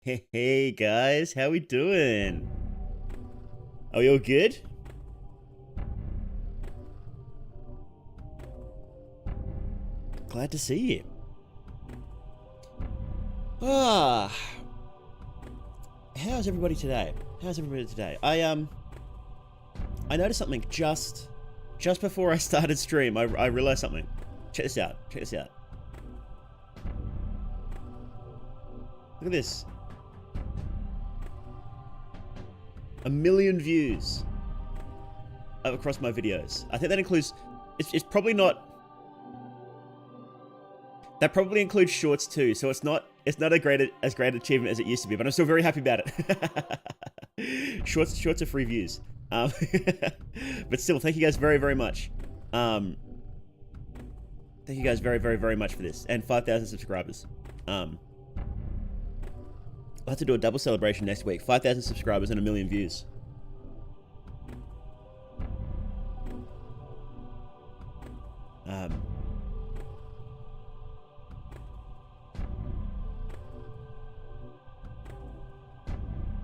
Hey guys, how we doing? Are we all good? Glad to see you. How's everybody today? I noticed something just before I started stream. I realized something. Check this out. Look at this. 1 million views across my videos. I think that includes. It's probably not. That probably includes shorts too. So it's not as great achievement as it used to be. But I'm still very happy about it. Shorts are free views. But still, thank you guys very much. Thank you guys very much for this, and 5,000 subscribers. I'll have to do a double celebration next week. 5,000 subscribers and 1 million views.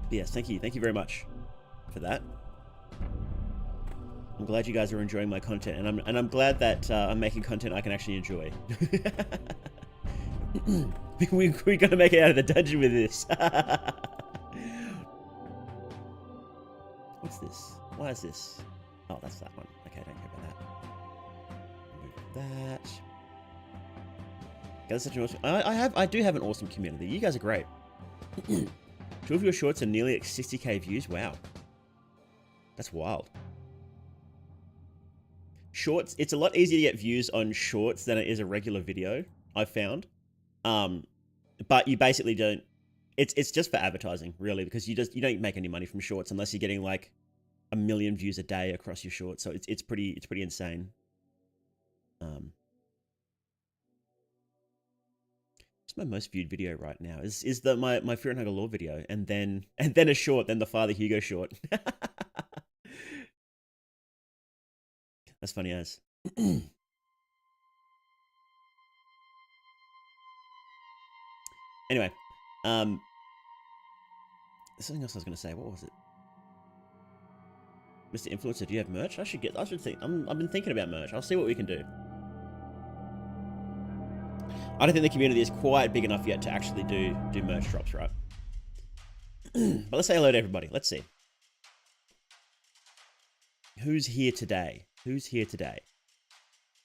Yes, thank you very much for that. I'm glad you guys are enjoying my content, and I'm glad that I'm making content I can actually enjoy. We're gonna make it out of the dungeon with this. What's this? Why is this? Oh, that's that one. Okay, don't care about that. Move that. That's such an awesome. I do have an awesome community. You guys are great. Two of your shorts are nearly at 60k views. Wow, that's wild. Shorts. It's a lot easier to get views on shorts than it is a regular video. I've found. But you basically don't. It's just for advertising, really, because you don't make any money from shorts unless you're getting like 1 million views a day across your shorts. So it's pretty insane. It's my most viewed video right now is my Fear and Hunger Law video, and then a short, then the Father Hugo short. That's funny as. Anyway, there's something else I was going to say. What was it? Mr. Influencer, do you have merch? I should think. I've been thinking about merch. I'll see what we can do. I don't think the community is quite big enough yet to actually do merch drops, right? But let's say hello to everybody. Let's see. Who's here today? Who's here today?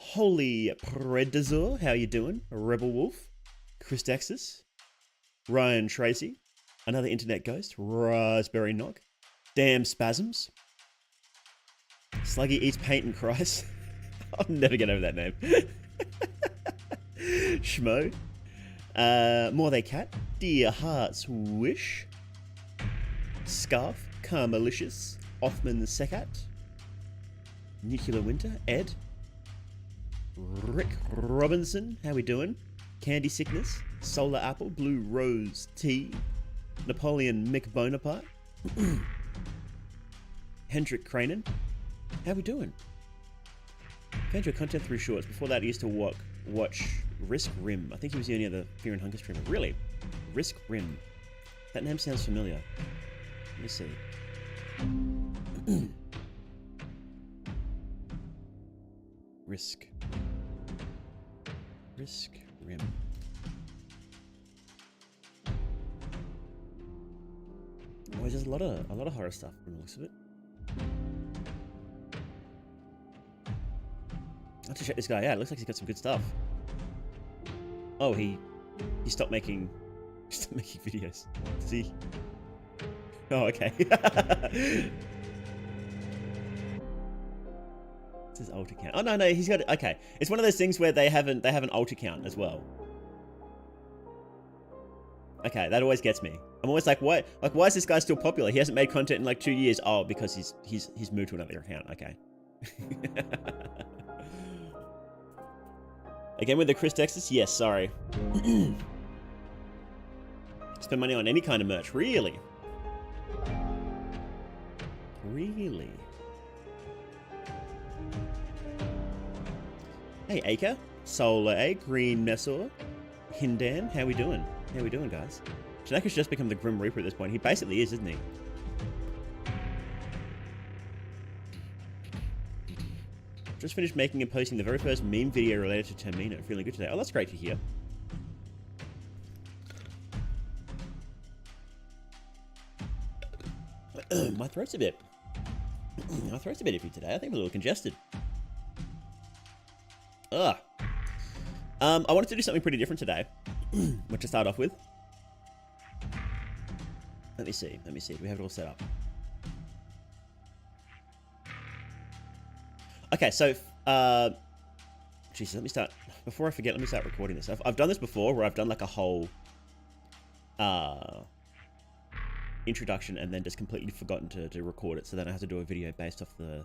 Holy Predator, how you doing? Rebel Wolf, Chris Dexus, Ryan Tracy, another internet ghost, Raspberry Nog, Damn Spasms, Sluggy Eats Paint and Cries. I'll never get over that name. Schmo, More They Cat, Dear Heart's Wish, Scarf, Carmelicious, Othman Sekat, Nuclear Winter, Ed, Rick Robinson, how we doing? Candy Sickness, Solar Apple, Blue Rose Tea, Napoleon Mick Bonaparte, Hendrik Cranen, how we doing? Found your content through shorts. Before that, I used to watch Risk Rim. I think he was the only other Fear and Hunger streamer. Really? Risk Rim. That name sounds familiar. Let me see. Risk Rim. Oh, there's a lot of horror stuff from the looks of it. I have to check this guy out. It looks like he's got some good stuff. Oh, he stopped making videos. See? Oh, okay. It's his alt account. Oh no, he's got it. Okay. It's one of those things where they have an alt account as well. Okay, that always gets me. I'm always like, why is this guy still popular? He hasn't made content in like 2 years. Oh, because he's moved to another account. Okay. Again with the Chris Texas? Yes, sorry. Spend money on any kind of merch. Really? Really? Hey, Acre, Solar A, Green Messor, Hindan, how we doing? How we doing, guys? Tanaka's just become the Grim Reaper at this point. He basically is, isn't he? Just finished making and posting the very first meme video related to Termina. Feeling good today. Oh, that's great to hear. My throat's a bit iffy today. I think I'm a little congested. Ugh. I wanted to do something pretty different today. What to start off with. Let me see. Do we have it all set up? Okay, so, Jesus, let me start, before I forget, let me start recording this. I've done this before, where I've done like a whole, introduction and then just completely forgotten to record it, so then I have to do a video based off the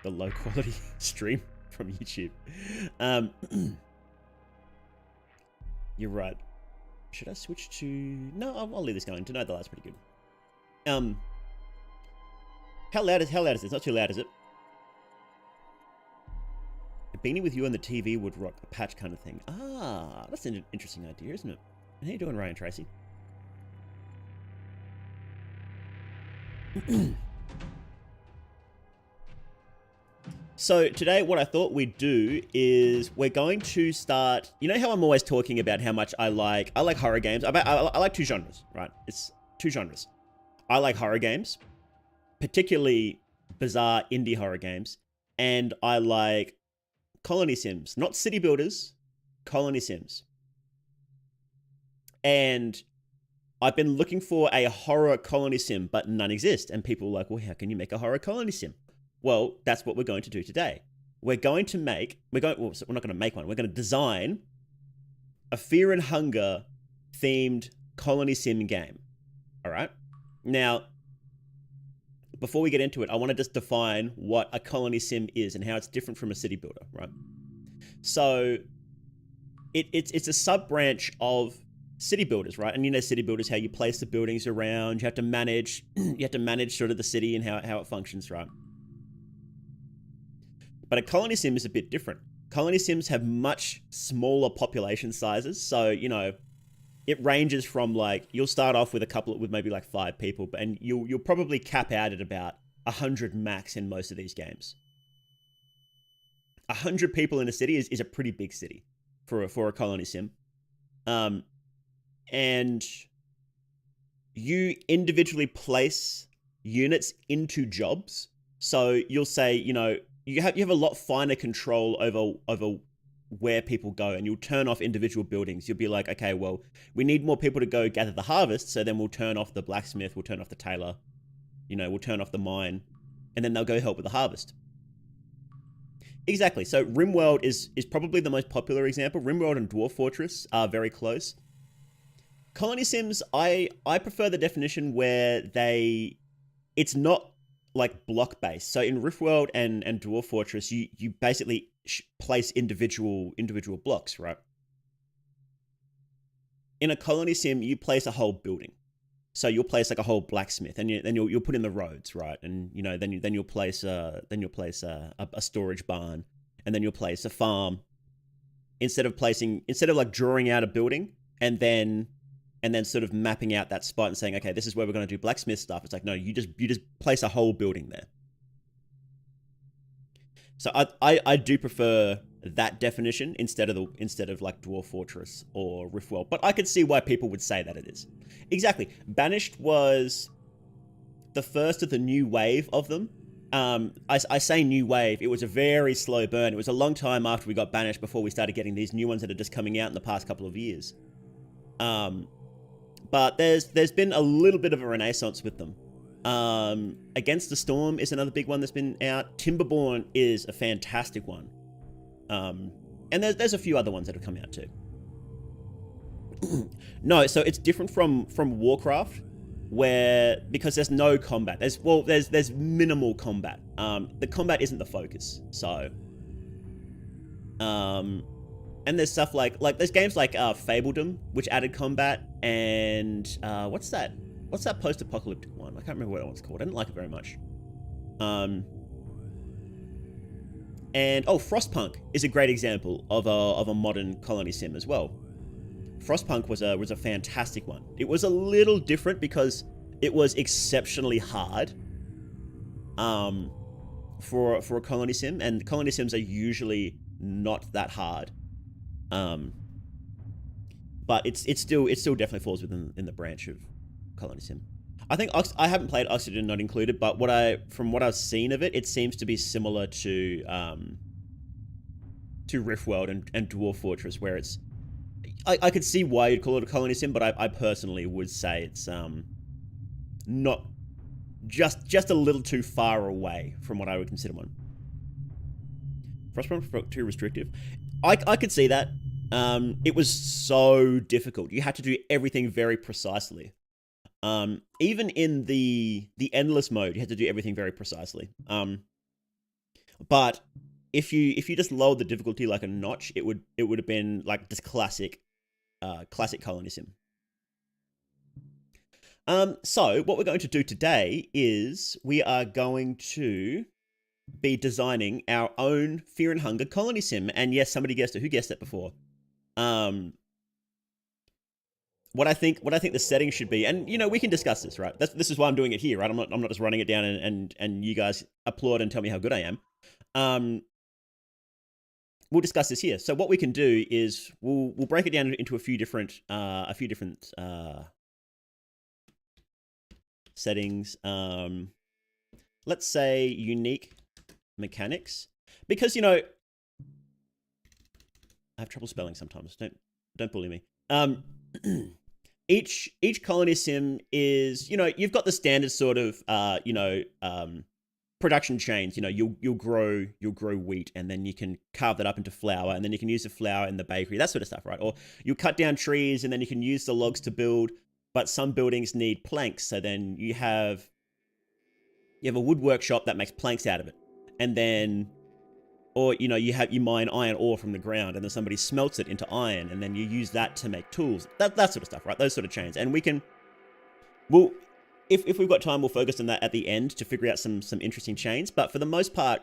low quality stream from YouTube. You're right. Should I switch to, no, I'll leave this going. Tonight, that's pretty good. How loud is this? Not too loud, is it? A beanie with you on the TV would rock, a patch kind of thing. Ah, that's an interesting idea, isn't it? And how you doing, Ryan Tracy? So today what I thought we'd do is we're going to start, you know how I'm always talking about how much I like horror games. I like two genres, right? It's two genres. I like horror games, particularly bizarre indie horror games, and I like colony sims, not city builders, colony sims. And I've been looking for a horror colony sim, but none exist. And people are like, well, how can you make a horror colony sim? Well, that's what we're going to do today. We're not going to make one. We're going to design a Fear and Hunger themed colony sim game. All right. Now, before we get into it, I want to just define what a colony sim is and how it's different from a city builder, right? So it's a sub branch of city builders, right? And city builders, how you place the buildings around, you have to manage sort of the city and how it functions, right? But a colony sim is a bit different. Colony sims have much smaller population sizes, so it ranges from you'll start off with maybe 5 people, and you'll probably cap out at about 100 max in most of these games. 100 people in a city is a pretty big city for a colony sim. And you individually place units into jobs. So you'll say, you have a lot finer control over where people go, and you'll turn off individual buildings. You'll be like, okay, well, we need more people to go gather the harvest, so then we'll turn off the blacksmith, we'll turn off the tailor, we'll turn off the mine, and then they'll go help with the harvest. Exactly. So RimWorld is probably the most popular example. RimWorld and Dwarf Fortress are very close. Colony sims, I prefer the definition where it's not block based. So in RimWorld and Dwarf Fortress, you basically place individual blocks, right? In a colony sim, you place a whole building. So you'll place a whole blacksmith, and then you'll put in the roads, right? And then you'll place a storage barn, and then you'll place a farm. Instead of drawing out a building and then sort of mapping out that spot and saying, okay, this is where we're going to do blacksmith stuff. It's no, you just place a whole building there. So I do prefer that definition instead of Dwarf Fortress or Riftwell, but I could see why people would say that it is. Exactly. Banished was the first of the new wave of them. I say new wave, it was a very slow burn. It was a long time after we got Banished before we started getting these new ones that are just coming out in the past couple of years. But there's been a little bit of a renaissance with them. Against the Storm is another big one that's been out. Timberborn is a fantastic one. And there's a few other ones that have come out too. No, so it's different from Warcraft, because there's no combat. There's minimal combat. The combat isn't the focus. So, and there's stuff like there's games like Fabledom, which added combat, and what's that post-apocalyptic one? I can't remember what that one's called. I didn't like it very much. And Frostpunk is a great example of a modern colony sim as well. Frostpunk was a fantastic one. It was a little different because it was exceptionally hard for a colony sim, and colony sims are usually not that hard. But it still definitely falls within the branch of colony sim. I think I haven't played Oxygen Not Included, but from what I've seen of it, it seems to be similar to Riftworld and Dwarf Fortress, where it's I could see why you'd call it a colony sim, but I personally would say it's not just a little too far away from what I would consider one. Frostpunk too restrictive. I could see that. It was so difficult. You had to do everything very precisely. Even in the endless mode, you had to do everything very precisely. But if you just lowered the difficulty like a notch, it would have been like this classic colony sim. So what we're going to do today is we are going to be designing our own Fear and Hunger colony sim. And yes, somebody guessed it. Who guessed it before? What I think the settings should be, and we can discuss this, right? This is why I'm doing it here, right? I'm not just running it down and you guys applaud and tell me how good I am. We'll discuss this here. So what we can do is we'll break it down into a few different settings. Let's say unique mechanics, because I have trouble spelling sometimes. Don't bully me. each colony sim is, you've got the standard sort of production chains. You'll grow wheat, and then you can carve that up into flour, and then you can use the flour in the bakery, that sort of stuff, right? Or you cut down trees, and then you can use the logs to build. But some buildings need planks, so then you have a wood workshop that makes planks out of it, and then, or you mine iron ore from the ground, and then somebody smelts it into iron, and then you use that to make tools. That sort of stuff, right? Those sort of chains, and we'll if we've got time, we'll focus on that at the end to figure out some interesting chains. But for the most part,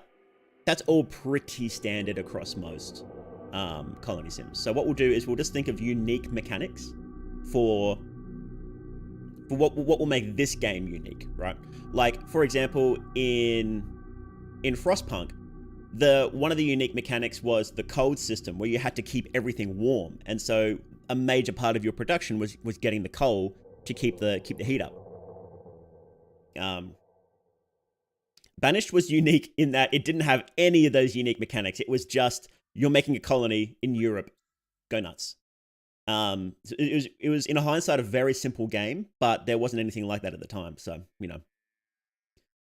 that's all pretty standard across most colony sims. So what we'll do is we'll just think of unique mechanics for what will make this game unique, right? Like, for example, in Frostpunk, one of the unique mechanics was the cold system, where you had to keep everything warm, and so a major part of your production was getting the coal to keep the heat up. Banished was unique in that it didn't have any of those unique mechanics. It was just, you're making a colony in Europe, go nuts. It was in hindsight a very simple game, but there wasn't anything like that at the time. So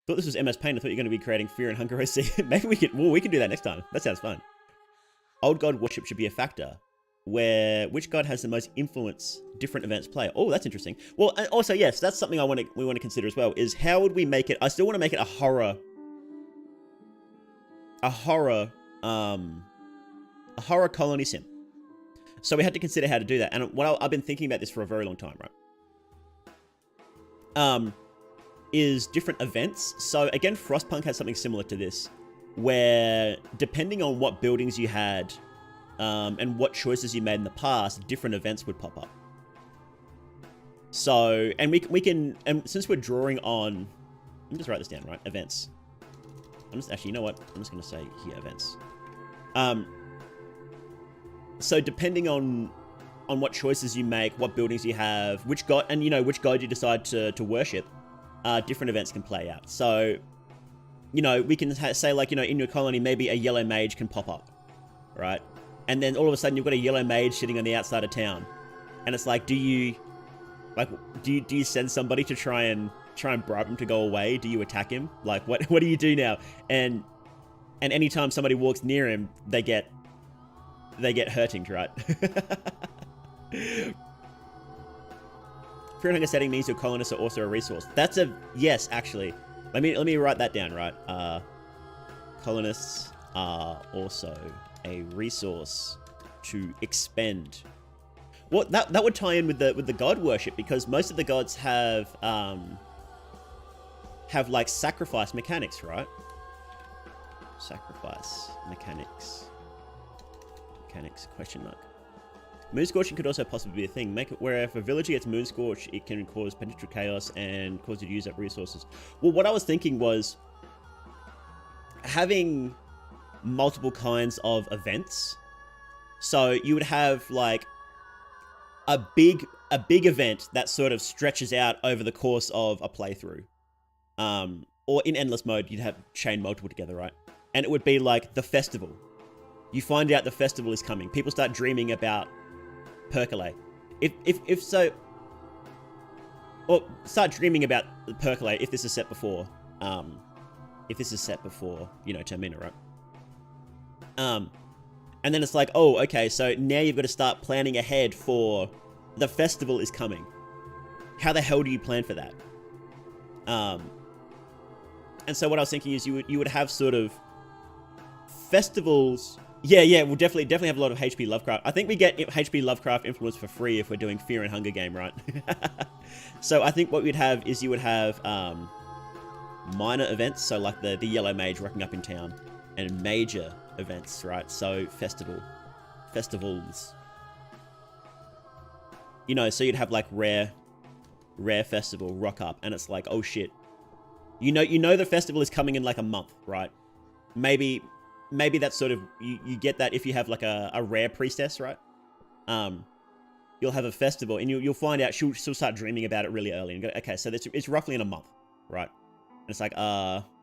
thought this was MS Paint. I thought you were going to be creating Fear and Hunger OC. Maybe we can do that next time. That sounds fun. Old God worship should be a factor, where which god has the most influence different events play. Oh, that's interesting. Well, and also, yes, that's something we want to consider as well, is how would we make it? I still want to make it a horror colony sim. So we had to consider how to do that. And I've been thinking about this for a very long time, right? Is different events. So again, Frostpunk has something similar to this, where depending on what buildings you had, and what choices you made in the past, different events would pop up. So, and we can, and since we're drawing on, let me just write this down, right? Events. Actually, you know what? I'm just going to say here, events. So depending on what choices you make, what buildings you have, which god, and which god you decide to worship, different events can play out. So, we can say, like, in your colony, maybe a yellow mage can pop up, right? And then all of a sudden you've got a yellow mage sitting on the outside of town, and it's like, do you send somebody to try and bribe him to go away? Do you attack him? Like, what do you do now? And anytime somebody walks near him, they get hurting, right? Fear and Hunger setting means your colonists are also a resource. That's a yes, actually. Let me write that down, right? Colonists are also a resource to expend. Well, that would tie in with the god worship, because most of the gods have like sacrifice mechanics, right? Sacrifice mechanics question mark. Moon scorching could also possibly be a thing. Make it where if a villager gets moon scorch, it can cause potential chaos and cause you to use up resources. Well, what I was thinking was having multiple kinds of events. So you would have like a big event that sort of stretches out over the course of a playthrough. Or in endless mode, you'd have chain multiple together, right? And it would be like the festival. You find out the festival is coming. People start dreaming about percolate. If so, or start dreaming about the percolate if this is set before, Termina, right? And then it's like, oh, okay, so now you've got to start planning ahead for the festival is coming. How the hell do you plan for that? And so what I was thinking is you would have sort of festivals. Yeah, we'll definitely have a lot of HP Lovecraft. I think we get HP Lovecraft influence for free if we're doing Fear and Hunger game, right? So I think what we'd have is you would have minor events, so like the yellow mage rocking up in town, and major events, right? So festivals. So you'd have like rare festival rock up, and it's like, oh shit. You know the festival is coming in like a month, right? Maybe that's sort of, you get that if you have like a rare priestess, right? You'll have a festival, and you'll find out she'll start dreaming about it really early, and go, okay, so it's roughly in a month, right? And it's like,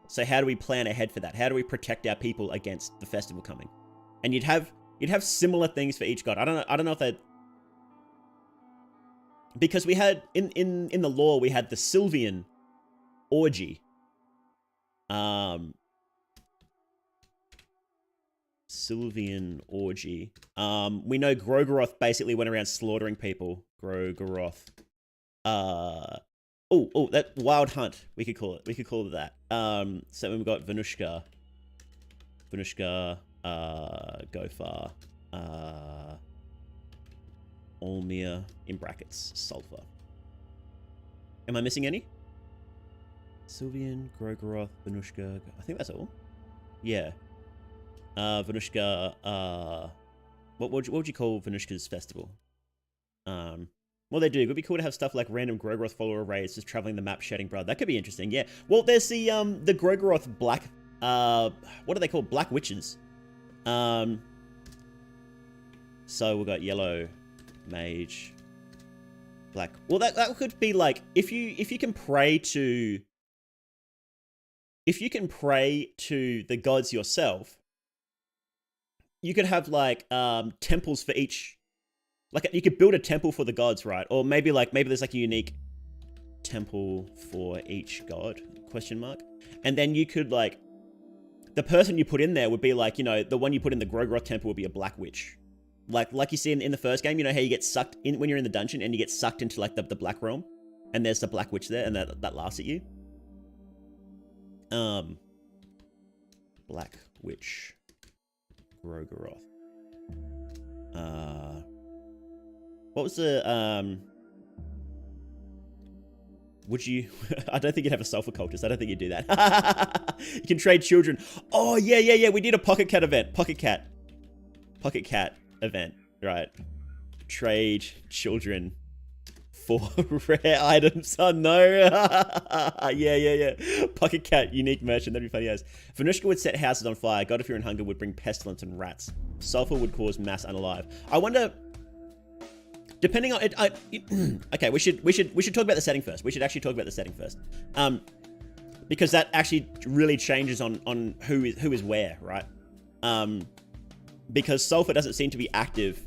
so how do we plan ahead for that? How do we protect our people against the festival coming? And you'd have similar things for each god. I don't know if because we had in the lore we had the Sylvian orgy. Sylvian orgy. We know Grogoroth basically went around slaughtering people. Grogoroth. That Wild Hunt, we could call it. We could call it that. So we've got Venushka, Gofar, Olmir, in brackets, Sulfur. Am I missing any? Sylvian, Grogoroth, Venushka, I think that's all. Yeah. Venushka, what would you call Venushka's festival? Well, they do. It would be cool to have stuff like random Grogoroth follower raids just traveling the map, shedding blood. That could be interesting. Yeah. Well, there's the Grogoroth black. What are they called? Black witches. So we've got yellow, mage, black. Well, that could be like if you can pray to the gods yourself, you could have like temples for each. Like you could build a temple for the gods, right? Or maybe there's like a unique temple for each god, ? And then you could like, the person you put in there would be like, you know, the one you put in the Grogoroth temple would be a black witch. Like you see in the first game, you know how you get sucked in when you're in the dungeon and you get sucked into like the black realm, and there's the black witch there and that laughs at you. Black witch, Grogoroth. What was the, would you, I don't think you'd have a sulfur cultist. I don't think you'd do that. You can trade children. Oh, yeah. We did a pocket cat event. Pocket cat event, right? Trade children for rare items. Oh, no. Yeah. Pocket cat, unique merchant. That'd be funny as. Venushka would set houses on fire. God of Fear and Hunger would bring pestilence and rats. Sulfur would cause mass unalive. I wonder... Depending on it, okay, we should talk about the setting first. We should actually talk about the setting first, because that actually really changes on who is where, right? Because Sulfur doesn't seem to be active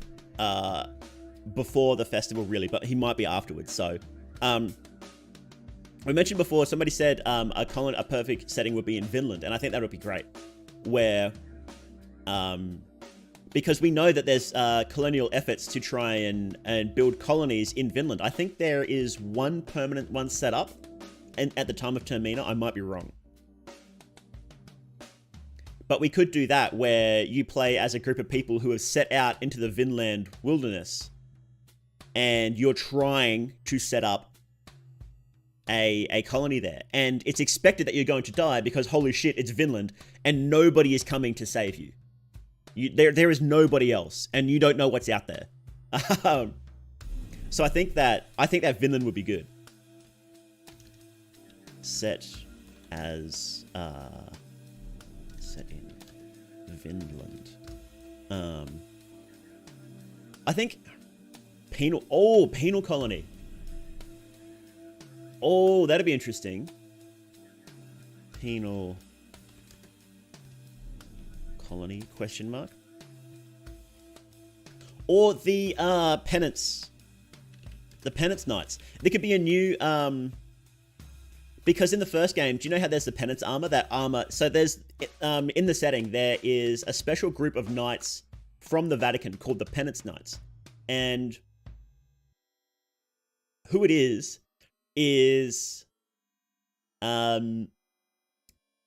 before the festival, really, but he might be afterwards. So, we mentioned before. Somebody said a perfect setting would be in Vinland, and I think that would be great, where because we know that there's colonial efforts to try and build colonies in Vinland. I think there is one permanent one set up, and at the time of Termina, I might be wrong. But we could do that, where you play as a group of people who have set out into the Vinland wilderness, and you're trying to set up a colony there. And it's expected that you're going to die because, holy shit, it's Vinland, and nobody is coming to save you. There is nobody else, and you don't know what's out there. So I think that Vinland would be good. Set in Vinland. I think penal colony. Oh, that'd be interesting. Penal colony, ? Or the penance. The penance knights. There could be a new because in the first game, do you know how there's the penance armor? That armor, so there's in the setting there is a special group of knights from the Vatican called the penance knights. And who it is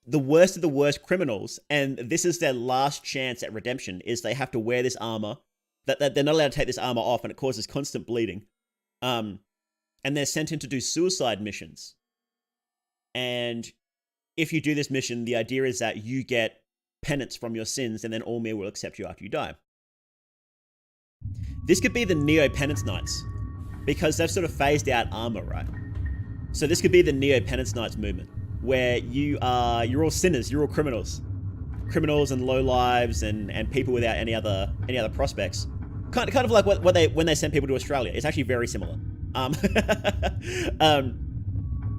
the worst of the worst criminals, and this is their last chance at redemption, is they have to wear this armor, that they're not allowed to take this armor off, and it causes constant bleeding. And they're sent in to do suicide missions. And if you do this mission, the idea is that you get penance from your sins, and then Olmir will accept you after you die. This could be the Neo Penance Knights, because they've sort of phased out armor, right? So this could be the Neo Penance Knights movement, where you're all sinners, you're all criminals and low lives and people without any other prospects. Kind of like when they send people to Australia. It's actually very similar.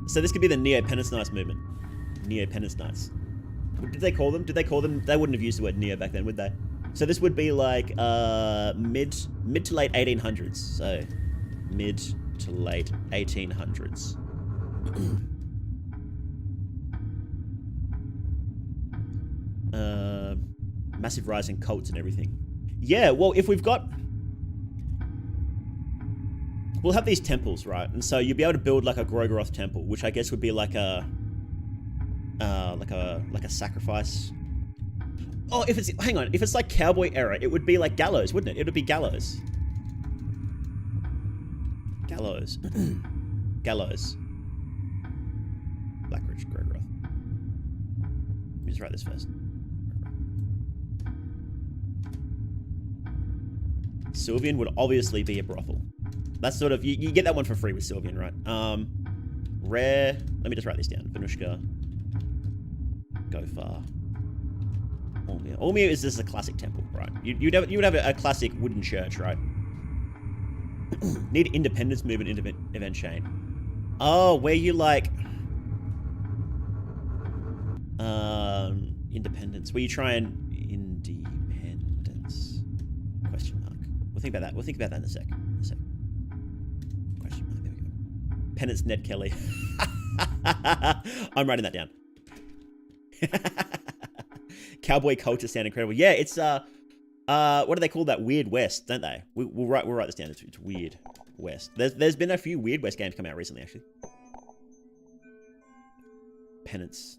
So this could be the Neo Penance Knights movement. Neo Penance Knights. What did they call them? They wouldn't have used the word Neo back then, would they? So this would be like mid to late 1800s. So mid to late 1800s. Massive rise in cults and everything. Yeah, well, if we've got... We'll have these temples, right? And so you'll be able to build like a Groggoroth temple, which I guess would be like a sacrifice. Oh, if it's... Hang on. If it's like cowboy era, it would be like gallows, wouldn't it? It would be gallows. Gallows. Gallows. Blackridge, Groggoroth. Let me just write this first. Sylvian would obviously be a brothel. That's sort of... You get that one for free with Sylvian, right? Rare... Let me just write this down. Venushka. Gofar. Olmir. Olmir is just a classic temple, right? You would have a classic wooden church, right? Need independence movement event chain. Oh, where you like... Independence. Where you try and... Independence. Question mark. We'll think about that. We'll think about that in a sec. Question mark. There we go. Penance Ned Kelly. I'm writing that down. Cowboy culture sound incredible. Yeah, it's what do they call that? Weird West, don't they? We'll write this down. It's Weird West. There's been a few Weird West games come out recently, actually. Penance.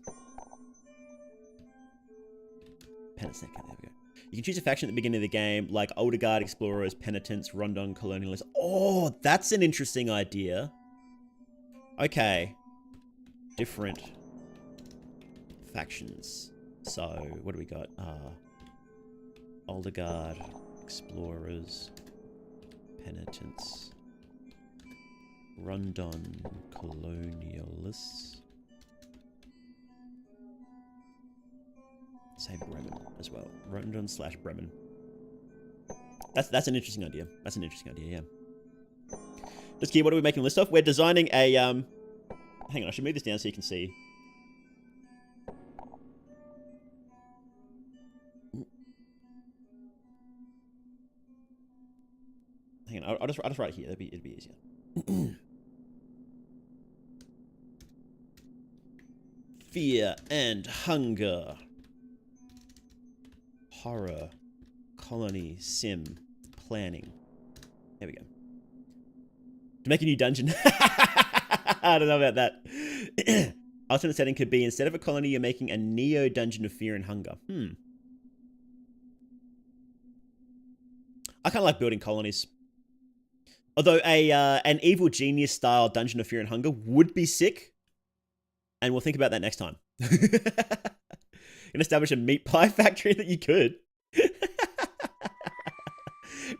Penance Ned Kelly. There we go. You can choose a faction at the beginning of the game, like Older Guard, Explorers, Penitents, Rondon, Colonialists. Oh, that's an interesting idea. Okay. Different factions. So, what do we got? Older Guard, Explorers, Penitents, Rondon, Colonialists. Say Bremen as well. Rondon / Bremen. That's an interesting idea. That's an interesting idea, yeah. Just here, what are we making a list of? We're designing a hang on, I should move this down so you can see. Hang on, I'll just write it here. It'd be easier. Fear and hunger. Horror. Colony. Sim. Planning. There we go. To make a new dungeon. I don't know about that. Alternate setting could be, instead of a colony, you're making a neo dungeon of fear and hunger. I kind of like building colonies. Although an evil genius style dungeon of fear and hunger would be sick. And we'll think about that next time. You can establish a meat pie factory that you could.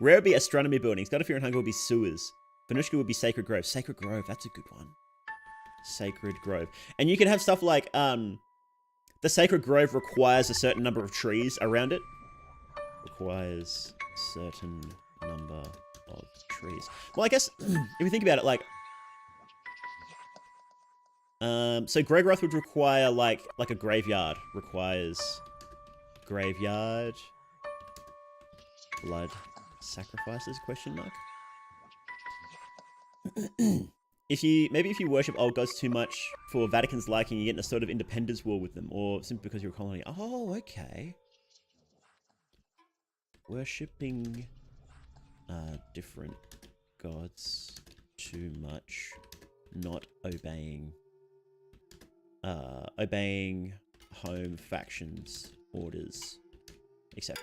Rare would be astronomy buildings. God of Fear and Hunger would be sewers. Venushka would be Sacred Grove. Sacred Grove, that's a good one. Sacred Grove. And you can have stuff like, the Sacred Grove requires a certain number of trees around it. Requires certain number of trees. Well, I guess, if you think about it, like... so Groggoroth would require, like a graveyard. Requires... Graveyard... Blood... Sacrifices, question mark? Maybe if you worship old gods too much for Vatican's liking, you get in a sort of independence war with them, or simply because you're a colony. Oh, okay. Worshipping different gods too much, not obeying obeying home factions, orders, etc.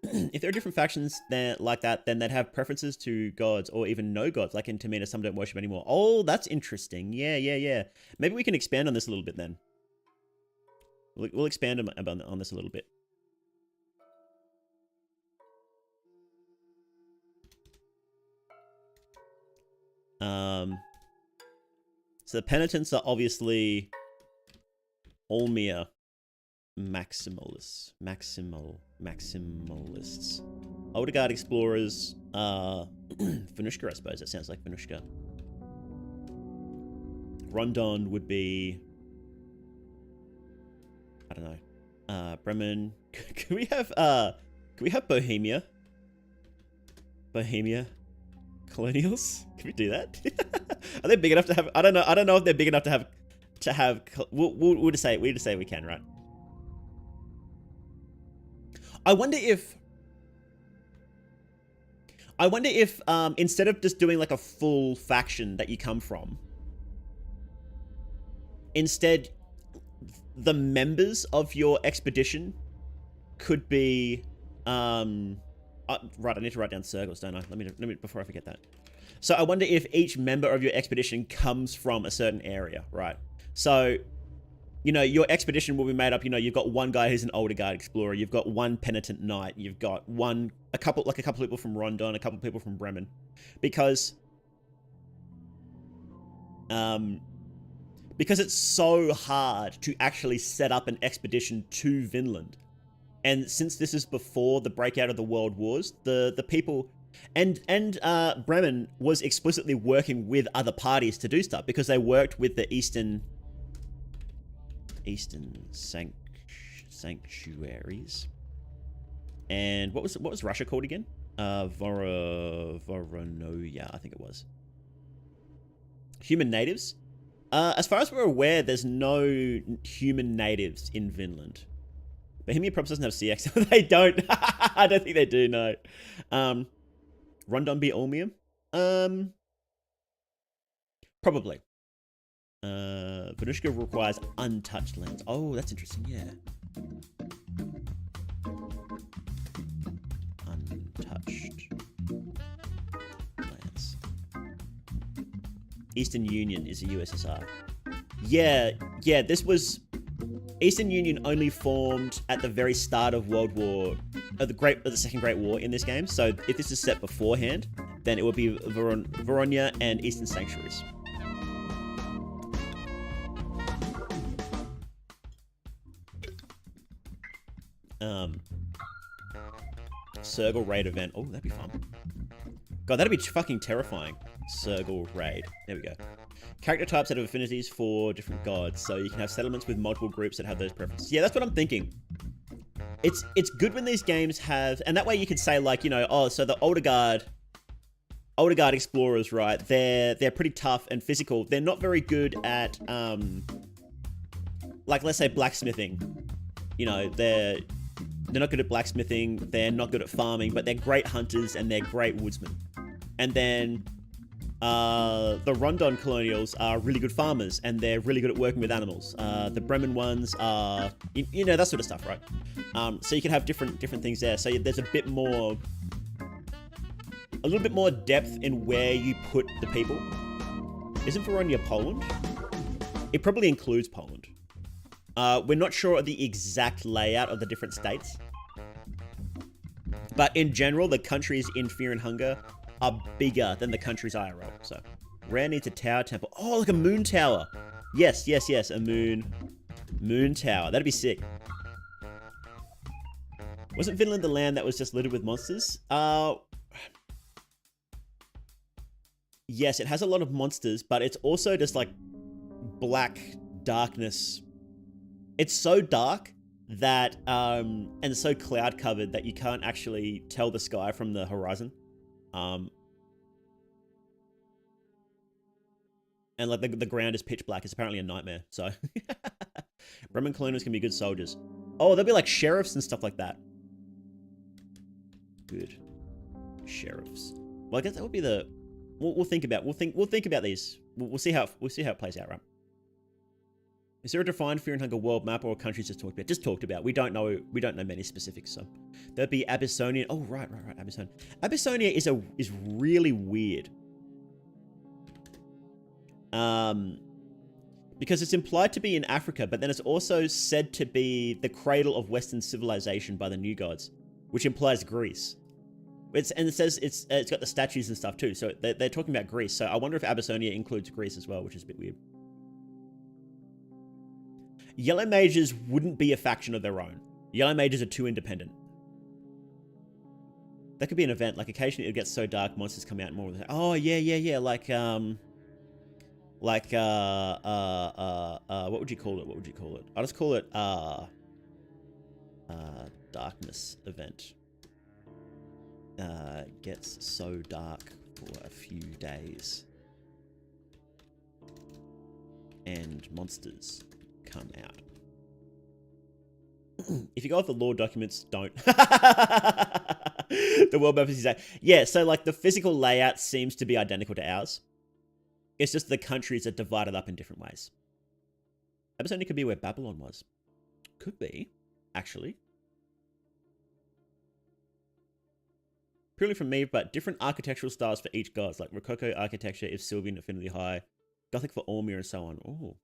If there are different factions like that, then they'd have preferences to gods or even no gods, like in Tamina, some don't worship anymore. Oh, that's interesting. Yeah. Maybe we can expand on this a little bit then. We'll expand on this a little bit. So the penitents are obviously Olmir maximalists. Older Guard explorers, Venushka, I suppose. That sounds like Venushka. Rondon would be, I don't know. Bremen. Can we have Bohemia? Bohemia. Colonials? Can we do that? Are they big enough to have? I don't know. I don't know if they're big enough to have. We'll just say we can, right? I wonder if instead of just doing like a full faction that you come from, instead the members of your expedition could be right, I need to write down circles, don't I? Let me before I forget that. So I wonder if each member of your expedition comes from a certain area, right? So, you know, your expedition will be made up, you know, you've got one guy who's an older guard explorer, you've got one penitent knight, you've got a couple people from Rondon, a couple people from Bremen. Because it's so hard to actually set up an expedition to Vinland. And since this is before the breakout of the World Wars, the people and Bremen was explicitly working with other parties to do stuff because they worked with the Eastern sanctuaries. And what was Russia called again? Voronoya, I think it was. Human natives. As far as we're aware, there's no human natives in Vinland. Bohemia Props doesn't have CX. They don't. I don't think they do, no. Rondon be Ulmium? Probably. Venushka requires untouched lands. Oh, that's interesting, yeah. Untouched lands. Eastern Union is the USSR. Yeah, this was... Eastern Union only formed at the very start of the Second Great War in this game. So if this is set beforehand, then it would be Voronia and Eastern Sanctuaries. Sergal raid event. Oh, that'd be fun. God, that'd be fucking terrifying. Sergal raid. There we go. Character types that have affinities for different gods, so you can have settlements with multiple groups that have those preferences. Yeah, that's what I'm thinking. It's good when these games have, and that way you could say like, you know, oh, so the older guard explorers, right? They're pretty tough and physical. They're not very good at like let's say blacksmithing. You know, they're not good at blacksmithing. They're not good at farming, but they're great hunters and they're great woodsmen. And then the Rondon colonials are really good farmers and they're really good at working with animals. The Bremen ones are, you know, that sort of stuff, right? So you can have different things there. So there's a little bit more depth in where you put the people. Isn't Voronia Poland? It probably includes Poland. We're not sure of the exact layout of the different states. But in general, the countries in Fear and Hunger are bigger than the countries IRL. So, Rare needs a tower temple. Oh, like a moon tower. Yes, a moon tower. That'd be sick. Wasn't Finland the land that was just littered with monsters? Yes, it has a lot of monsters, but it's also just like black darkness. It's so dark that, and so cloud covered that you can't actually tell the sky from the horizon. And like the ground is pitch black. It's apparently a nightmare. So Bremen colonials can be good soldiers. Oh, they'll be like sheriffs and stuff like that. Good sheriffs. Well, I guess that would be the. We'll think about these. We'll see how it plays out, right? Is there a defined Fear and Hunger world map or countries just talked about? Just talked about. We don't know many specifics. So there'd be Abyssinian. Oh right. Abyssonia. Abyssonia is really weird. Because it's implied to be in Africa, but then it's also said to be the cradle of Western civilization by the New Gods, which implies Greece. It says it's got the statues and stuff too. So they're talking about Greece. So I wonder if Abyssonia includes Greece as well, which is a bit weird. Yellow mages wouldn't be a faction of their own. Yellow mages are too independent. That could be an event. Like occasionally it gets so dark, monsters come out more. Oh yeah. Like what would you call it? I'll just call it darkness event. Gets so dark. for a few days. And monsters come out. If you go off the lore documents, don't. The world map is exact. Yeah, so like the physical layout seems to be identical to ours. It's just the countries are divided up in different ways. Abyssinia could be where Babylon was. Could be, actually. Purely from me, but different architectural styles for each god. Like Rococo architecture is Sylvian Affinity High. Gothic for Ormir and so on. Oh.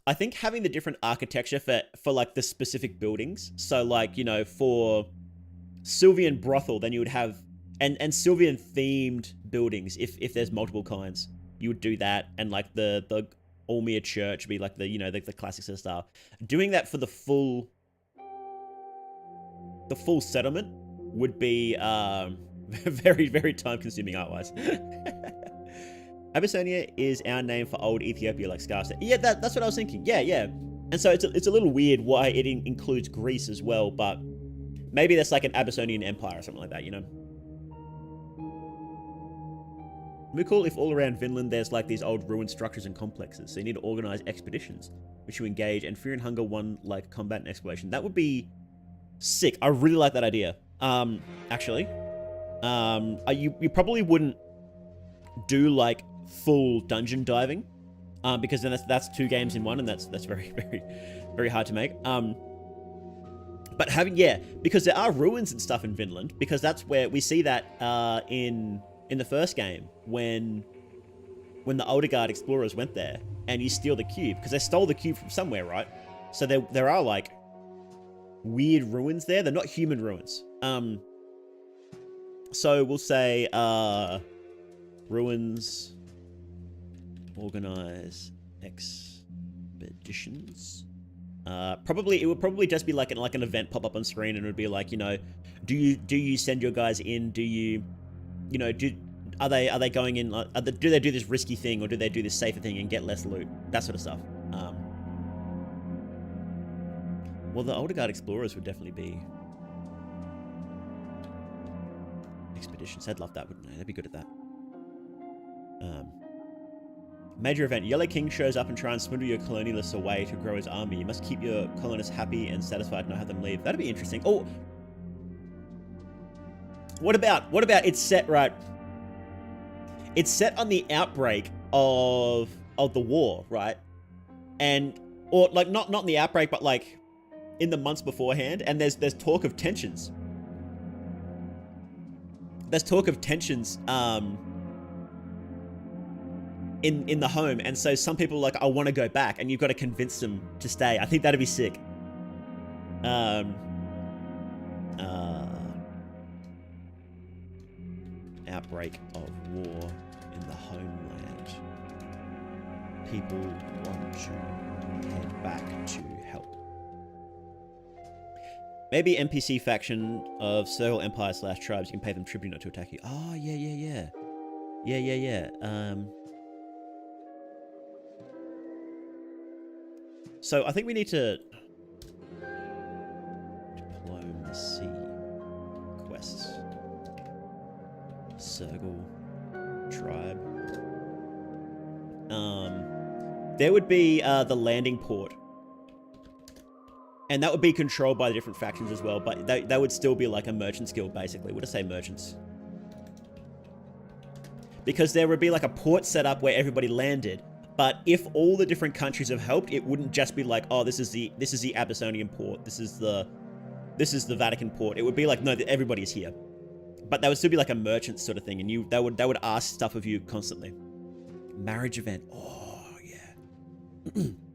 I think having the different architecture for like the specific buildings. So like, you know, for Sylvian Brothel, then you would have and Sylvian themed buildings if there's multiple kinds. You would do that, and like the Ormir Church would be like the, you know, the classic sort of style. Doing that for the full settlement would be very, very time consuming art-wise. Abyssinia is our name for old Ethiopia, like Scar said. Yeah, that's what I was thinking. Yeah. And so it's a little weird why it includes Greece as well, but maybe that's like an Abyssinian empire or something like that, you know? It'd be cool if all around Vinland there's like these old ruined structures and complexes, so you need to organize expeditions, which you engage, and Fear and Hunger one like combat and exploration. That would be sick. I really like that idea. Actually. You probably wouldn't do like full dungeon diving, because then that's 2 games in one, and that's very, very, very hard to make. But having, because there are ruins and stuff in Vinland, because that's where we see that in the first game when the Odegaard explorers went there and you steal the cube, because they stole the cube from somewhere, right? So there are like weird ruins there. They're not human ruins. So we'll say ruins, organize expeditions. It would probably just be like an event pop up on screen, and it would be like, you know, do you send your guys in? Do you know, are they going in? Do they do this risky thing, or do they do this safer thing and get less loot? That sort of stuff. Well, the Odegaard explorers would definitely be expeditions. They'd love that, wouldn't they? They'd be good at that. Major event. Yellow King shows up and tries and swindle your colonialists away to grow his army. You must keep your colonists happy and satisfied and not have them leave. That'd be interesting. Oh, what about it's set right? It's set on the outbreak of the war, right? Or like not in the outbreak, but like in the months beforehand, and there's talk of tensions. There's talk of tensions in the home, and so some people are like, I want to go back, and you've got to convince them to stay. I think that'd be sick. Outbreak of war in the homeland. People want to head back to help. Maybe NPC faction of Circle Empire / tribes. You can pay them tribute not to attack you. Oh, yeah. So I think we need to diplomacy quests. Circle tribe. There would be the landing port, and that would be controlled by the different factions as well. But that would still be like a merchant's guild, basically. What do I say, merchants? Because there would be like a port set up where everybody landed. But if all the different countries have helped, it wouldn't just be like, oh, this is the Abyssinian port, this is the Vatican port. It would be like, no, everybody's here. But that would still be like a merchant sort of thing, and they would ask stuff of you constantly. Marriage event. Oh yeah.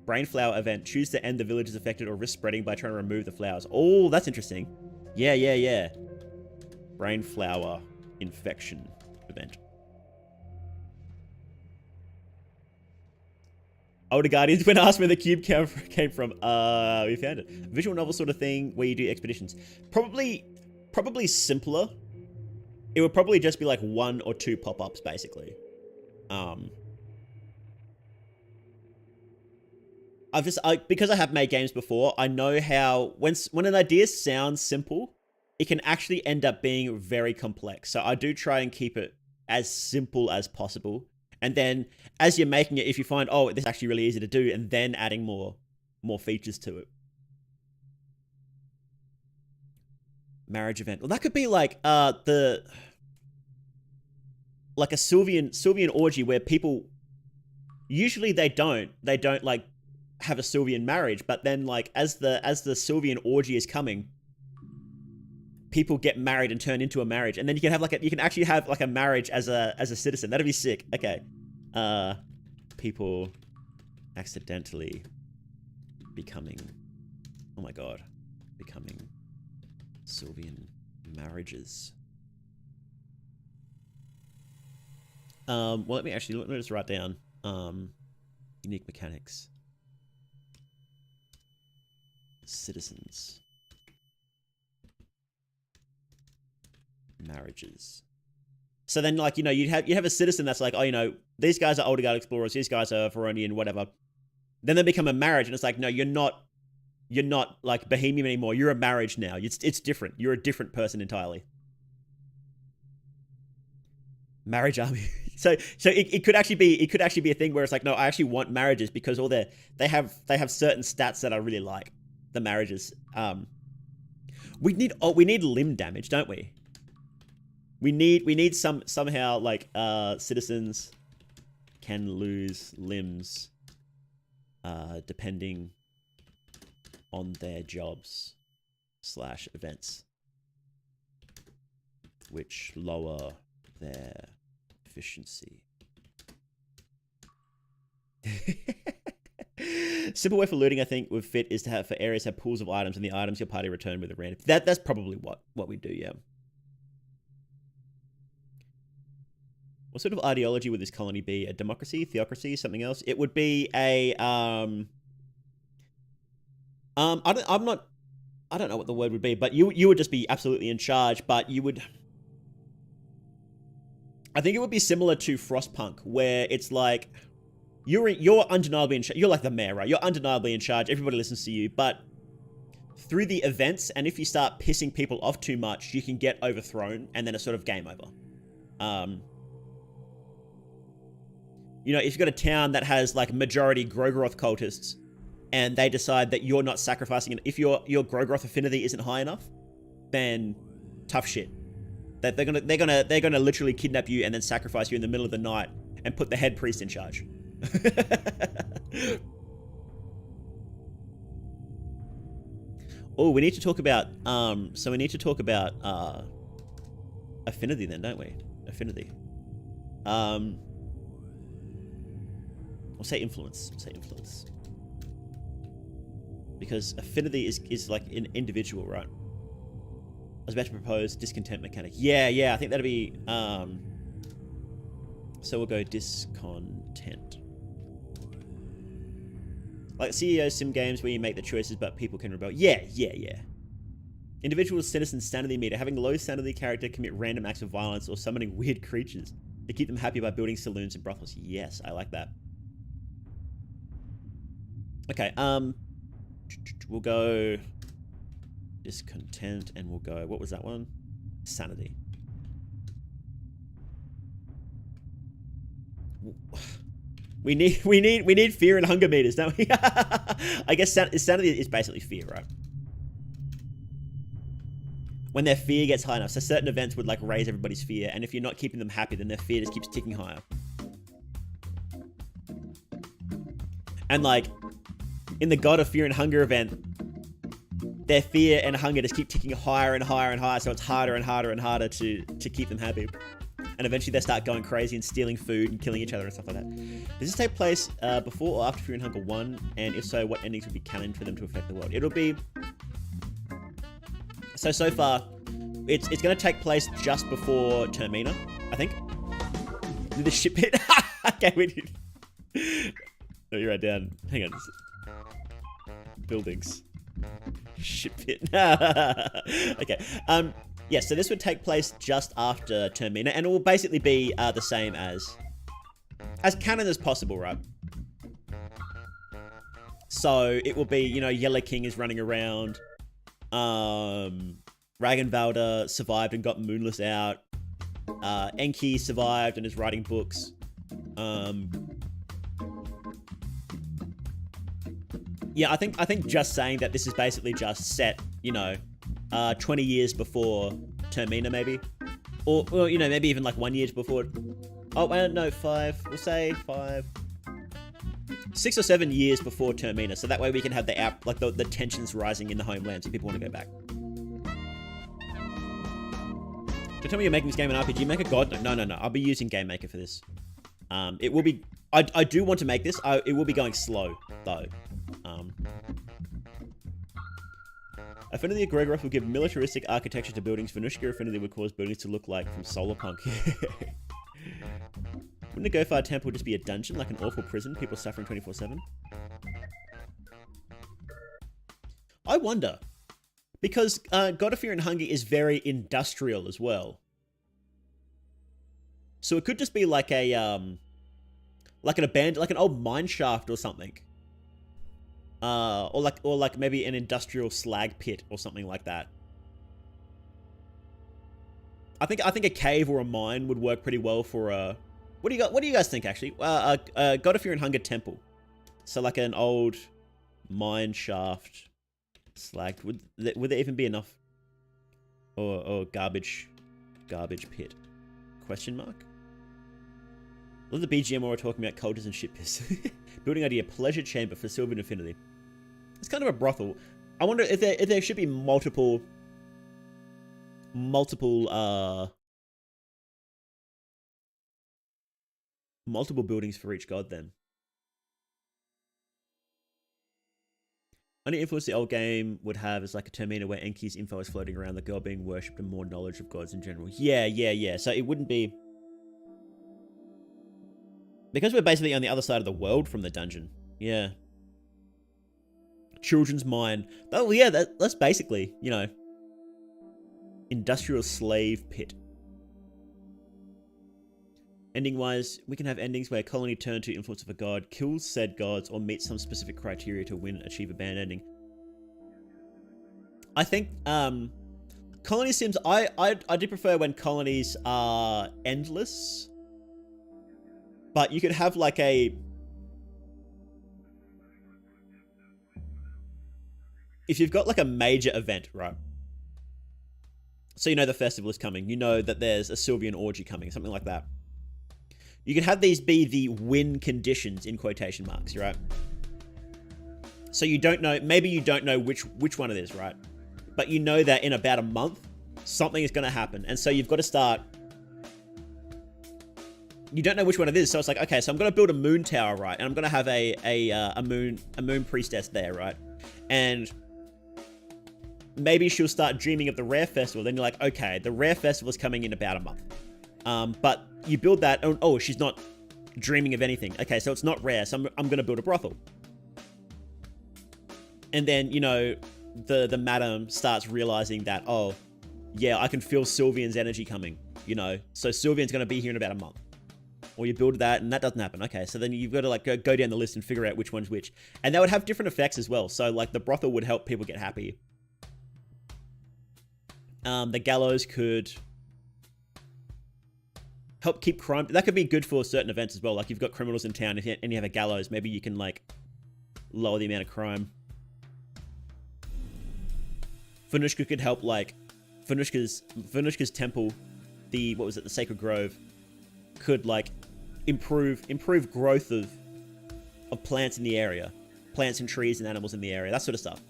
Brain flower event. Choose to end the villages affected or risk spreading by trying to remove the flowers. Oh, that's interesting. Yeah. Brain flower infection event. Older Guardians, when asked where the cube came from, we found it. Visual novel sort of thing where you do expeditions. Probably simpler. It would probably just be like 1 or 2 pop-ups, basically. Because I have made games before, I know how when an idea sounds simple, it can actually end up being very complex. So I do try and keep it as simple as possible. And then as you're making it, if you find, oh, this is actually really easy to do, and then adding more features to it. Marriage event. Well, that could be like like a Sylvian orgy where people usually they don't like have a Sylvian marriage, but then like as the Sylvian orgy is coming, people get married and turn into a marriage, and then you can have you can actually have like a marriage as a citizen. That'd be sick. Okay, people accidentally becoming, oh my god, becoming Sylvian marriages. Well, let me just write down unique mechanics, citizens, marriages. So then, like, you know, you have a citizen that's like, oh, you know, these guys are Older Guard explorers, these guys are Veronian, whatever. Then they become a marriage, and it's like, no, you're not like Bohemian anymore. You're a marriage now. It's different. You're a different person entirely. Marriage army. So it could actually be a thing where it's like, no, I actually want marriages because they have certain stats that I really like. The marriages. We need limb damage, don't we? We need somehow like citizens can lose limbs depending on their jobs / events, which lower their efficiency. Simple way for looting, I think, with fit is to have for areas have pools of items, and the items your party return with a random. That's probably what we do, yeah. What sort of ideology would this colony be? A democracy, theocracy, something else? It would be a I don't know what the word would be, but you would just be absolutely in charge, but you would, I think it would be similar to Frostpunk, where it's like you're undeniably in charge. You're like the mayor, right? You're undeniably in charge. Everybody listens to you, but through the events, and if you start pissing people off too much, you can get overthrown, and then it's sort of game over. You know, if you've got a town that has like majority Grogroth cultists, and they decide that you're not sacrificing, if your Grogroth affinity isn't high enough, then tough shit. That they're gonna literally kidnap you and then sacrifice you in the middle of the night and put the head priest in charge. Oh, we need to talk about affinity then, don't we? Affinity. We'll say influence. Because affinity is like an individual, right? I was about to propose discontent mechanic. Yeah, I think that'd be so we'll go discontent. Like CEO sim games where you make the choices but people can rebel. Yeah. Individual citizen sanity meter. Having low sanity character commit random acts of violence or summoning weird creatures to keep them happy by building saloons and brothels. Yes, I like that. Okay, we'll go discontent, and we'll go, what was that one? Sanity. We need fear and hunger meters, don't we? I guess sanity is basically fear, right? When their fear gets high enough, so certain events would like raise everybody's fear, and if you're not keeping them happy, then their fear just keeps ticking higher. And like in the God of Fear and Hunger event, their fear and hunger just keep ticking higher and higher and higher, so it's harder and harder and harder to keep them happy. And eventually they start going crazy and stealing food and killing each other and stuff like that. Does this take place before or after Fear and Hunger 1? And if so, what endings would be canon for them to affect the world? It'll be... So far, it's going to take place just before Termina, I think. The ship pit. Okay, we did. Let me write down. Hang on. Buildings. Ship pit. Okay. Yeah, so this would take place just after Termina, and it will basically be the same as canon as possible, right? So it will be, you know, Yellow King is running around, Ragnvalder survived and got Moonless out. Enki survived and is writing books. Yeah, I think just saying that this is basically just set, 20 years before Termina, maybe, or maybe even like 1 year before. Oh, no, 5. We'll say 5, 6 or 7 years before Termina, so that way we can have the tensions rising in the homeland, so people want to go back. So tell me you're making this game an RPG Maker? God, no. I'll be using Game Maker for this. It will be. I do want to make this. It will be going slow though. Affinity Gregoroth will give militaristic architecture to buildings. Venushka Affinity would cause buildings to look like from Solarpunk. Wouldn't the Gofar Temple just be a dungeon, like an awful prison, people suffering 24/7? I wonder. Because God of Fear and Hunger is very industrial as well. So it could just be like a an old mine shaft or something. Or like maybe an industrial slag pit or something like that. I think a cave or a mine would work pretty well for a. What do you guys think actually? God of Fear and Hunger temple. So like an old mine shaft, slag. Would there even be enough? Or garbage pit? Question mark. Love the BGM where we're talking about cultures and shit piss. Building idea: pleasure chamber for Sylvan Affinity. It's kind of a brothel. I wonder if there should be multiple buildings for each god then. Only influence the old game would have is like a Termina where Enki's info is floating around the god being worshipped and more knowledge of gods in general. Yeah. So it wouldn't be. Because we're basically on the other side of the world from the dungeon. Yeah. Children's mine. Oh, yeah, that's basically, industrial slave pit. Ending-wise, we can have endings where a colony turn to influence of a god, kills said gods, or meets some specific criteria to achieve a banned ending. I think, colony sims, I do prefer when colonies are endless. But you could have like a... If you've got like a major event, right? So the festival is coming. You know that there's a Sylvian orgy coming, something like that. You could have these be the win conditions in quotation marks, right? So you don't know, maybe you don't know which one it is, right? But you know that in about a month, something is going to happen. And so you've got to start... You don't know which one it is, so it's like, okay, so I'm going to build a moon tower, right? And I'm going to have a moon priestess there, right? And maybe she'll start dreaming of the Rare Festival. Then you're like, okay, the Rare Festival is coming in about a month. But you build that, oh, she's not dreaming of anything. Okay, so it's not rare, so I'm going to build a brothel. And then, the madam starts realizing that, oh, yeah, I can feel Sylvian's energy coming, So Sylvian's going to be here in about a month. Or you build that, and that doesn't happen. Okay, so then you've got to like go down the list and figure out which one's which. And that would have different effects as well. So like the brothel would help people get happy. The gallows could help keep crime. That could be good for certain events as well. Like you've got criminals in town, and you have a gallows. Maybe you can like lower the amount of crime. Venushka could help like Venushka's temple, the Sacred Grove, could like improve growth of plants in the area, plants and trees and animals in the area, that sort of stuff.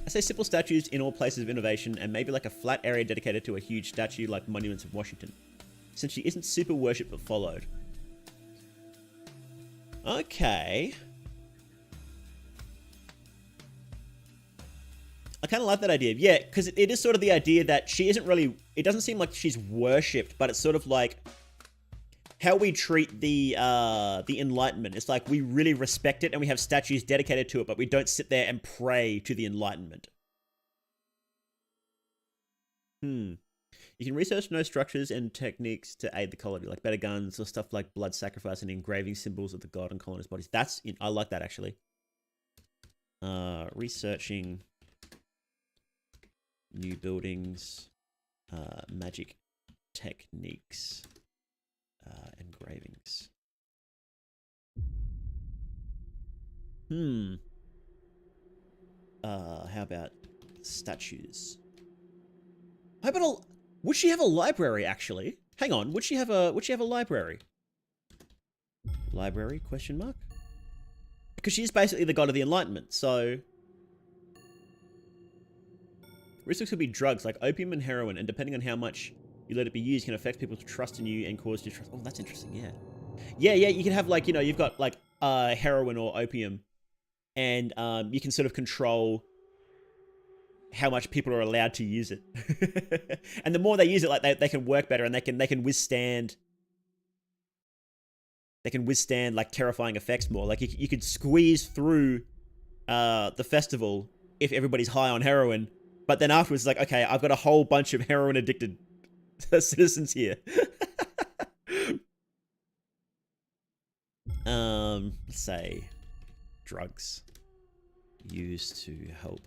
I say simple statues in all places of innovation, and maybe like a flat area dedicated to a huge statue like Monuments of Washington, since she isn't super worshipped but followed. Okay. I kind of like that idea. Yeah, because it is sort of the idea that she isn't really... It doesn't seem like she's worshipped, but it's sort of like how we treat the Enlightenment. It's like we really respect it and we have statues dedicated to it, but we don't sit there and pray to the Enlightenment. You can research no structures and techniques to aid the colony, like better guns or stuff like blood sacrifice and engraving symbols of the god and colonists' bodies. I like that, actually. Researching New buildings, magic techniques, engravings. How about statues? How about would she have a library actually? Hang on, would she have a library? Library, question mark? Because she's basically the god of the Enlightenment, so risks could be drugs like opium and heroin, and depending on how much you let it be used, can affect people's trust in you and cause distrust. Oh, that's interesting, yeah. Yeah, you can have like, you've got like heroin or opium, and you can sort of control how much people are allowed to use it. And the more they use it, like they can work better, and they can withstand like terrifying effects more. Like you could squeeze through the festival if everybody's high on heroin, but then afterwards it's like, okay, I've got a whole bunch of heroin addicted citizens here. Let's say drugs used to help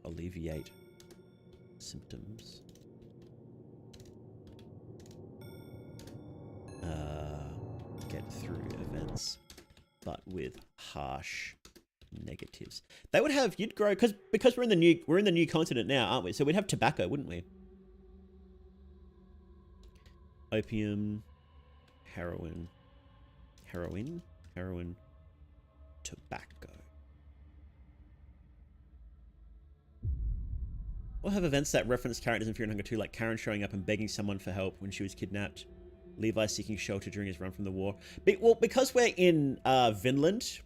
alleviate symptoms. Get through events, but with harsh negatives. They would have, you'd grow, because we're in the new continent now, aren't we? So we'd have tobacco, wouldn't we? Opium, heroin, tobacco. We'll have events that reference characters in Fear and Hunger 2, like Karen showing up and begging someone for help when she was kidnapped. Levi seeking shelter during his run from the war. Well, because we're in Vinland,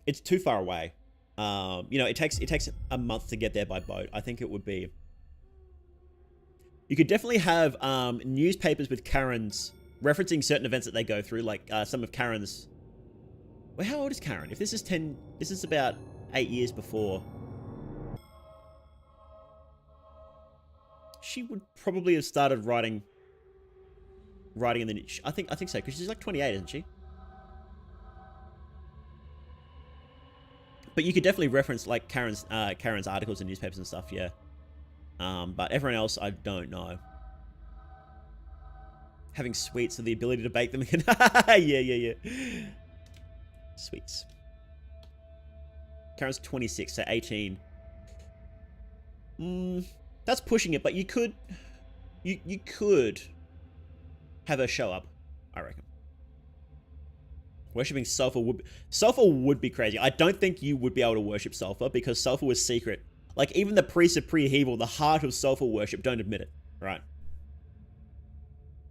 it's too far away. It takes a month to get there by boat. I think it would be. You could definitely have newspapers with Karens referencing certain events that they go through, like some of Karen's. Well, how old is Karen? If this is this is about 8 years before. She would probably have started writing in the niche. I think so, because she's like 28, isn't she? But you could definitely reference like Karen's articles in newspapers and stuff, yeah. But everyone else, I don't know. Having sweets or the ability to bake them again. Yeah. Sweets. Karen's 26, so 18. That's pushing it, but you could have her show up, I reckon. Worshipping sulfur would be crazy. I don't think you would be able to worship sulfur because sulfur was secret. Like, even the priests of pre-Evil, the heart of sulfur worship, don't admit it, right?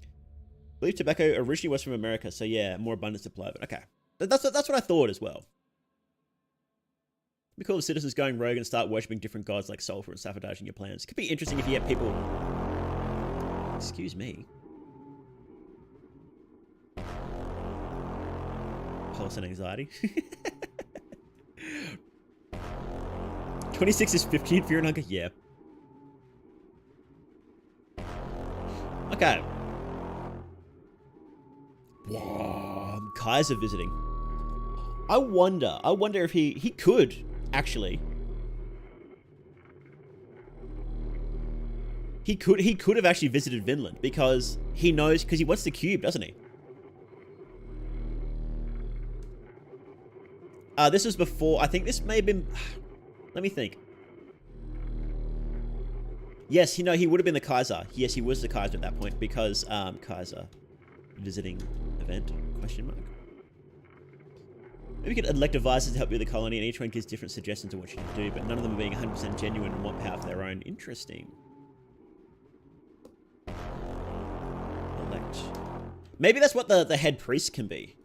I believe tobacco originally was from America, so yeah, more abundant supply of it. Okay. That's what I thought as well. It'd be cool if citizens going rogue and start worshipping different gods like sulfur and sabotaging your plans. It could be interesting if you get people... Excuse me. Pulse and anxiety. 26 is 15, Fear and Hunger? Yeah. Okay. Whoa, Kaiser visiting. I wonder if he could, actually. He could have actually visited Vinland because he knows, because he wants the cube, doesn't he? This was before, I think this may have been, let me think. Yes, he would have been the Kaiser. Yes, he was the Kaiser at that point because, Kaiser visiting event, question mark. Maybe we could elect advisors to help you with the colony, and each one gives different suggestions of what you can do, but none of them are being 100% genuine and want power for their own. Interesting. Elect. Maybe that's what the head priest can be.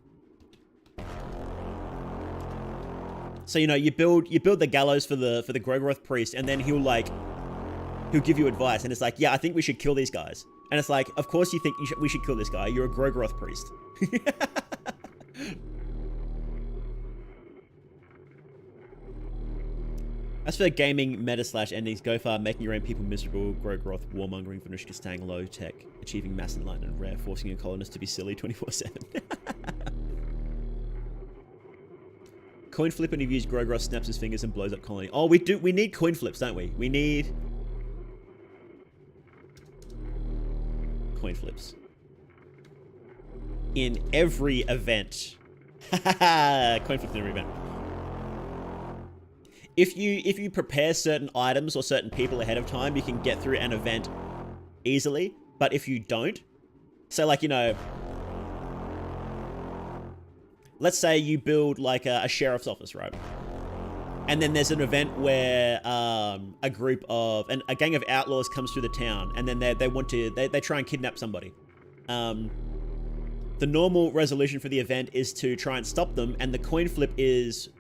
So, you build the gallows for the Grogoroth priest, and then he'll give you advice, and it's like, yeah, I think we should kill these guys. And it's like, of course you think we should kill this guy. You're a Grogoroth priest. As for gaming meta / endings, go far, making your own people miserable, Grogoroth, warmongering, Venushka staying low tech, achieving mass enlightenment rare, forcing your colonists to be silly 24/7. Coin flip and you've used Grogroth snaps his fingers and blows up colony. Oh, we do. We need coin flips, don't we? We need coin flips in every event. Coin flips in every event. If you prepare certain items or certain people ahead of time, you can get through an event easily. But if you don't, so like, you know, let's say you build like a sheriff's office, right? And then there's an event where a group of a gang of outlaws comes through the town, and then they try and kidnap somebody. The normal resolution for the event is to try and stop them, and the coin flip is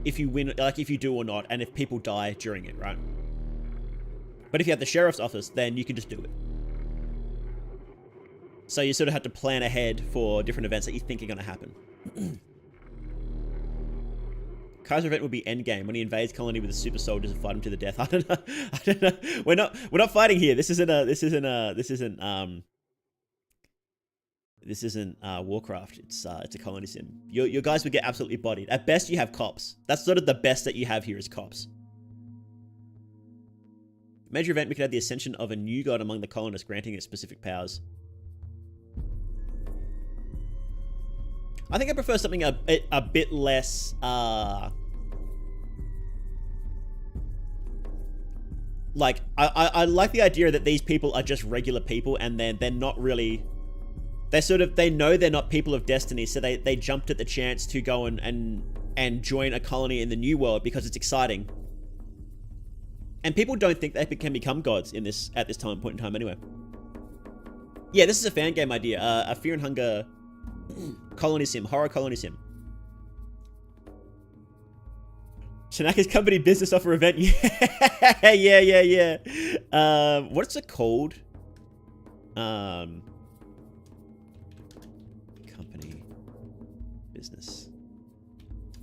if you win, like if you do or not, and if people die during it, right? But if you have the sheriff's office, then you can just do it. So you sort of have to plan ahead for different events that you think are going to happen. Kaiser event would be endgame when he invades colony with the super soldiers and fight him to the death. I don't know. I don't know. We're not fighting here. This isn't Warcraft. It's a colony sim. Your guys would get absolutely bodied. At best, you have cops. That's sort of the best that you have here is cops. Major event, we could have the ascension of a new god among the colonists, granting it specific powers. I think I prefer something a bit less, like, I like the idea that these people are just regular people, and they're not really, they know they're not people of destiny, so they jumped at the chance to go and join a colony in the new world because it's exciting. And people don't think they can become gods at this point in time anyway. Yeah, this is a fan game idea. A Fear and Hunger colony sim, horror colony sim. Tanaka's company business offer event. Yeah. What's it called? Company business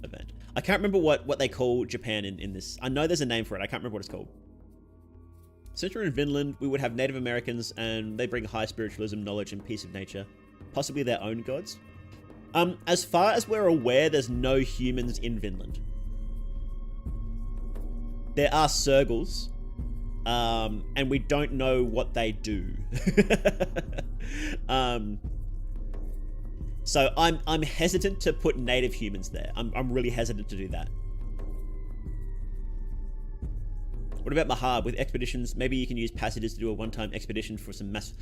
event. I can't remember what they call Japan in this. I know there's a name for it. I can't remember what it's called. Since we're in Vinland, we would have Native Americans, and they bring high spiritualism, knowledge, and peace of nature. Possibly their own gods. As far as we're aware, there's no humans in Vinland. There are Sergals, and we don't know what they do. So I'm hesitant to put native humans there. I'm really hesitant to do that. What about Mahab with expeditions? Maybe you can use passages to do a one-time expedition for some mass.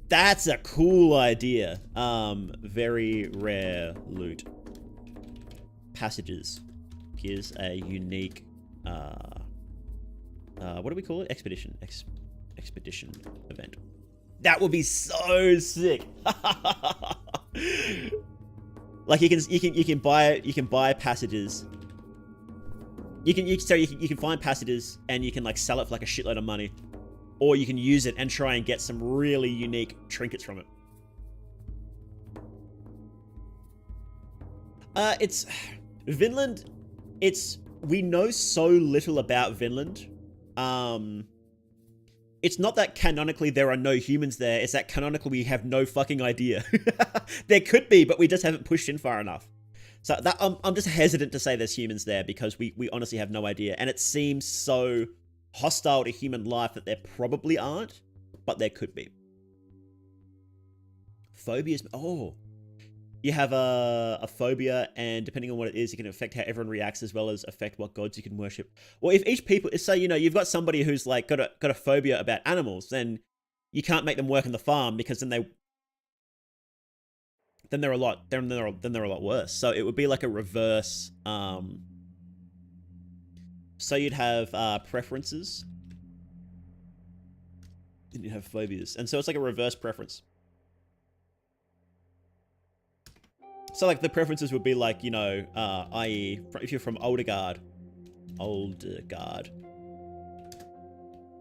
That's a cool idea. Very rare loot. Passages. Here's a unique. What do we call it? Expedition. Expedition event. That would be so sick. Like you can buy passages. You can find passages and you can like sell it for like a shitload of money, or you can use it and try and get some really unique trinkets from it. It's Vinland. We know so little about Vinland. It's not that canonically there are no humans there. It's that canonically we have no fucking idea. There could be, but we just haven't pushed in far enough. So that I'm just hesitant to say there's humans there because we honestly have no idea. And it seems so hostile to human life that there probably aren't, but there could be. Phobias. Oh. You have a phobia, and depending on what it is, it can affect how everyone reacts as well as affect what gods you can worship. Well, if each people, say, you know, you've got somebody who's like got a phobia about animals, then you can't make them work on the farm because then they're a lot worse. So it would be like a reverse. So you'd have preferences, and you'd have phobias, and so it's like a reverse preference. So, like, the preferences would be like, you know, i.e., if you're from Oldegard,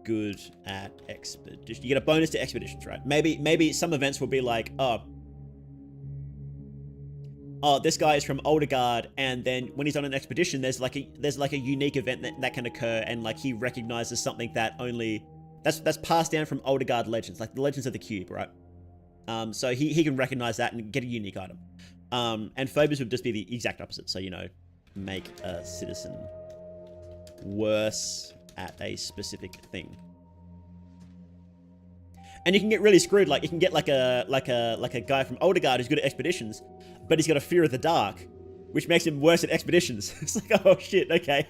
good at expedition. You get a bonus to expeditions, right? Maybe some events will be like, oh, this guy is from Oldegard, and then when he's on an expedition, there's like a unique event that can occur, and like he recognizes something that only that's passed down from Oldegard legends, like the Legends of the Cube, right? So he can recognize that and get a unique item. And phobias would just be the exact opposite. So, you know, make a citizen worse at a specific thing. And you can get really screwed. Like, you can get like a guy from Older Guard who's good at expeditions, but he's got a fear of the dark, which makes him worse at expeditions. It's like, oh shit, okay.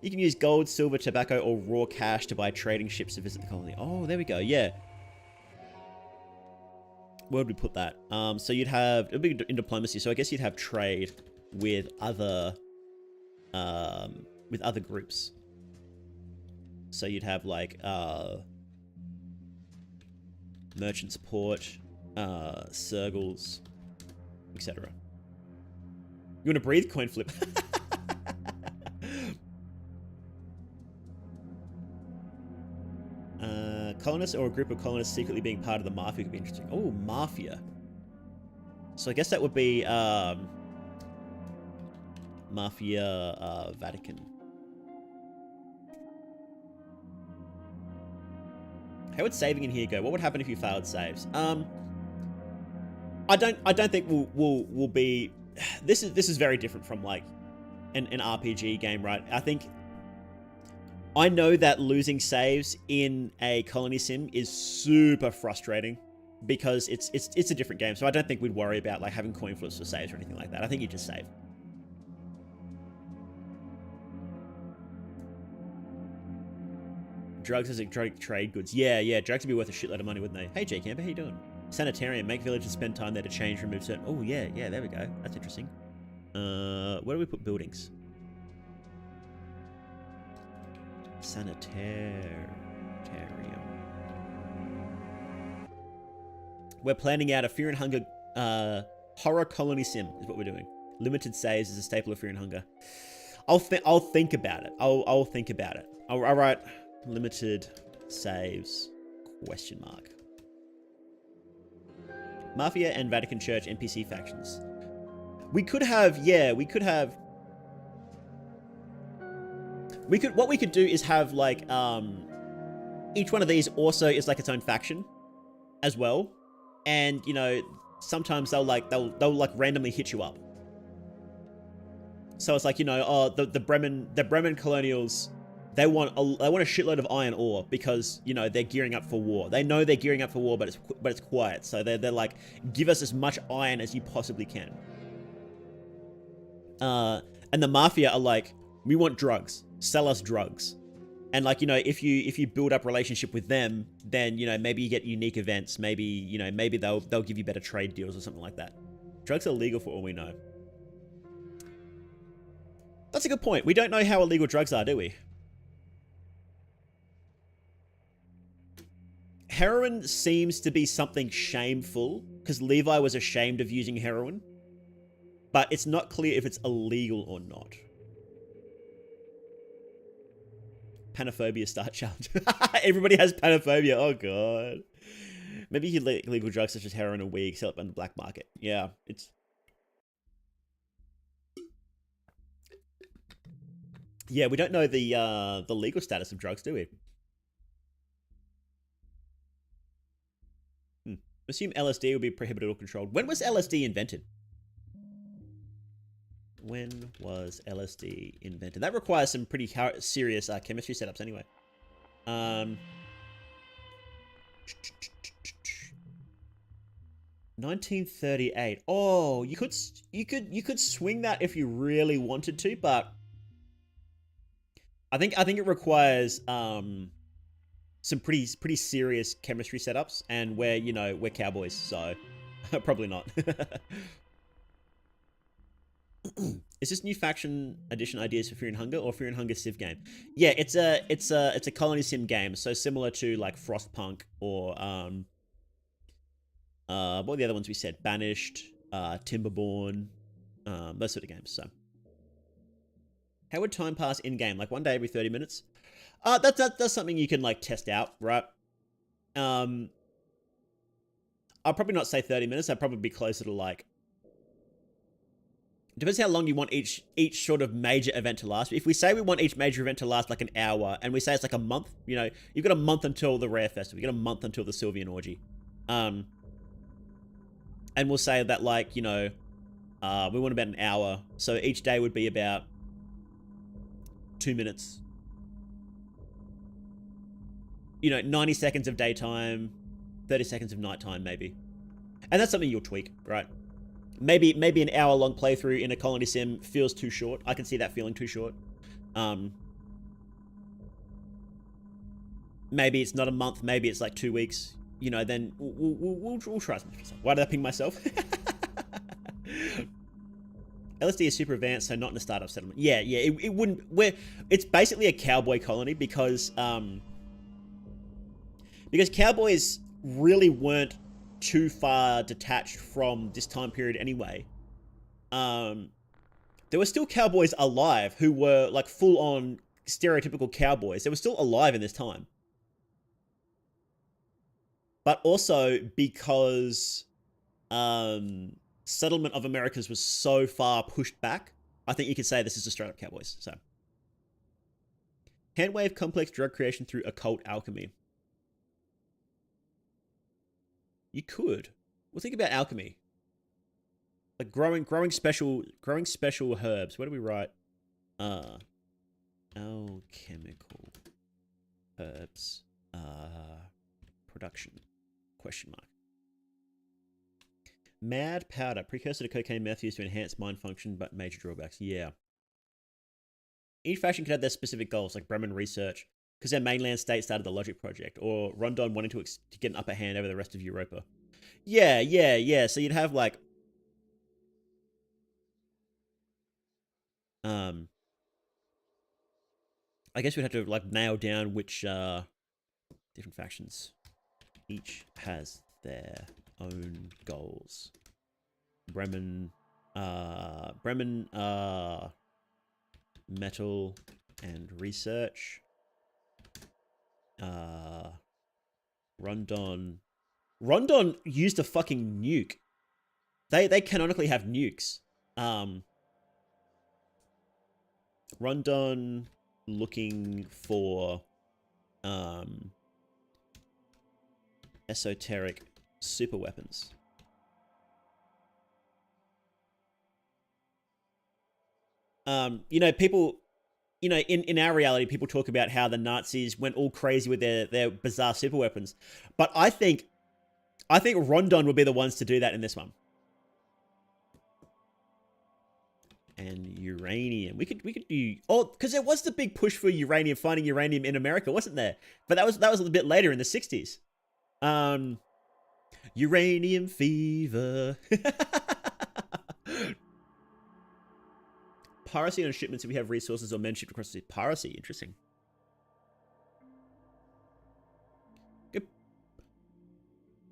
You can use gold, silver, tobacco, or raw cash to buy trading ships to visit the colony. Oh, there we go. Yeah. Where would we put that? So you'd have, it'd be in diplomacy. So I guess you'd have trade with other groups. So you'd have like merchant support, circles, etc. You want to breathe? Coin flip. Colonists or a group of colonists secretly being part of the mafia could be interesting. Oh, mafia. So I guess that would be Mafia Vatican. How would saving in here go? What would happen if you failed saves? I don't think we'll be. This is very different from like an RPG game, right? I know that losing saves in a colony sim is super frustrating because it's a different game. So I don't think we'd worry about like having coin flips for saves or anything like that. I think you just save. Drugs as a drug trade goods. Yeah, drugs would be worth a shitload of money, wouldn't they? Hey, Jay Camper, how you doing? Sanitarium, make villagers spend time there to change, remove certain... Oh, yeah, there we go. That's interesting. Where do we put buildings? Sanitarium. We're planning out a Fear and Hunger horror colony sim is what we're doing. Limited saves is a staple of Fear and Hunger. I'll think about it. I'll think about it. All right. Limited saves, question mark. Mafia and Vatican Church NPC factions. What we could do is have like, each one of these also is like its own faction as well. And, you know, sometimes they'll like randomly hit you up. So it's like, you know, oh, the Bremen colonials, they want a shitload of iron ore because, you know, they're gearing up for war. They know they're gearing up for war, but it's quiet. So they're like, give us as much iron as you possibly can. And the mafia are like, we want drugs. Sell us drugs. And like, you know, if you build up relationship with them, then, you know, maybe you get unique events. Maybe, you know, maybe they'll give you better trade deals or something like that. Drugs are legal for all we know. That's a good point. We don't know how illegal drugs are, do we? Heroin seems to be something shameful because Levi was ashamed of using heroin, but it's not clear if it's illegal or not. Panophobia start challenge. Everybody has panophobia. Oh god. Maybe you could legal drugs such as heroin or weed sell it on the black market. Yeah, it's. Yeah, we don't know the legal status of drugs, do we? Assume LSD will be prohibited or controlled. When was LSD invented? When was LSD invented? That requires some pretty serious chemistry setups anyway. 1938. Oh, you could swing that if you really wanted to, but I think it requires some pretty serious chemistry setups, and we're cowboys, so probably not. Is this new faction addition ideas for Fear and Hunger or Fear and Hunger Civ game? Yeah, it's a colony sim game, so similar to like Frostpunk or what were the other ones we said? Banished, Timberborn, those sort of games. So how would time pass in game? Like one day every 30 minutes? That's something you can like test out, right? I'll probably not say 30 minutes. I'd probably be closer to like. Depends how long you want each sort of major event to last. If we say we want each major event to last like an hour, and we say it's like a month, you know, you've got a month until the Rare Festival. You've got a month until the Sylvian Orgy. And we'll say that, like, you know, we want about an hour. So each day would be about 2 minutes. You know, 90 seconds of daytime, 30 seconds of nighttime, maybe. And that's something you'll tweak, right? Maybe an hour-long playthrough in a colony sim feels too short. I can see that feeling too short. Maybe it's not a month. Maybe it's like 2 weeks. You know, then we'll try something. Why did I ping myself? LSD is super advanced, so not in a startup settlement. Yeah, it wouldn't. It's basically a cowboy colony because cowboys really weren't too far detached from this time period anyway. There were still cowboys alive who were like full on stereotypical cowboys. They were still alive in this time. But also because settlement of Americas was so far pushed back, I think you could say this is a straight up cowboys. So, handwave complex drug creation through occult alchemy. You could. Well, think about alchemy. Like growing special herbs. Where do we write? Alchemical herbs. Production. Question mark. Mad powder. Precursor to cocaine meth used to enhance mind function, but major drawbacks. Yeah. Each faction could have their specific goals, like Bremen Research, because their mainland state started the Logic Project, or Rondon wanting to get an upper hand over the rest of Europa. Yeah. So you'd have like, I guess we'd have to like nail down which different factions. Each has their own goals. Bremen, metal and research. Rondon used a fucking nuke. They canonically have nukes. Rondon looking for esoteric super weapons. You know, people, you know, in our reality, people talk about how the Nazis went all crazy with their bizarre super weapons. But I think Rondon would be the ones to do that in this one. And uranium. We could do, because there was the big push for uranium, finding uranium in America, wasn't there? But that was a little bit later in the 60s. Uranium fever. Piracy on shipments if we have resources or men shipped across the piracy. Interesting. Good.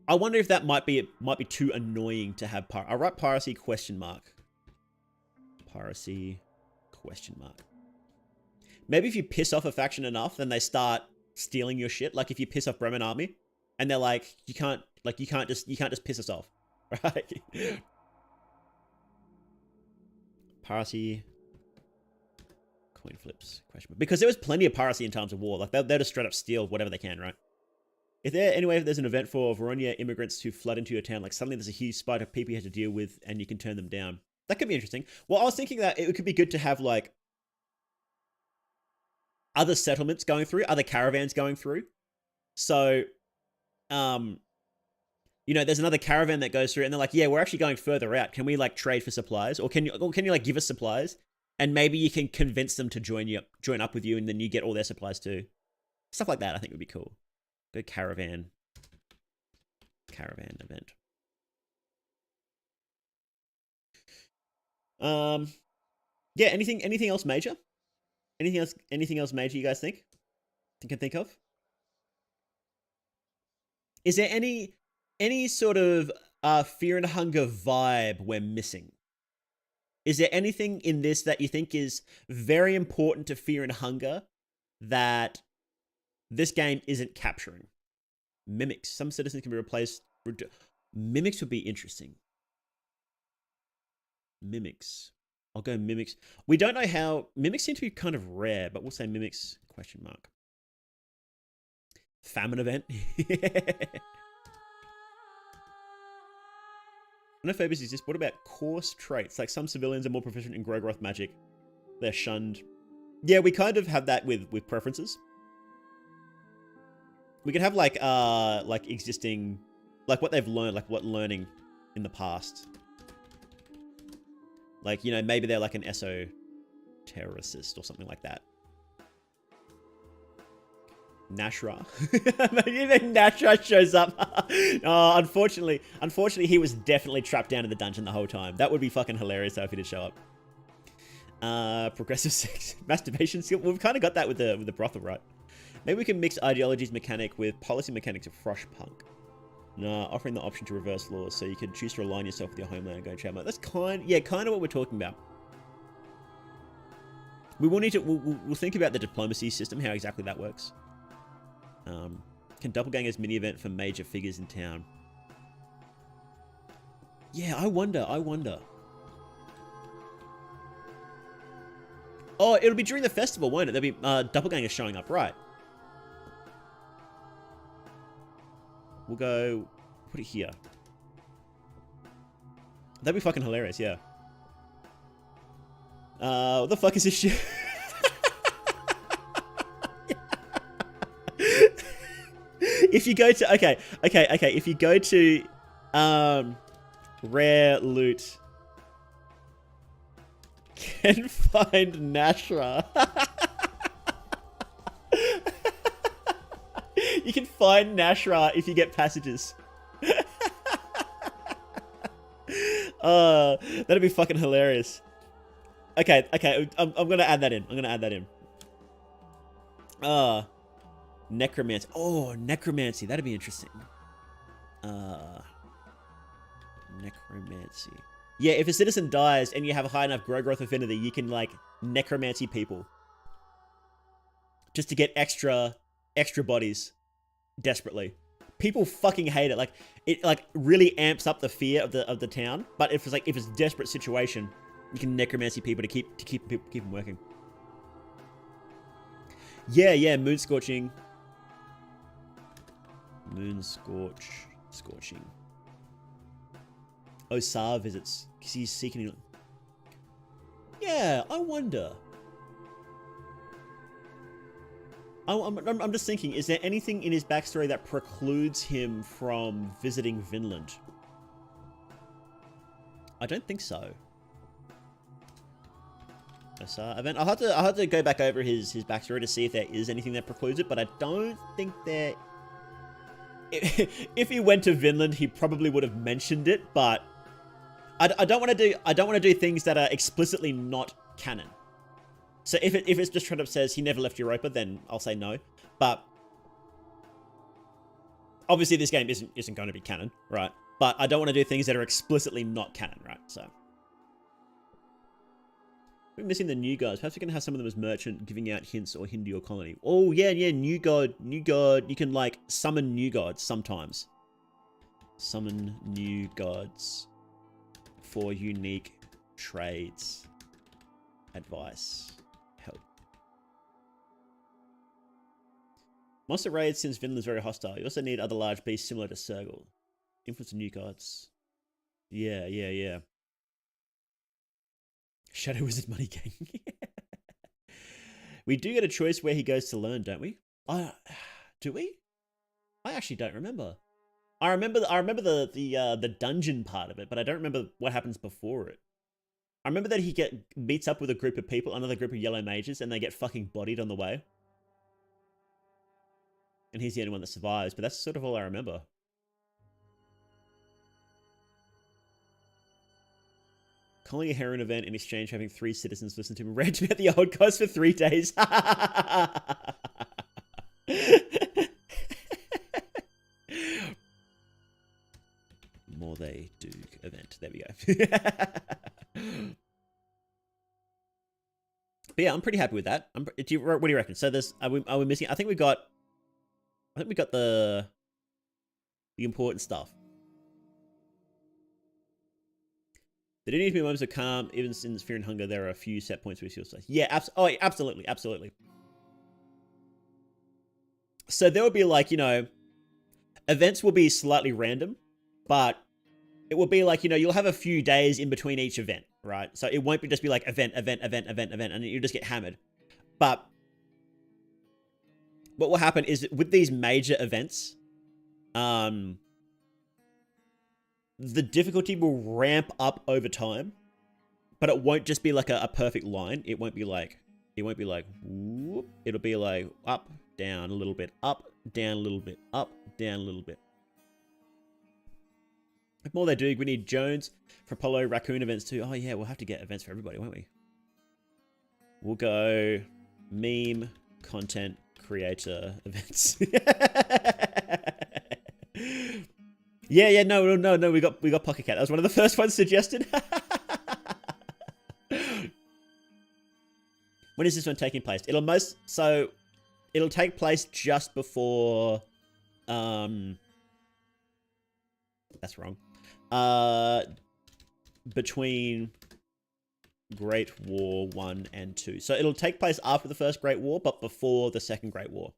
I wonder if that might be too annoying to have I'll write piracy question mark. Piracy question mark. Maybe if you piss off a faction enough, then they start stealing your shit. Like if you piss off Bremen Army, and they're like, you can't just piss us off, right? Piracy coin flips question mark. Because there was plenty of piracy in times of war. Like they'll just straight up steal whatever they can, right? If there's an event for Voronia immigrants to flood into your town, like suddenly there's a huge spike of people you have to deal with, and you can turn them down. That could be interesting. Well, I was thinking that it could be good to have like other settlements going through, other caravans going through. So, you know, there's another caravan that goes through, and they're like, "Yeah, we're actually going further out. Can we like trade for supplies, or can you like give us supplies, and maybe you can convince them to join up with you, and then you get all their supplies too." Stuff like that, I think would be cool. Go caravan event. Yeah. Anything else major? Anything else major you guys think of? Is there any sort of fear and hunger vibe we're missing? Is there anything in this that you think is very important to fear and hunger that this game isn't capturing? Mimics. Some citizens can be replaced. Mimics would be interesting. Mimics. I'll go mimics. We don't know how... Mimics seem to be kind of rare, but we'll say mimics, question mark. Famine event. No phobias exist. What about coarse traits? Like some civilians are more proficient in Grogroth magic. They're shunned. Yeah, we kind of have that with preferences. We could have like existing, like what they've learned, like what learning in the past. Like, you know, maybe they're like an esotericist or something like that. Nashra. Maybe then Nashra shows up. Oh, unfortunately, he was definitely trapped down in the dungeon the whole time. That would be fucking hilarious though if he did show up. Progressive sex, masturbation skill. Well, we've kind of got that with the brothel, right? Maybe we can mix ideologies mechanic with policy mechanics of Frostpunk. No, offering the option to reverse laws, so you can choose to align yourself with your homeland and go trade mode. That's kind of what we're talking about. We will need to. We'll think about the diplomacy system, how exactly that works. Can doppelgangers mini event for major figures in town? Yeah, I wonder. Oh, it'll be during the festival, won't it? There'll be doppelgangers showing up, right? We'll go put it here. That'd be fucking hilarious, yeah. What the fuck is this shit? If you go to okay. If you go to rare loot, can find Nashra. You can find Nashra if you get passages. That'd be fucking hilarious. Okay. I'm gonna add that in. Necromancy. Oh, necromancy. That'd be interesting. Necromancy. Yeah, if a citizen dies and you have a high enough Grogroth affinity, you can like necromancy people just to get extra bodies desperately. People fucking hate it. Like it like really amps up the fear of the town. But if it's a desperate situation, you can necromancy people to keep them working. Yeah, moon scorching. Scorching. Osar visits because he's seeking. Yeah, I wonder. I'm just thinking, is there anything in his backstory that precludes him from visiting Vinland? I don't think so. Osar event. I'll have to go back over his backstory to see if there is anything that precludes it, but I don't think there. If he went to Vinland, he probably would have mentioned it, but I don't want to do things that are explicitly not canon. So if it's just straight up says he never left Europa, then I'll say no. But obviously this game isn't going to be canon, right? But I don't want to do things that are explicitly not canon, right? So we're missing the new gods. Perhaps we can have some of them as merchant, giving out hints or Hindu or colony. Oh yeah, new god. You can like summon new gods sometimes. Summon new gods for unique trades. Advice. Help. Monster raids, since Vinland's very hostile. You also need other large beasts similar to Sergal. Influence of new gods. Yeah. Shadow Wizard Money Gang. We do get a choice where he goes to learn, don't we? Do we? I actually don't remember. I remember the dungeon part of it, but I don't remember what happens before it. I remember that he meets up with a group of people, another group of yellow mages, and they get fucking bodied on the way. And he's the only one that survives, but that's sort of all I remember. Calling a heroin event in exchange for having 3 citizens listen to him rant about the old gods for 3 days. More they do event. There we go. But yeah, I'm pretty happy with that. What do you reckon? So there's are we missing? I think we got the important stuff. There do need to be moments of calm, even in fear and hunger. There are a few set points where you feel safe. Yeah, absolutely. So there will be like, you know, events will be slightly random, but it will be like, you know, you'll have a few days in between each event, right? So it won't be just be like event, and you just get hammered. But what will happen is with these major events, the difficulty will ramp up over time, but it won't just be like a perfect line. It won't be like, whoop. It'll be like up, down a little bit, up, down a little bit, up, down a little bit. If more they do, we need Jones for Apollo Raccoon events too. Oh yeah, we'll have to get events for everybody, won't we? We'll go meme content creator events. yeah, no. We got Pocket Cat. That was one of the first ones suggested. When is this one taking place? It'll take place just before that's wrong. Between Great War 1 and 2. So it'll take place after the First Great War, but before the Second Great War.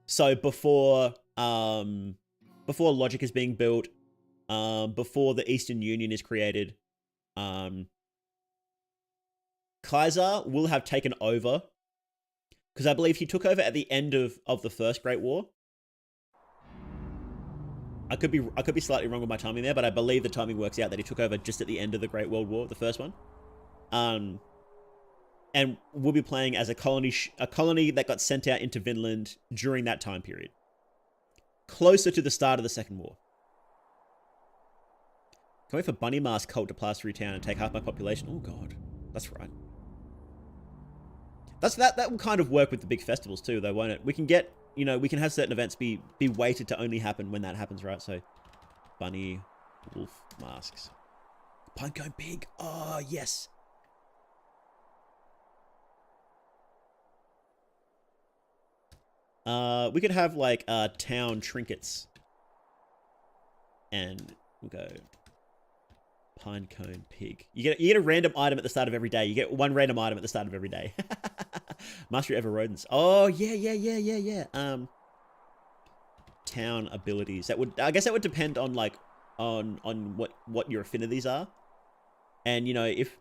So before logic is being built, before the Eastern Union is created, Kaiser will have taken over, because I believe he took over at the end of the First Great War. I could be slightly wrong with my timing there, but I believe the timing works out that he took over just at the end of the Great World War, the first one. And we'll be playing as a colony that got sent out into Vinland during that time period, closer to the start of the Second War. Can't wait for Bunny Mask cult to pass through town and take half my population. Oh god, that's right. That will kind of work with the big festivals too, though, won't it? We can get, you know, we can have certain events be weighted to only happen when that happens, right? So, bunny, wolf, masks. Pinecone pig. Oh, yes. We could have, like, town trinkets. And we'll go Pinecone pig. You get a random item at the start of every day. You get one random item at the start of every day. Mastery over rodents. Oh, yeah. Town abilities. I guess that would depend on, like, on what your affinities are. And, you know, if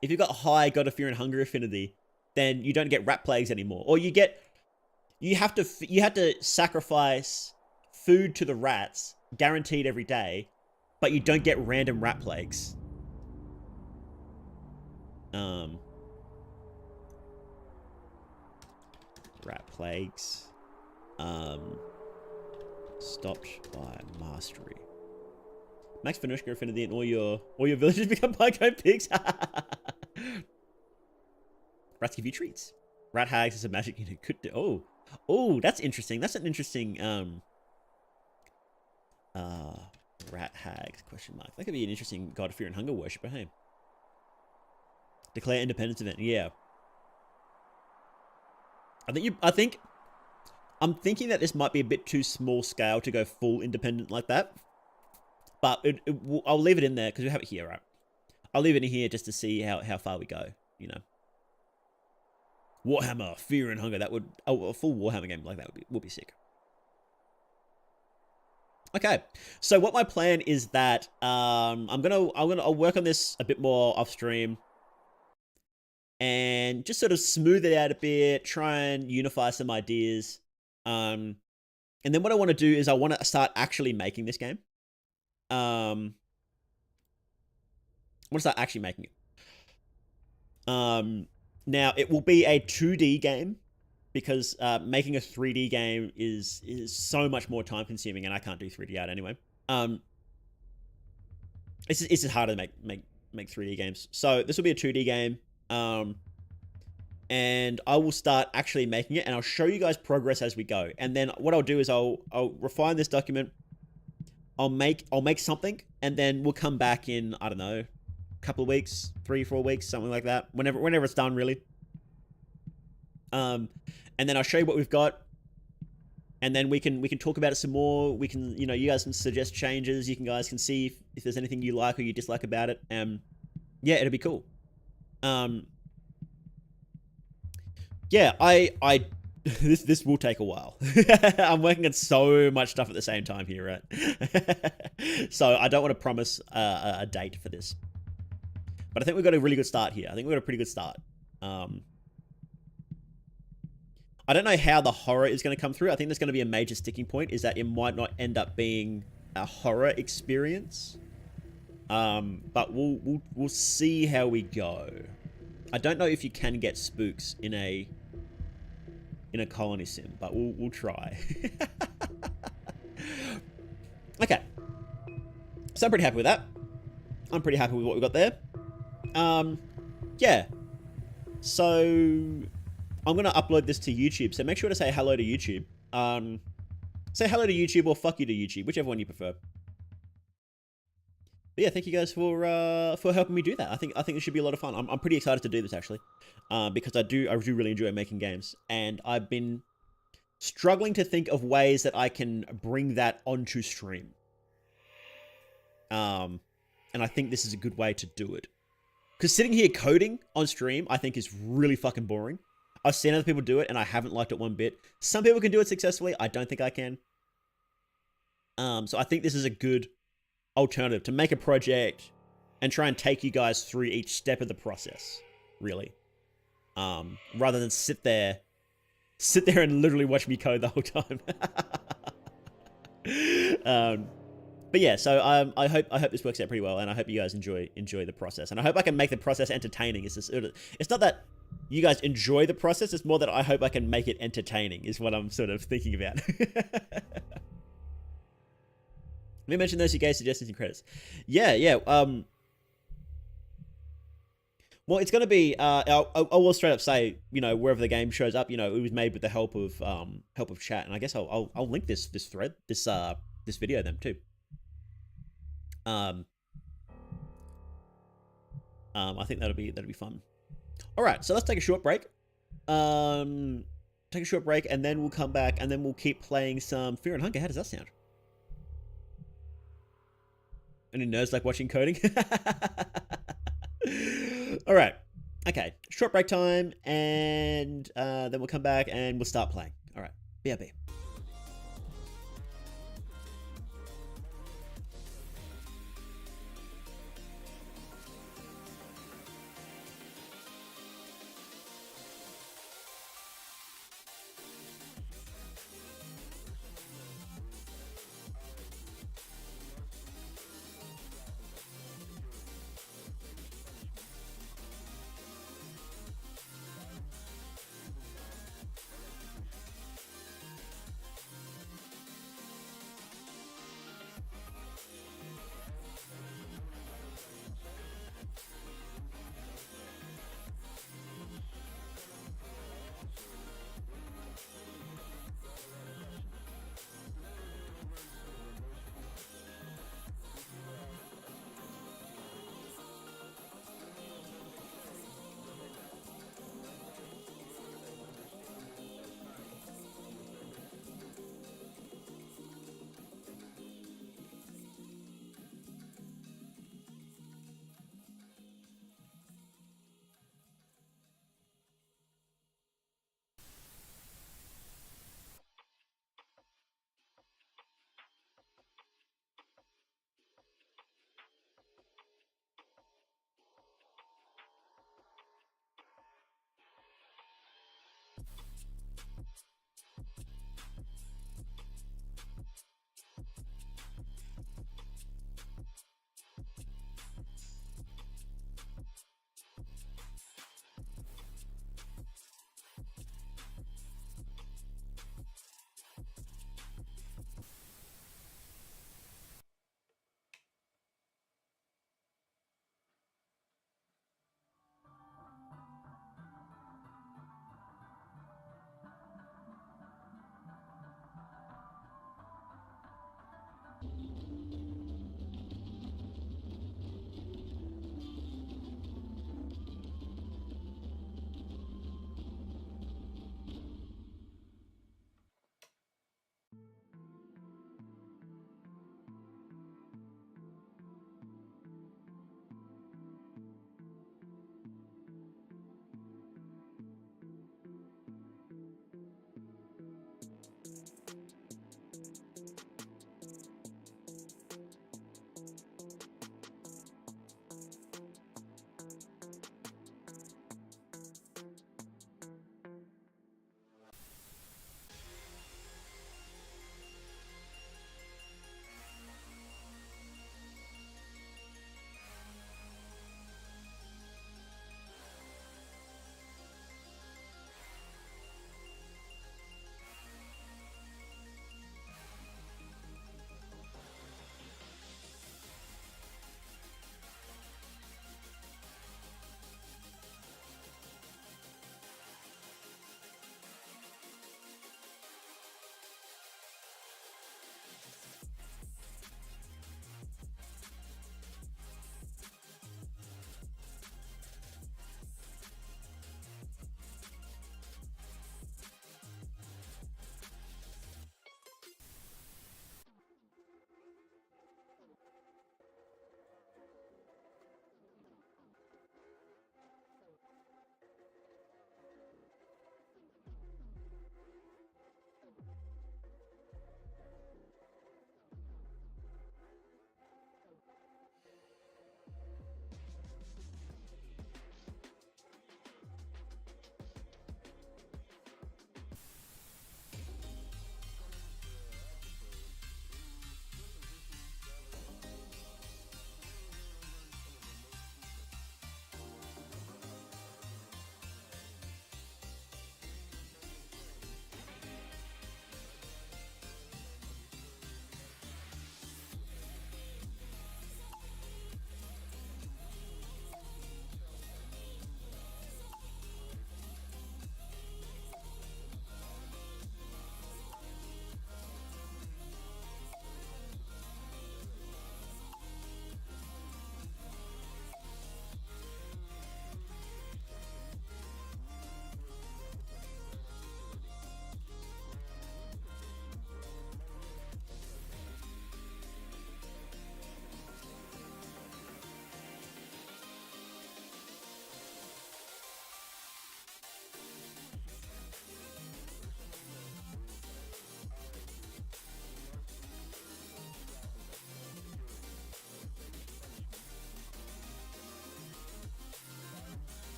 you've got high God of Fear and Hunger affinity, then you don't get rat plagues anymore. Or you have to sacrifice food to the rats, guaranteed every day, but you don't get random rat plagues. Rat plagues. Stopped by mastery. Max Venushka affinity and all your villagers become Pinecone pigs. Rats give you treats. Rat hags is a magic unit. Could do. Oh, that's interesting. That's an interesting rat hags question mark. That could be an interesting God of Fear and Hunger worshipper. Hey, declare independence event. Yeah. I'm thinking that this might be a bit too small scale to go full independent like that. But I'll leave it in there because we have it here, right? I'll leave it in here just to see how far we go, you know. Warhammer, Fear and Hunger. That would a full Warhammer game like that would be sick. Okay, so what my plan is that I'll work on this a bit more off stream. And just sort of smooth it out a bit, try and unify some ideas. And then what I want to do is I want to start actually making this game. I want to start actually making it. Now, it will be a 2D game because making a 3D game is so much more time consuming, and I can't do 3D out anyway. It's just harder to make 3D games. So this will be a 2D game. And I will start actually making it, and I'll show you guys progress as we go. And then what I'll do is I'll refine this document. I'll make something, and then we'll come back in, I don't know, a couple of weeks, 3-4 weeks, something like that. Whenever it's done, really. And then I'll show you what we've got. And then we can talk about it some more. We can, you know, you guys can suggest changes. You guys can see if there's anything you like or you dislike about it. Yeah, it'll be cool. Yeah, I this will take a while. I'm working on so much stuff at the same time here, right? So I don't want to promise a date for this, but I think we've got a really good start here. I think we've got a pretty good start. I don't know how the horror is going to come through. I think there's going to be a major sticking point, is that it might not end up being a horror experience. But we'll see how we go. I don't know if you can get spooks in a colony sim, but we'll try. Okay. So I'm pretty happy with that. I'm pretty happy with what we got there. Yeah. So I'm going to upload this to YouTube. So make sure to say hello to YouTube. Say hello to YouTube or fuck you to YouTube, whichever one you prefer. But yeah, thank you guys for helping me do that. I think it should be a lot of fun. I'm pretty excited to do this, actually, because I do really enjoy making games, and I've been struggling to think of ways that I can bring that onto stream. And I think this is a good way to do it. Because sitting here coding on stream, I think, is really fucking boring. I've seen other people do it, and I haven't liked it one bit. Some people can do it successfully. I don't think I can. So I think this is a good alternative to make a project and try and take you guys through each step of the process, really. Rather than sit there and literally watch me code the whole time. But yeah, so I hope this works out pretty well, and I hope you guys enjoy the process, and I hope I can make the process entertaining. It's not that you guys enjoy the process; it's more that I hope I can make it entertaining. Is what I'm sort of thinking about. Let me mention those UK suggestions and credits. Yeah. Well, it's going to be. I will straight up say, wherever the game shows up, it was made with the help of chat, and I guess I'll link this thread, this video then too. I think that'll be fun. All right, so let's take a short break. And then we'll come back, and then we'll keep playing some Fear and Hunger. How does that sound? Any nerds like watching coding? All right. Okay. Short break time, and then we'll come back and we'll start playing. All right. BRB.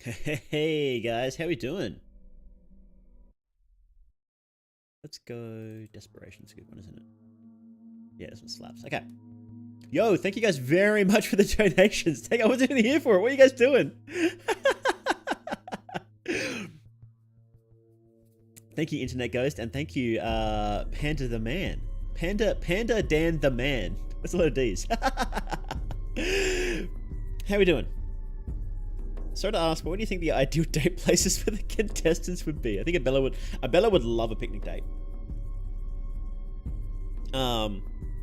Hey guys, how we doing? Let's go. Desperation's a good one, isn't it? Yeah, this one slaps. Okay. Yo, thank you guys very much for the donations. I wasn't even here for it. What are you guys doing? Thank you, Internet Ghost, and thank you, Panda the Man. Panda Dan the Man. That's a lot of D's. How we doing? Sorry to ask, but what do you think the ideal date places for the contestants would be? I think Abella would love a picnic date.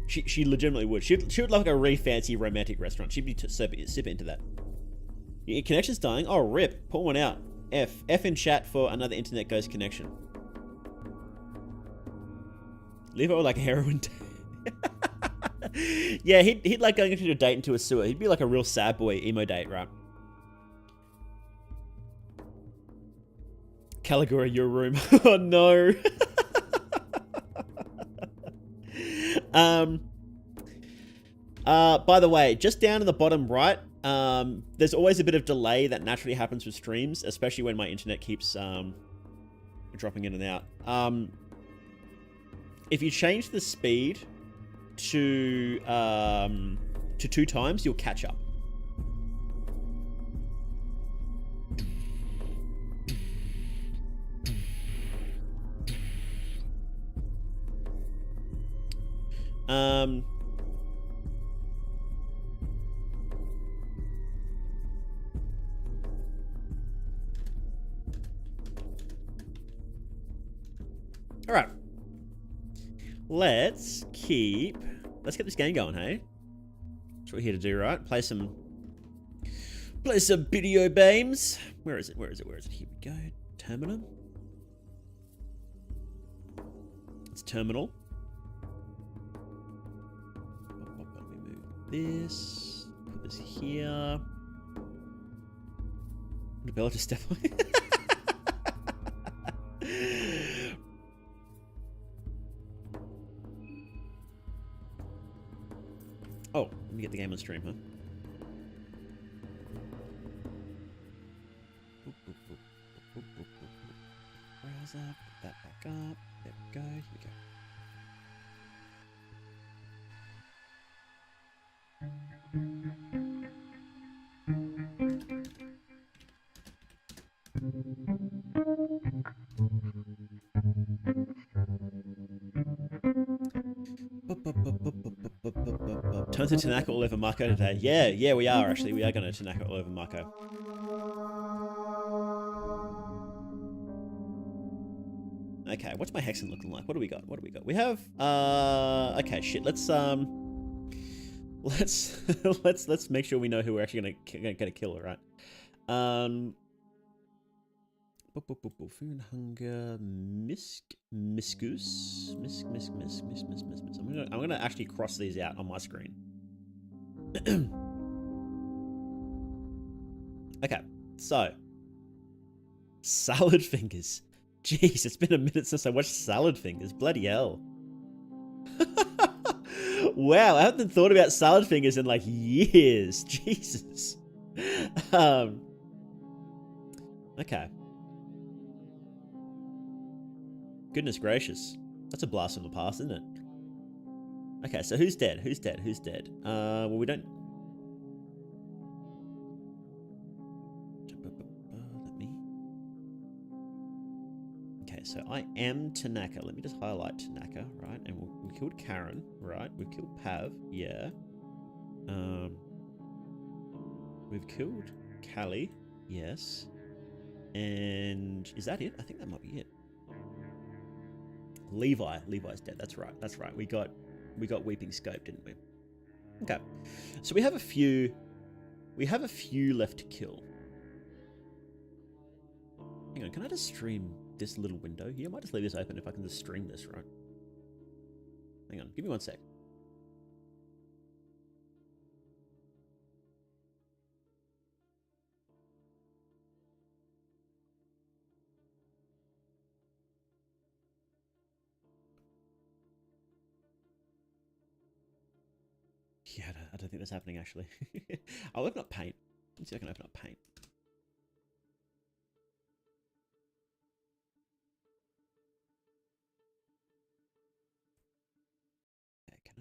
She legitimately would. She would love like a really fancy romantic restaurant. She'd be super into that. Your connection's dying. Oh, rip. Pull one out. F in chat for another Internet Ghost connection. Leave it with like a heroin. Yeah, he'd like going into a date into a sewer. He'd be like a real sad boy emo date, right? Caligura, your room. Oh no. By the way, just down in the bottom right, there's always a bit of delay that naturally happens with streams, especially when my internet keeps dropping in and out. If you change the speed to 2 times, you'll catch up. All right. Let's get this game going, hey? That's what we're here to do, right? Play some video games. Where is it? Here we go. Terminal. It's terminal. Let me move this. Put this here. The bell just step on. Oh, let me get the game on stream, huh? Browser, put that back up. There we go. Here we go. Turn to Tanaka all over Marco today. Yeah, we are actually. We are going to Tanaka all over Marco. Okay, what's my hexen looking like? What do we got? We have okay, shit. Let's let's make sure we know who we're actually gonna kill, all right? Food, hunger, miscus. I'm gonna actually cross these out on my screen. Okay, so salad fingers. Jeez, it's been a minute since I watched Salad Fingers. Bloody hell. Wow, I haven't thought about Salad Fingers in like years. Jesus. Okay. Goodness gracious. That's a blast from the past, isn't it? Okay, so who's dead? Well, we don't... Okay, so I am Tanaka. Let me just highlight Tanaka, right? And we killed Karen, right? We've killed Pav, yeah. We've killed Callie, yes. And is that it? I think that might be it. Levi's dead. That's right. We got Weeping Scope, didn't we? Okay. So we have a few left to kill. Hang on, can I just stream this little window here? I might just leave this open if I can just stream this, right? Hang on, give me one sec. Yeah, I don't think that's happening, actually. I'll open up Paint. Let's see if I can open up Paint.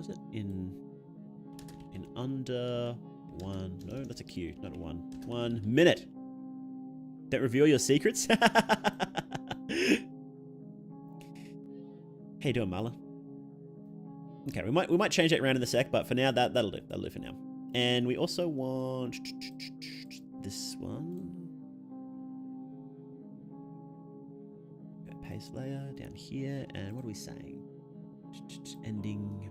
was it? In under one. No, that's a Q, not a 1. 1 minute. Don't reveal your secrets. How you doing, Marla? Okay, we might change that around in a sec, but for now that'll do. That'll do for now. And we also want this one. Paste layer down here, and what are we saying? Ending.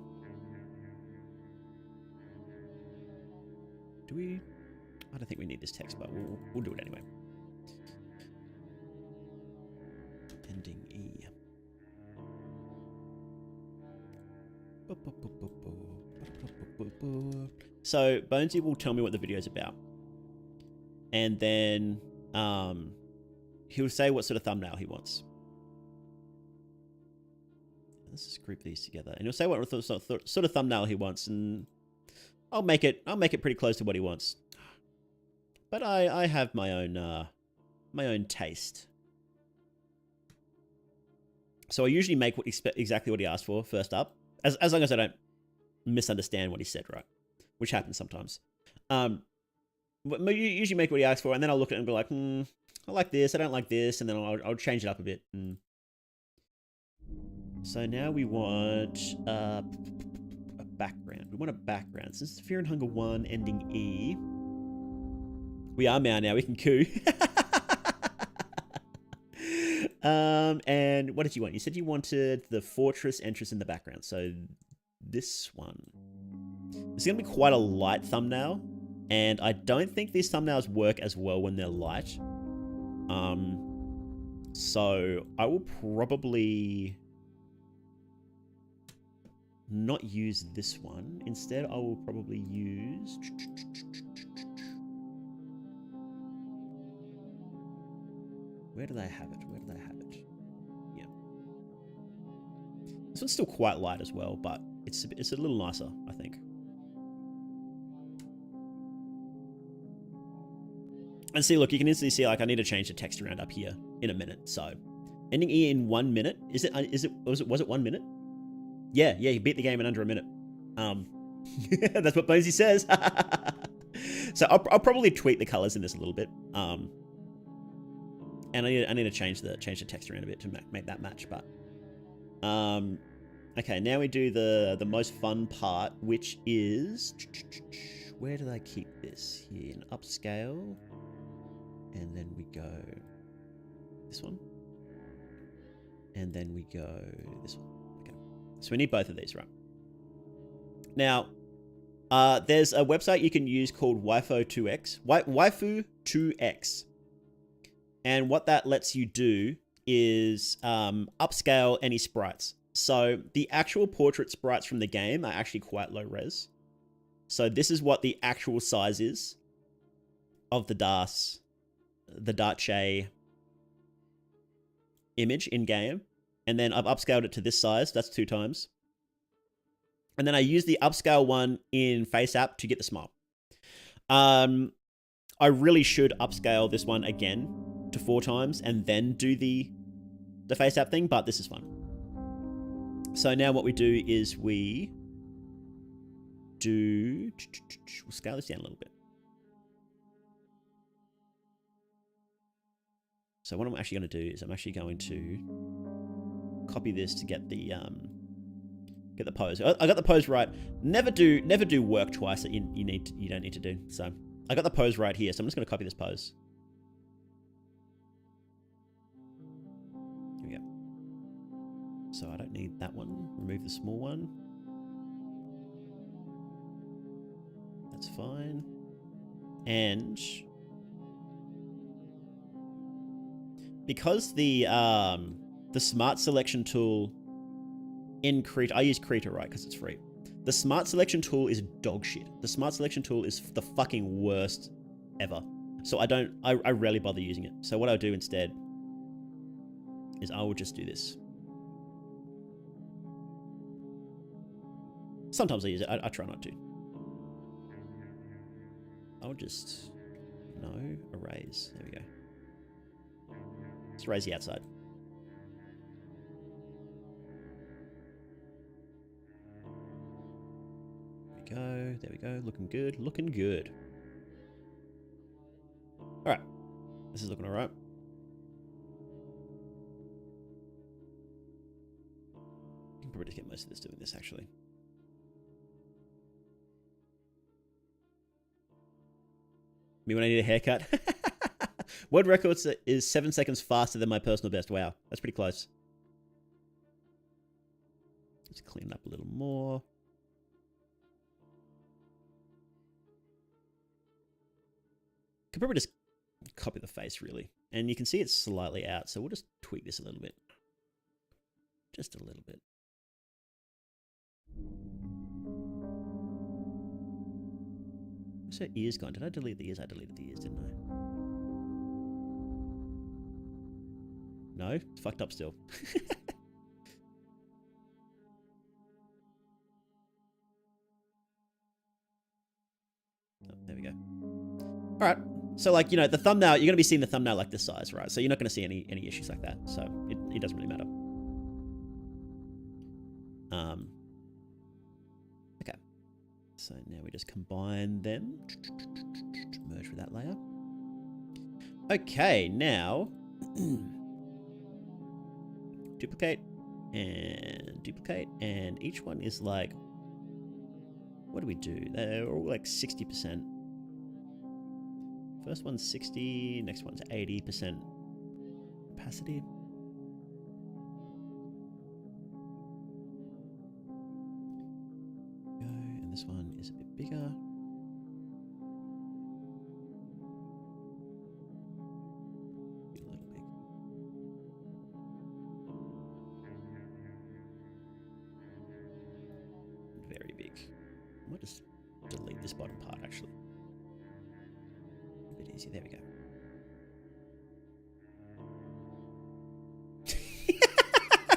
Do we? I don't think we need this text, but we'll do it anyway. Ending E. So Bonesy will tell me what the video is about, and then he'll say what sort of thumbnail he wants. Let's just group these together, and he'll say what sort of thumbnail he wants, and I'll make it pretty close to what he wants. But I have my own taste. So I usually make exactly what he asked for first up, as long as I don't misunderstand what he said, right? Which happens sometimes. But you usually make what he asked for, and then I'll look at it and be like, I like this, I don't like this, and then I'll change it up a bit. So now we want a background. We want a background. Since it's Fear and Hunger 1 ending E, we are now. We can coo. And what did you want? You said you wanted the fortress entrance in the background. So this one. It's going to be quite a light thumbnail, and I don't think these thumbnails work as well when they're light. So I will probably not use this one. Instead, I will probably use... Where do they have it? Yeah. This one's still quite light as well, but it's a little nicer, I think. And see, look, you can instantly see, like, I need to change the text around up here in a minute. So, ending E in 1 minute. Was it 1 minute? Yeah, he beat the game in under a minute. That's what Bonesy says. So I'll probably tweak the colors in this a little bit. And I need to change the text around a bit to make that match. But okay, now we do the most fun part, which is, where do I keep this? Here in upscale, and then we go this one, and then we go this one. Okay, so we need both of these, right? Now, there's a website you can use called Waifu2x. Waifu2x. And what that lets you do is upscale any sprites. So the actual portrait sprites from the game are actually quite low res. So this is what the actual size is of the Dache image in game. And then I've upscaled it to this size. That's 2 times. And then I use the upscale one in FaceApp to get the smile. I really should upscale this one again to 4 times and then do the FaceApp thing, but this is fun. So now what we do is we'll scale this down a little bit. So what I'm actually going to do is I'm actually going to copy this to get the pose. I got the pose right. Never do work twice that you don't need to do. So I got the pose right here. So I'm just going to copy this pose. Here we go. So I don't need that one. Remove the small one. That's fine. And because the smart selection tool in Krita, I use Krita, right, because it's free. The smart selection tool is dog shit. The smart selection tool is the fucking worst ever. So I rarely bother using it. So what I'll do instead is I will just do this. Sometimes I use it. I try not to. I'll just, no, erase. There we go. Let's erase the outside. go. There we go. Looking good. Looking good. All right. This is looking all right. You can probably just get most of this doing this, actually. Me when I need a haircut. World records is 7 seconds faster than my personal best. Wow, that's pretty close. Let's clean it up a little more. Could probably just copy the face, really. And you can see it's slightly out, so we'll just tweak this a little bit. Just a little bit. Where's her ears gone? Did I delete the ears? I deleted the ears, didn't I? No? It's fucked up still. Oh, there we go. All right. So, like, you know, the thumbnail, you're going to be seeing the thumbnail like this size, right? So you're not going to see any issues like that. So it doesn't really matter. Okay. So now we just combine them. Merge with that layer. Okay, now duplicate, and each one is like, what do we do? They're all like 60%. First one's 60, next one's 80% opacity. Go, and this one is a bit bigger. Very big. I might just delete this bottom part, actually. A bit easier. There we go.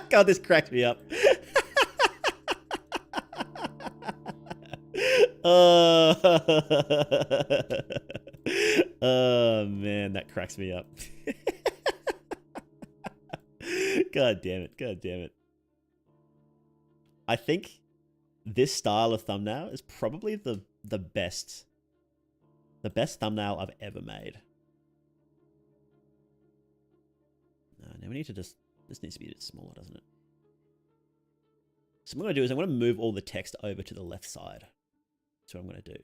God, this cracked me up. Oh, oh man, that cracks me up. God damn it. God damn it. I think this style of thumbnail is probably the best thumbnail I've ever made. Now we need to this needs to be a bit smaller, doesn't it? So what I'm going to do is I'm going to move all the text over to the left side. That's what I'm going to do.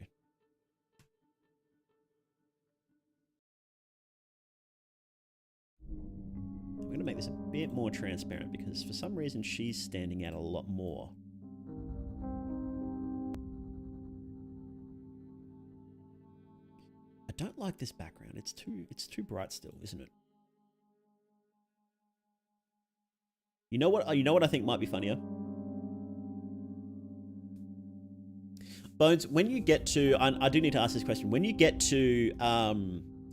I'm going to make this a bit more transparent because for some reason she's standing out a lot more. I don't like this background. It's too bright still, isn't it? You know what I think might be funnier? Bones, when you get to, I do need to ask this question. When you get to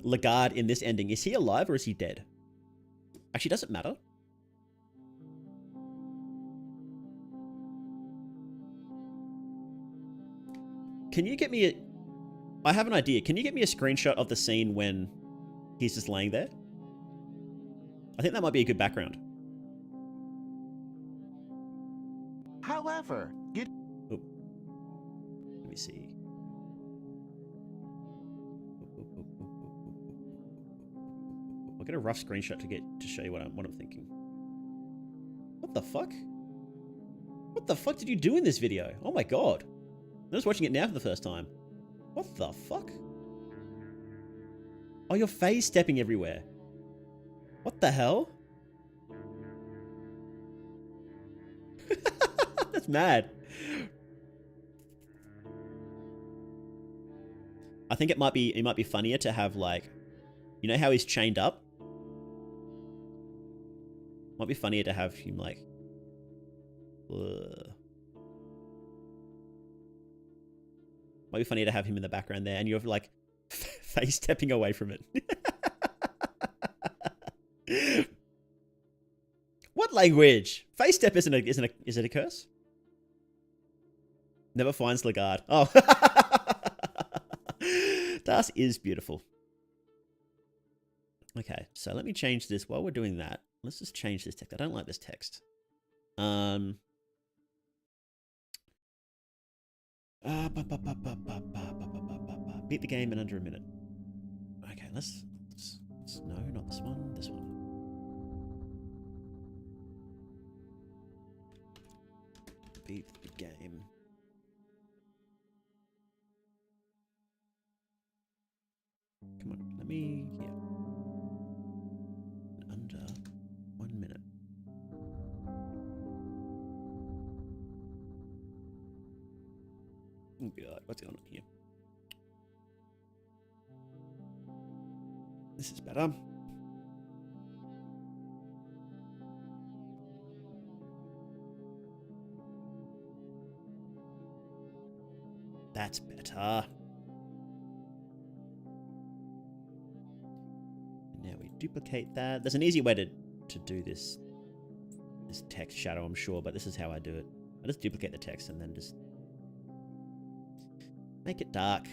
Lagarde in this ending, is he alive or is he dead? Actually, does it matter? Can you get me a... I have an idea. Can you get me a screenshot of the scene when he's just laying there? I think that might be a good background. However, you... Oh. Let me see. I'll get a rough screenshot to show you what I'm thinking. What the fuck? What the fuck did you do in this video? Oh my god. I'm just watching it now for the first time. What the fuck? Oh, you're phase stepping everywhere. What the hell? That's mad. I think it might be funnier to have, like, you know how he's chained up? Might be funnier to have him like might be funnier to have him in the background there and you're like face stepping away from it. What language? Face step isn't a curse? Never finds Lagarde. Oh. Das is beautiful. Okay, so let me change this. While we're doing that, let's just change this text. I don't like this text. Beat the game in under a minute. Okay, let's no, not this one. This one. Beat the game. Come on, let me. Yeah. Under 1 minute. Oh God, what's going on here? This is better. That's better. Now we duplicate that. There's an easy way to do this text shadow, I'm sure, but this is how I do it. I just duplicate the text and then just make it dark.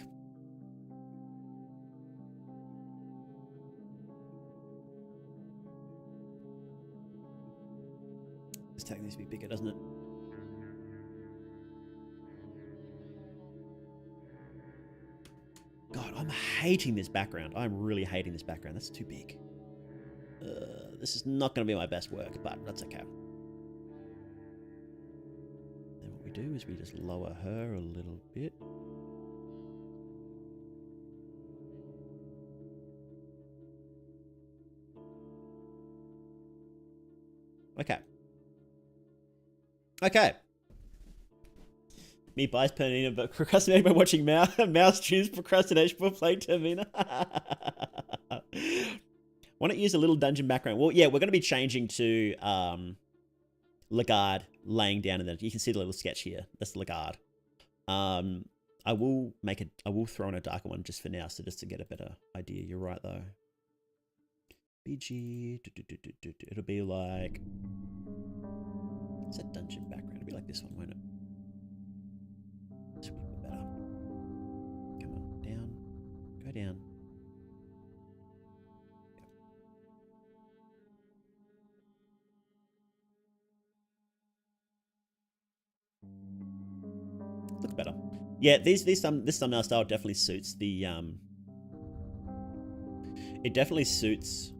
This text needs to be bigger, doesn't it? God, I'm hating this background. I'm really hating this background. That's too big. This is not going to be my best work, but that's okay. Then what we do is we just lower her a little bit. Okay. Okay. Me buys Panina, but procrastinating by watching mouse streams, procrastination for playing Termina. Why not use a little dungeon background? Well, yeah, we're going to be changing to Lagarde laying down, and then you can see the little sketch here. That's Lagarde. I will throw in a darker one just for now, so just to get a better idea. You're right though. BG, it'll be like, it's a dungeon background. It'll be like this one, won't it? This will be better. Come on, down, go down. Looks better. Yeah, this thumbnail style definitely suits the it definitely suits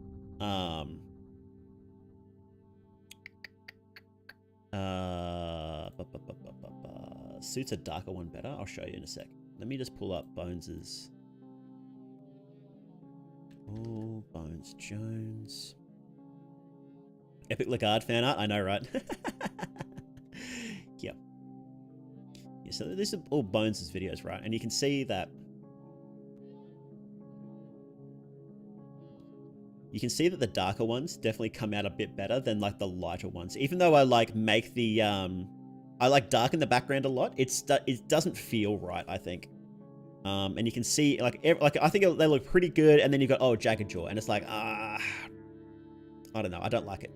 suits a darker one better. I'll show you in a sec. Let me just pull up Bones's. Oh, Bones Jones. Epic Lagarde fan art, I know, right? Yep. Yeah, so these are all Bones' videos, right? And you can see that the darker ones definitely come out a bit better than like the lighter ones. Even though I like make the I like darken the background a lot, it doesn't feel right, I think. And you can see like I think they look pretty good, and then you got Jagged Jaw, and it's like I don't know, I don't like it.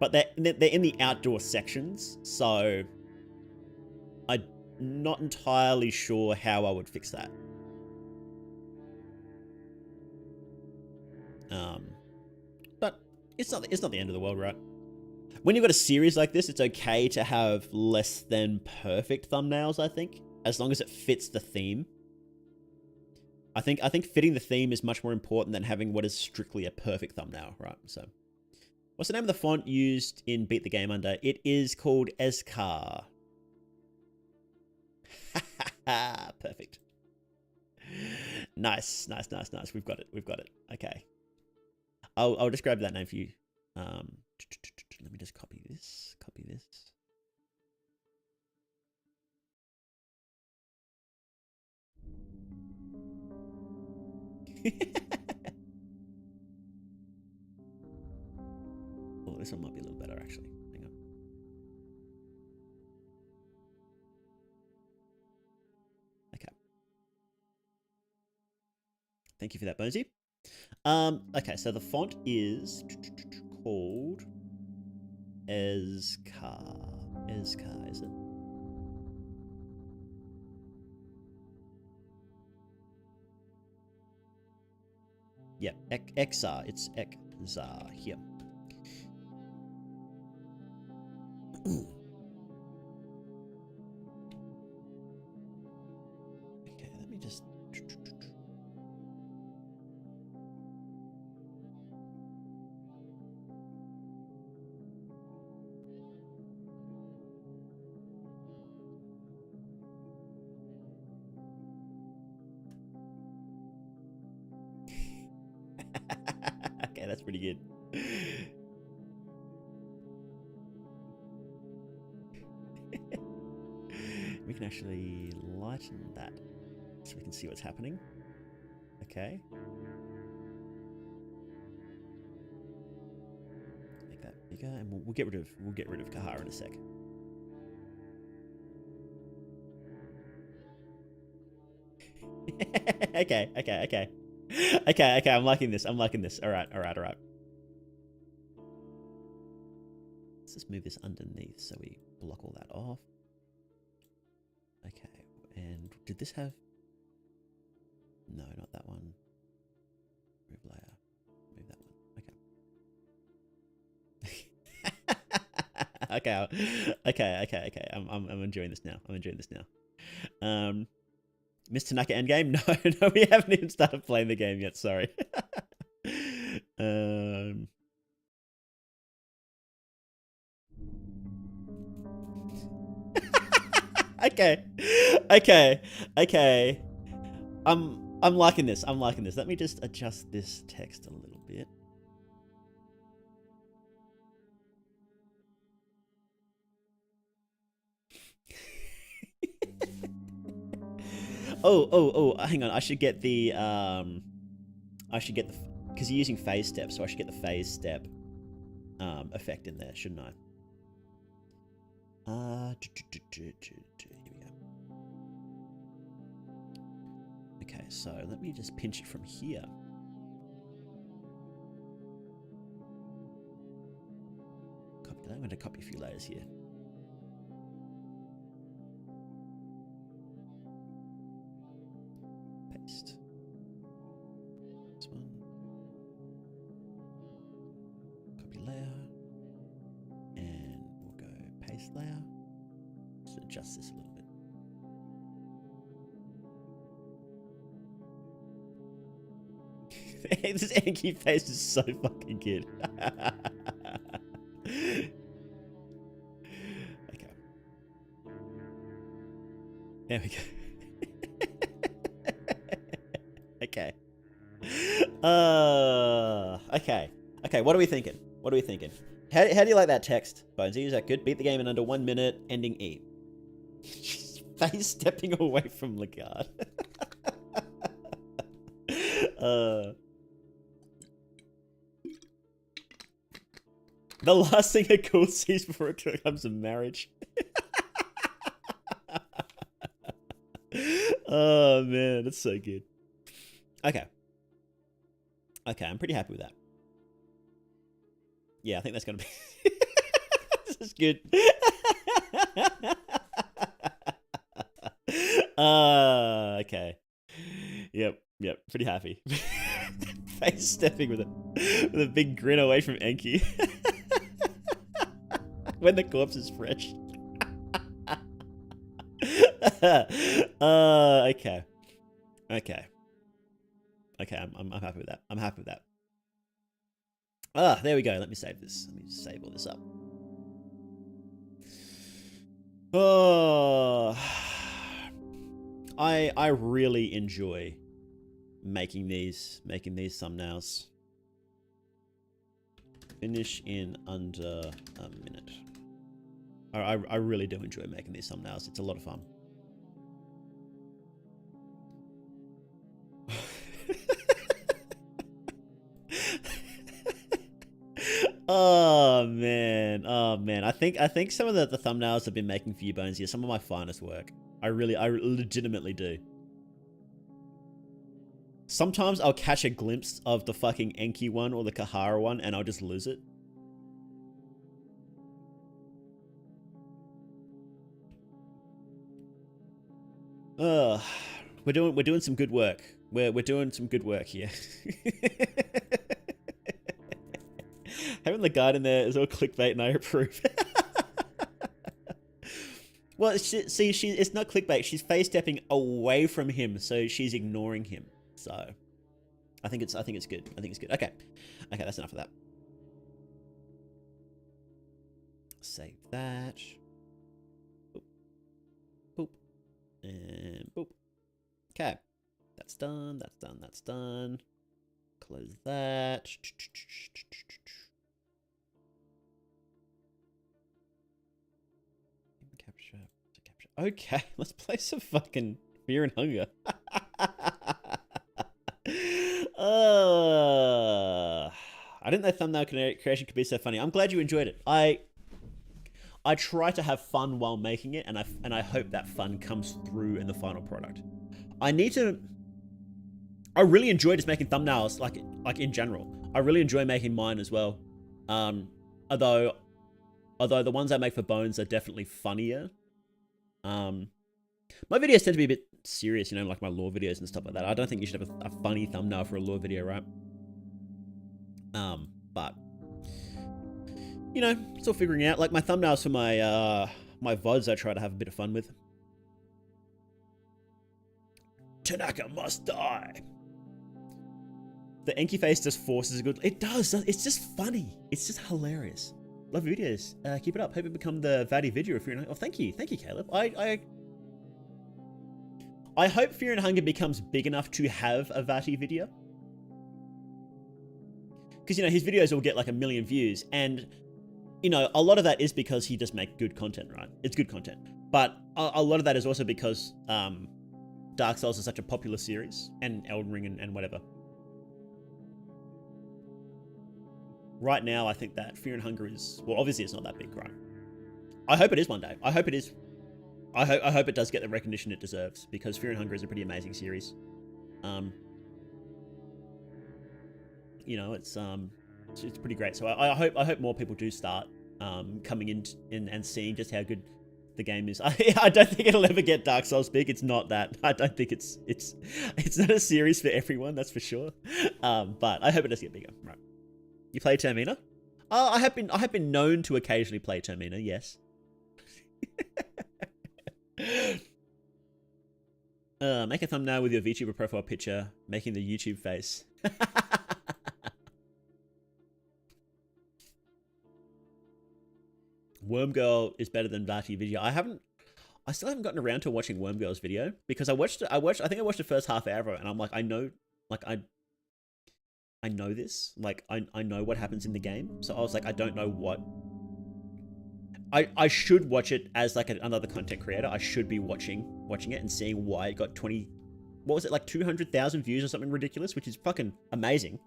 But they're in the outdoor sections, so I'm not entirely sure how I would fix that. But it's not the end of the world, right? When you've got a series like this, it's okay to have less than perfect thumbnails, I think, as long as it fits the theme. I think fitting the theme is much more important than having what is strictly a perfect thumbnail, right? So, what's the name of the font used in Beat the Game under? It is called Escar. Perfect. Nice. We've got it. Okay. I'll just grab that name for you. Let me just copy this. Oh, this one might be a little better, actually. Hang on. Okay. Thank you for that, Bonesy. Okay, so the font is called Escar. Escar, is it? Yeah, Exar. It's Exar here. Okay, that's pretty good. We can actually lighten that so we can see what's happening. Okay. Make that bigger, and we'll get rid of Kahara in a sec. Okay. I'm liking this. All right. Let's just move this underneath so we block all that off. Okay, and did this have... No, not that one. Move layer. Move that one. Okay. I'm enjoying this now. Miss Tanaka endgame? No, we haven't even started playing the game yet. Sorry. Okay. I'm liking this. Let me just adjust this text a little bit. Oh, hang on. I should get the because you're using phase step, so I should get the phase step effect in there, shouldn't I? Here we go. Okay, so let me just pinch it from here. Copy that. I'm going to copy a few layers here. Paste. This one. Copy layer. And we'll go paste layer. Just adjust this a little bit. This Anki face is so fucking good. Okay. There we go. Okay. Okay, what are we thinking? How do you like that text, Bonesy? Is that good? Beat the game in under 1 minute, ending E. Face stepping away from Lagarde. The last thing a girl sees before it becomes a marriage. Oh man, that's so good. Okay, I'm pretty happy with that. Yeah, I think that's gonna be... This is good. Okay. Yep, pretty happy. Face stepping with a big grin away from Enki. When the corpse is fresh. Okay. I'm happy with that. There we go. Let me save this. Let me save all this up. Oh, I really enjoy making these thumbnails. Finish in under a minute. I really do enjoy making these thumbnails. It's a lot of fun. Oh man. I think some of the thumbnails I've been making for you, Bonesy, are some of my finest work. I legitimately do. Sometimes I'll catch a glimpse of the fucking Enki one or the Kahara one and I'll just lose it. We're doing some good work. We're doing some good work here. Having the guide in there is all clickbait and I approve. Well, it's not clickbait. She's face stepping away from him, so she's ignoring him. So, I think it's good. Okay, that's enough of that. Save that. Boop. Boop. And boop. Okay, that's done. Close that. Capture. Okay, let's play some fucking Fear and Hunger. I didn't know thumbnail creation could be so funny. I'm glad you enjoyed it. I try to have fun while making it, and I hope that fun comes through in the final product. I really enjoy just making thumbnails, like in general. I really enjoy making mine as well. Although the ones I make for Bones are definitely funnier. My videos tend to be a bit serious, you know, like my lore videos and stuff like that. I don't think you should have a funny thumbnail for a lore video, right? But you know, still figuring out. Like my thumbnails for my my VODs, I try to have a bit of fun with. Tanaka must die. The Enki face just forces a good. It does. It's just funny. It's just hilarious. Love your videos. Keep it up. Hope you become the Vati video if you're in. Oh, thank you, Caleb. I hope Fear and Hunger becomes big enough to have a Vati video. Because, you know, his videos will get like 1 million views. And, you know, a lot of that is because he just makes good content, right? It's good content. But a lot of that is also because Dark Souls is such a popular series. And Elden Ring and whatever. Right now, I think that Fear and Hunger is... Well, obviously it's not that big, right? I hope it is one day. I hope it is. I hope it does get the recognition it deserves. Because Fear and Hunger is a pretty amazing series. You know, it's pretty great. So I hope more people do start coming in and seeing just how good the game is. I don't think it'll ever get Dark Souls big. It's not that. I don't think it's not a series for everyone. That's for sure. But I hope it does get bigger. Right. You play Termina? I have been known to occasionally play Termina. Yes. Make a thumbnail with your VTuber profile picture, making the YouTube face. Wormgirl is better than Vati video. I still haven't gotten around to watching Wormgirl's video because I think I watched the first half hour and I'm like, I know this. Like I know what happens in the game. So I was like, I don't know what. I should watch it as like another content creator. I should be watching it and seeing why it got 200,000 views or something ridiculous, which is fucking amazing.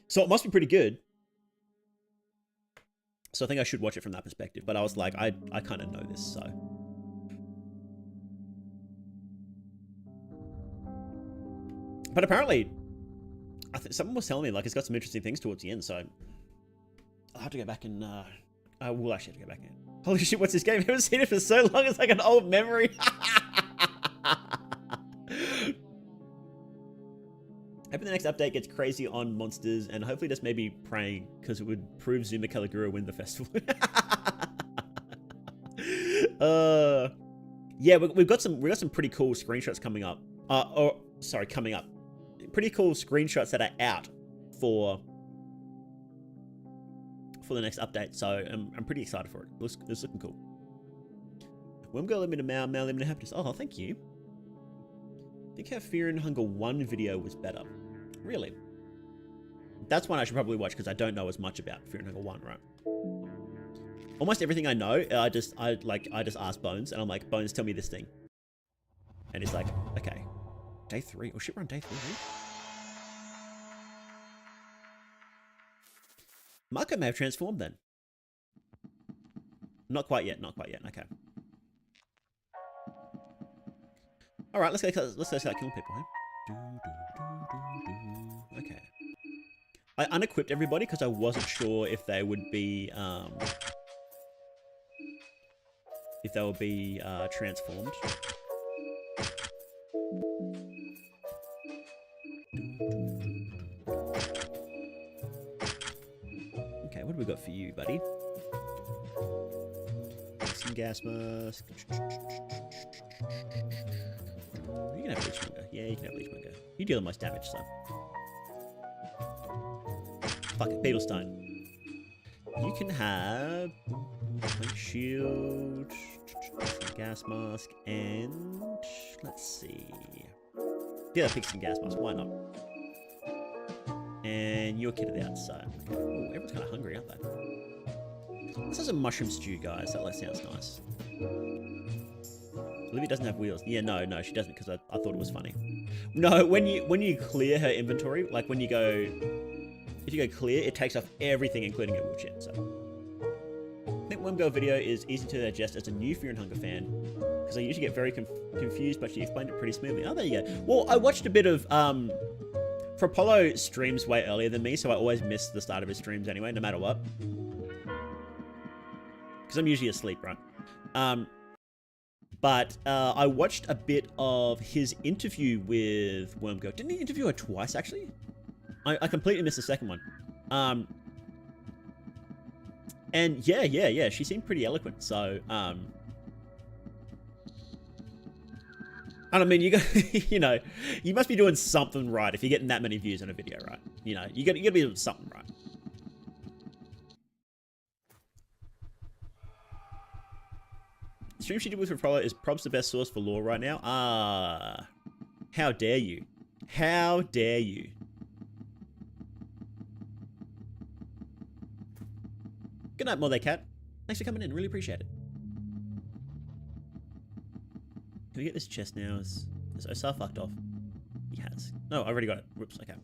So it must be pretty good. So I think I should watch it from that perspective. But I was like, I kind of know this, so. But apparently, someone was telling me like it's got some interesting things towards the end, so I'll have to go back and I will actually have to go back in. Holy shit, what's this game? I haven't seen it for so long. It's like an old memory. Hoping the next update gets crazy on monsters and hopefully just maybe praying because it would prove Zuma Caligura win the festival. Yeah, we've got some pretty cool screenshots coming up. Coming up. Pretty cool screenshots that are out for the next update, so I'm pretty excited for it. It's looking cool. Wormgirl limited male limited happiness. Oh, thank you. I think how Fear and Hunger 1 video was better. Really? That's one I should probably watch because I don't know as much about Fear and Hunger 1, right? Almost everything I know, I just ask Bones and I'm like, Bones, tell me this thing. And he's like, okay. Day 3. Oh shit, we're on day 3. Marco may have transformed then. Not quite yet. Okay. All right, let's go start killing people. Huh? Okay. I unequipped everybody because I wasn't sure if they would be transformed. Okay, what do we got for you, buddy? Some gas mask. You can have Bleach Monger. Yeah, you can have Bleach Monger. You deal the most damage, so. Fuck it, Beetle Stone. You can have Plank Shield, gas mask, and let's see. Yeah, pick some gas mask. Why not? and you're kitted out. So, ooh, everyone's kind of hungry, aren't they? Let's have some mushroom stew, guys. That sounds nice. Olivia doesn't have wheels. Yeah, no, she doesn't, because I thought it was funny. No, when you clear her inventory, like when you go, if you go clear, it takes off everything, including her wheelchair. So, I think Worm Girl video is easy to digest as a new Fear and Hunger fan, because I usually get very confused, but she explained it pretty smoothly. Oh, there you go. Well, I watched a bit of for Apollo streams way earlier than me, so I always miss the start of his streams anyway, no matter what. Because I'm usually asleep, right? But I watched a bit of his interview with Worm Girl. Didn't he interview her twice, actually? I completely missed the second one. And yeah, she seemed pretty eloquent. So, and I mean, you got, you know, you must be doing something right if you're getting that many views on a video, right? You know, you got to be doing something right. The stream she did with Rapala is probs the best source for lore right now. Ah, how dare you? How dare you? Good night, More Cat. Thanks for coming in. Really appreciate it. Can we get this chest now? Is Osar fucked off? He has. No, I already got it. Whoops. Okay.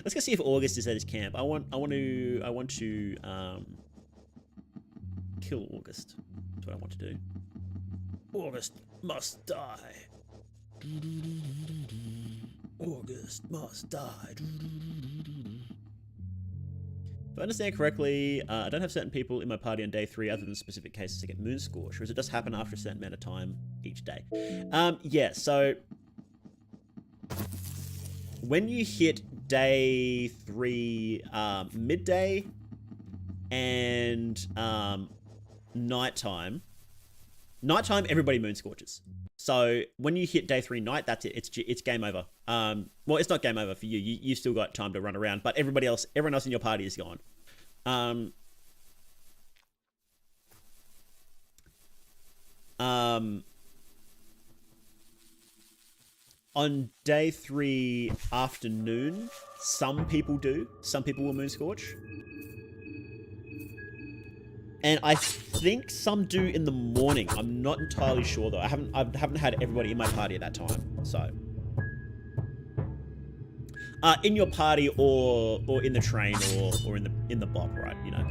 Let's go see if August is at his camp. I want to kill August. That's what I want to do. August must die. August must die. If I understand correctly, I don't have certain people in my party on day 3 other than specific cases to get moon scorch, or does it just happen after a certain amount of time each day? Yeah, so when you hit day 3 midday and nighttime, everybody moon scorches. So when you hit day 3 night, that's it. It's game over. Well, it's not game over for you. You've still got time to run around, but everyone else in your party is gone. On day 3 afternoon, some people do. Some people will moon scorch. And I think some do in the morning. I'm not entirely sure though. I haven't had everybody in my party at that time. So, in your party or in the train or in the bop, right? You know,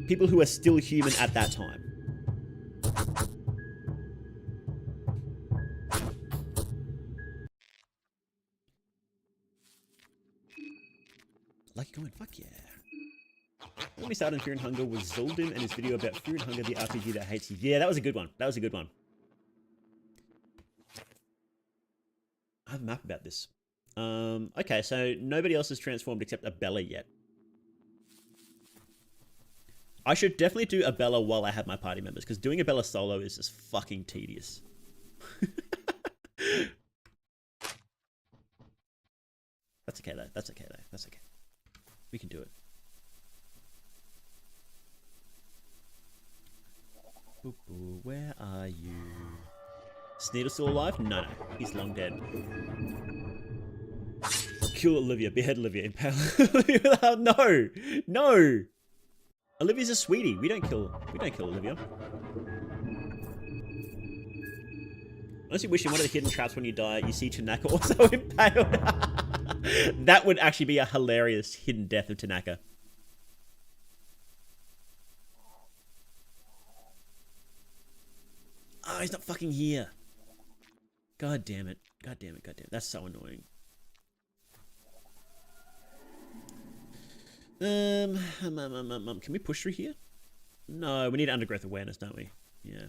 people who are still human at that time. Lucky coin, fuck yeah. When we started in Fear and Hunger was Zolden and his video about Fear and Hunger, the RPG that hates you. Yeah, that was a good one. That was a good one. I have a map about this. Okay, so nobody else has transformed except Abella yet. I should definitely do Abella while I have my party members, because doing Abella solo is just fucking tedious. That's okay though. That's okay though. That's okay. We can do it. Where are you? Sneedle still alive? No, he's long dead. Kill Olivia, behead Olivia, impale Olivia. No! Olivia's a sweetie. We don't kill Olivia. Unless you wish in one of the hidden traps when you die, you see Tanaka also impaled. That would actually be a hilarious hidden death of Tanaka. Oh, he's not fucking here. God damn it. God damn it. God damn it. That's so annoying. Can we push through here? No, we need undergrowth awareness, don't we? Yeah.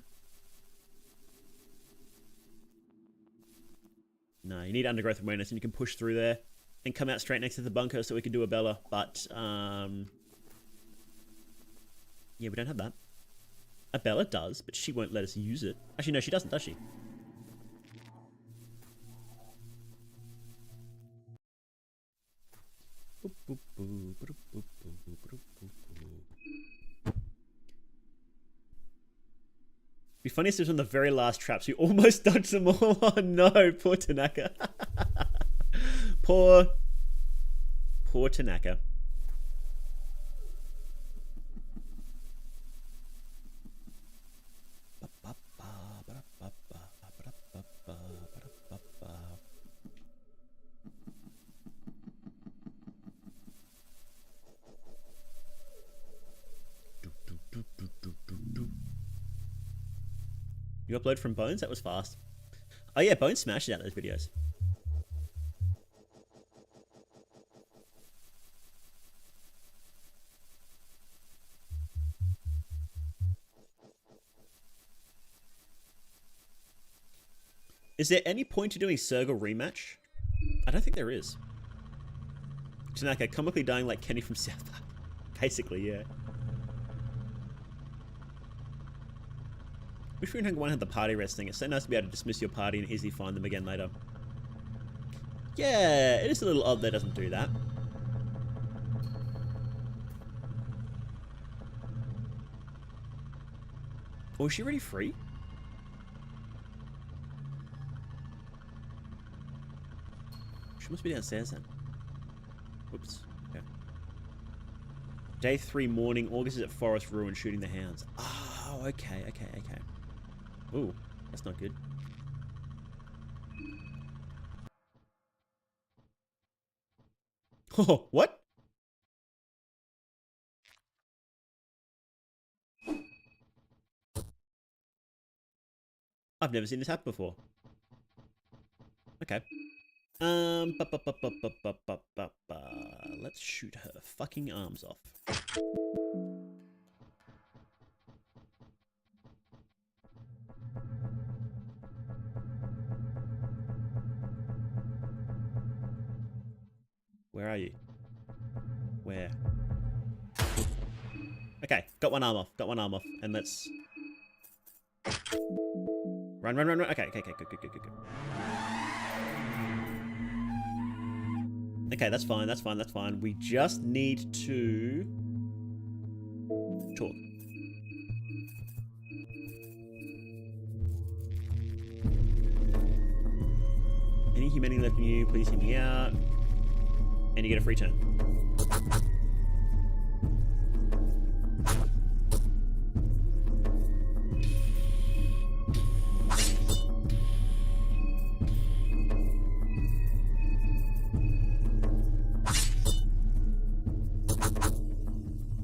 No, you need undergrowth awareness and you can push through there and come out straight next to the bunker so we can do a Bella, but yeah, we don't have that. A Bella does, but she won't let us use it. Actually, no, she doesn't, does she? Be funniest is on the very last traps. We almost dodged them all. Oh no, poor Tanaka. Poor Poor Tanaka. You upload from Bones? That was fast. Oh yeah, Bones smashes out those videos. Is there any point to doing Sergal rematch? I don't think there is. Tanaka comically dying like Kenny from South Park. Basically, yeah. Wish Green Hunger 1 had the party rest thing. It's so nice to be able to dismiss your party and easily find them again later. Yeah, it is a little odd that it doesn't do that. Oh, is she already free? She must be downstairs then. Whoops. Okay. Day 3 morning. August is at Forest Ruin shooting the hounds. Oh, okay. Ooh, that's not good. Oh, what? I've never seen this happen before. Okay. Let's shoot her fucking arms off. Where are you? Where? Okay, got one arm off. And let's... Run. Okay, good. Okay, that's fine. We just need to... talk. Any humanity left in you, please hear me out. And you get a free turn.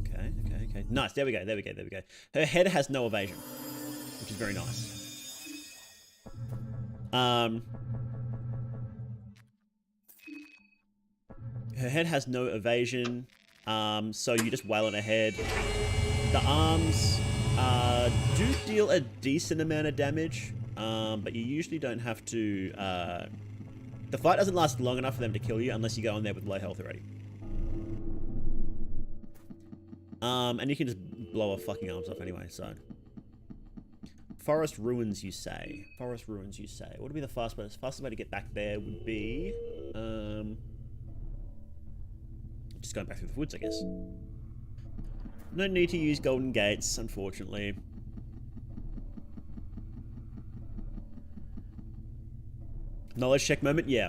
Okay. Nice, there we go. Her head has no evasion, which is very nice. Her head has no evasion, so you just wail on her head. The arms do deal a decent amount of damage, but you usually don't have to... the fight doesn't last long enough for them to kill you unless you go in there with low health already. And you can just blow her fucking arms off anyway, so... Forest Ruins, you say. What would be the fastest way to get back there would be... just going back through the woods, I guess. No need to use golden gates, unfortunately. Knowledge check moment? Yeah.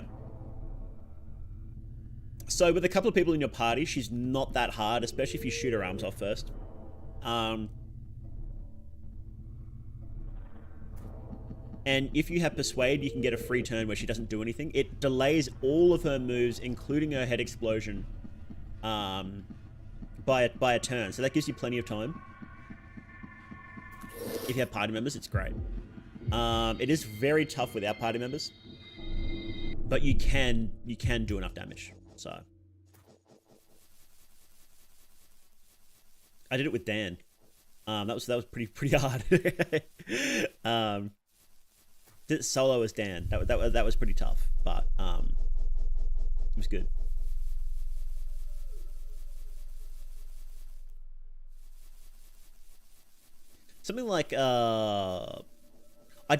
So with a couple of people in your party, she's not that hard, especially if you shoot her arms off first. And if you have Persuade, you can get a free turn where she doesn't do anything. It delays all of her moves, including her head explosion, by a turn. So that gives you plenty of time. If you have party members, it's great. It is very tough without party members, but you can do enough damage. So I did it with Dan. That was pretty hard. Did it solo as Dan. That was pretty tough, but it was good. Something like I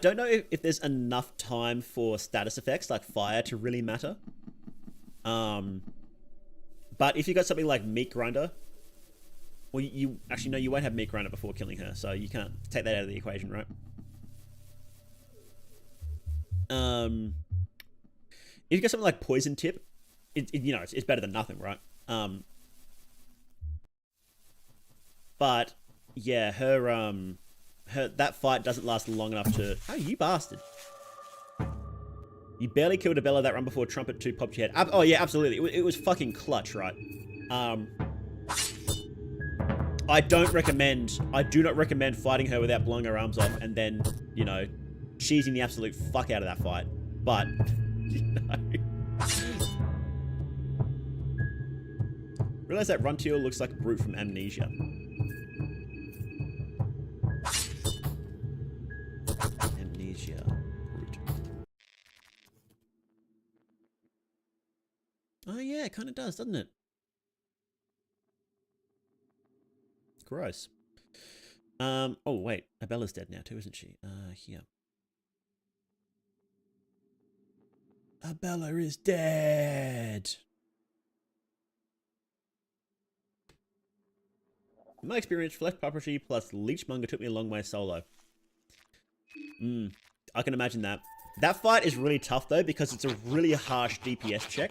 don't know if there's enough time for status effects like fire to really matter. But if you got something like Meat Grinder, well, you actually no, you won't have Meat Grinder before killing her, so you can't take that out of the equation, right? If you got something like Poison Tip, it's better than nothing, right? Um, but yeah, her that fight doesn't last long enough to. Oh, you bastard! You barely killed a Bella that run before Trumpet 2 popped your head. Oh yeah, absolutely. It was fucking clutch, right? I do not recommend fighting her without blowing her arms off and then, you know, cheesing the absolute fuck out of that fight. But, you know. Realize that Runtiel looks like a brute from Amnesia. Amnesia. Brute. Oh yeah, it kind of does, doesn't it? Gross. Oh wait, Abella's dead now too, isn't she? Here. Abella is dead. In my experience, flesh puppetry plus leechmonger took me a long way solo. I can imagine that. That fight is really tough though because it's a really harsh DPS check.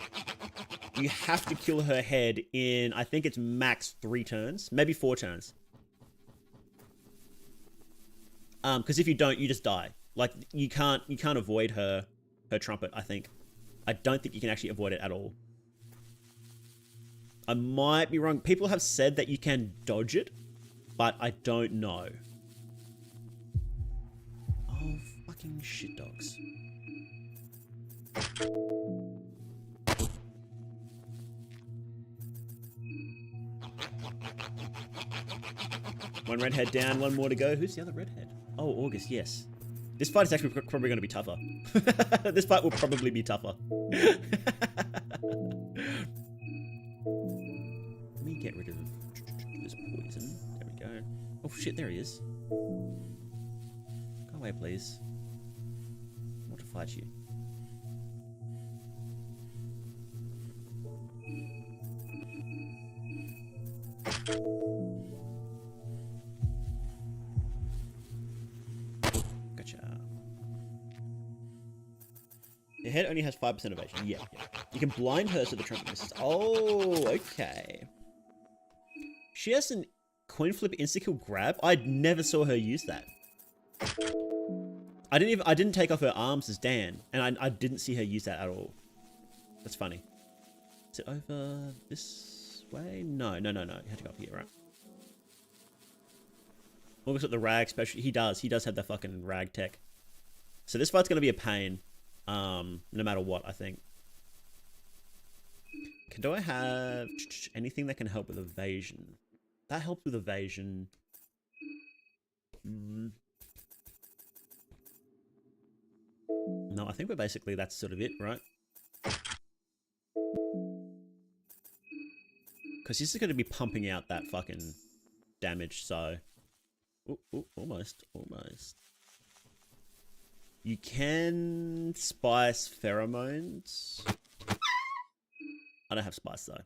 You have to kill her head in, I think it's max 3 turns, maybe 4 turns. Because if you don't, you just die. Like you can't avoid her trumpet. I think. I don't think you can actually avoid it at all. I might be wrong. People have said that you can dodge it, but I don't know. Oh, fucking shit dogs. One redhead down, one more to go. Who's the other redhead? Oh, August, yes. This fight is actually probably going to be tougher. This fight will probably be tougher. Let me get rid of this poison. There we go. Oh shit, there he is. Go away, please. I want to fight you. Your head only has 5% evasion. Yeah. You can blind her so the trumpet misses. Oh, okay. She has an coin flip insta-kill grab. I never saw her use that. I didn't take off her arms as Dan, and I didn't see her use that at all. That's funny. Is it over this way? No. You had to go up here, right? Almost at the rag special. He does have the fucking rag tech. So this fight's gonna be a pain. No matter what, I think. Do I have anything that can help with evasion? That helps with evasion. No, I think we're basically, that's sort of it, right? Because this is going to be pumping out that fucking damage, so... Ooh, almost. You can spice pheromones. I don't have spice though.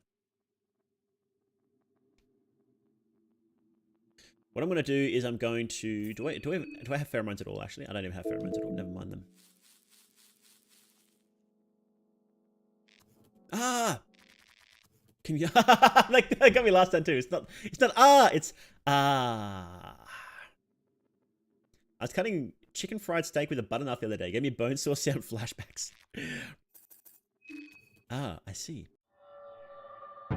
What I'm going to do is I'm going to... Do I have pheromones at all, actually? I don't even have pheromones at all. Never mind them. Ah! Can you... that got me last time too. It's not it's ah. I was cutting chicken fried steak with a butternut the other day. Gave me bone saw sound flashbacks. Ah, I see. I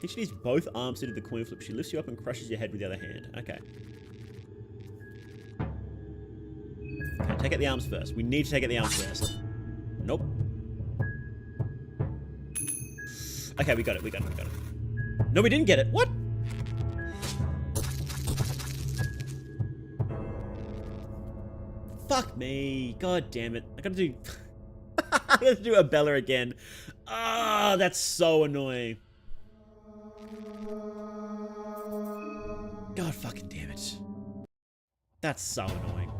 think she needs both arms to do the coin flip. She lifts you up and crushes your head with the other hand. Okay. Okay, take out the arms first. We need to take out the arms first. Nope. Okay, we got it. No, we didn't get it. What? Fuck me. God damn it. I gotta do... I gotta do a Bella again. Ah, that's so annoying. God fucking damn it. That's so annoying.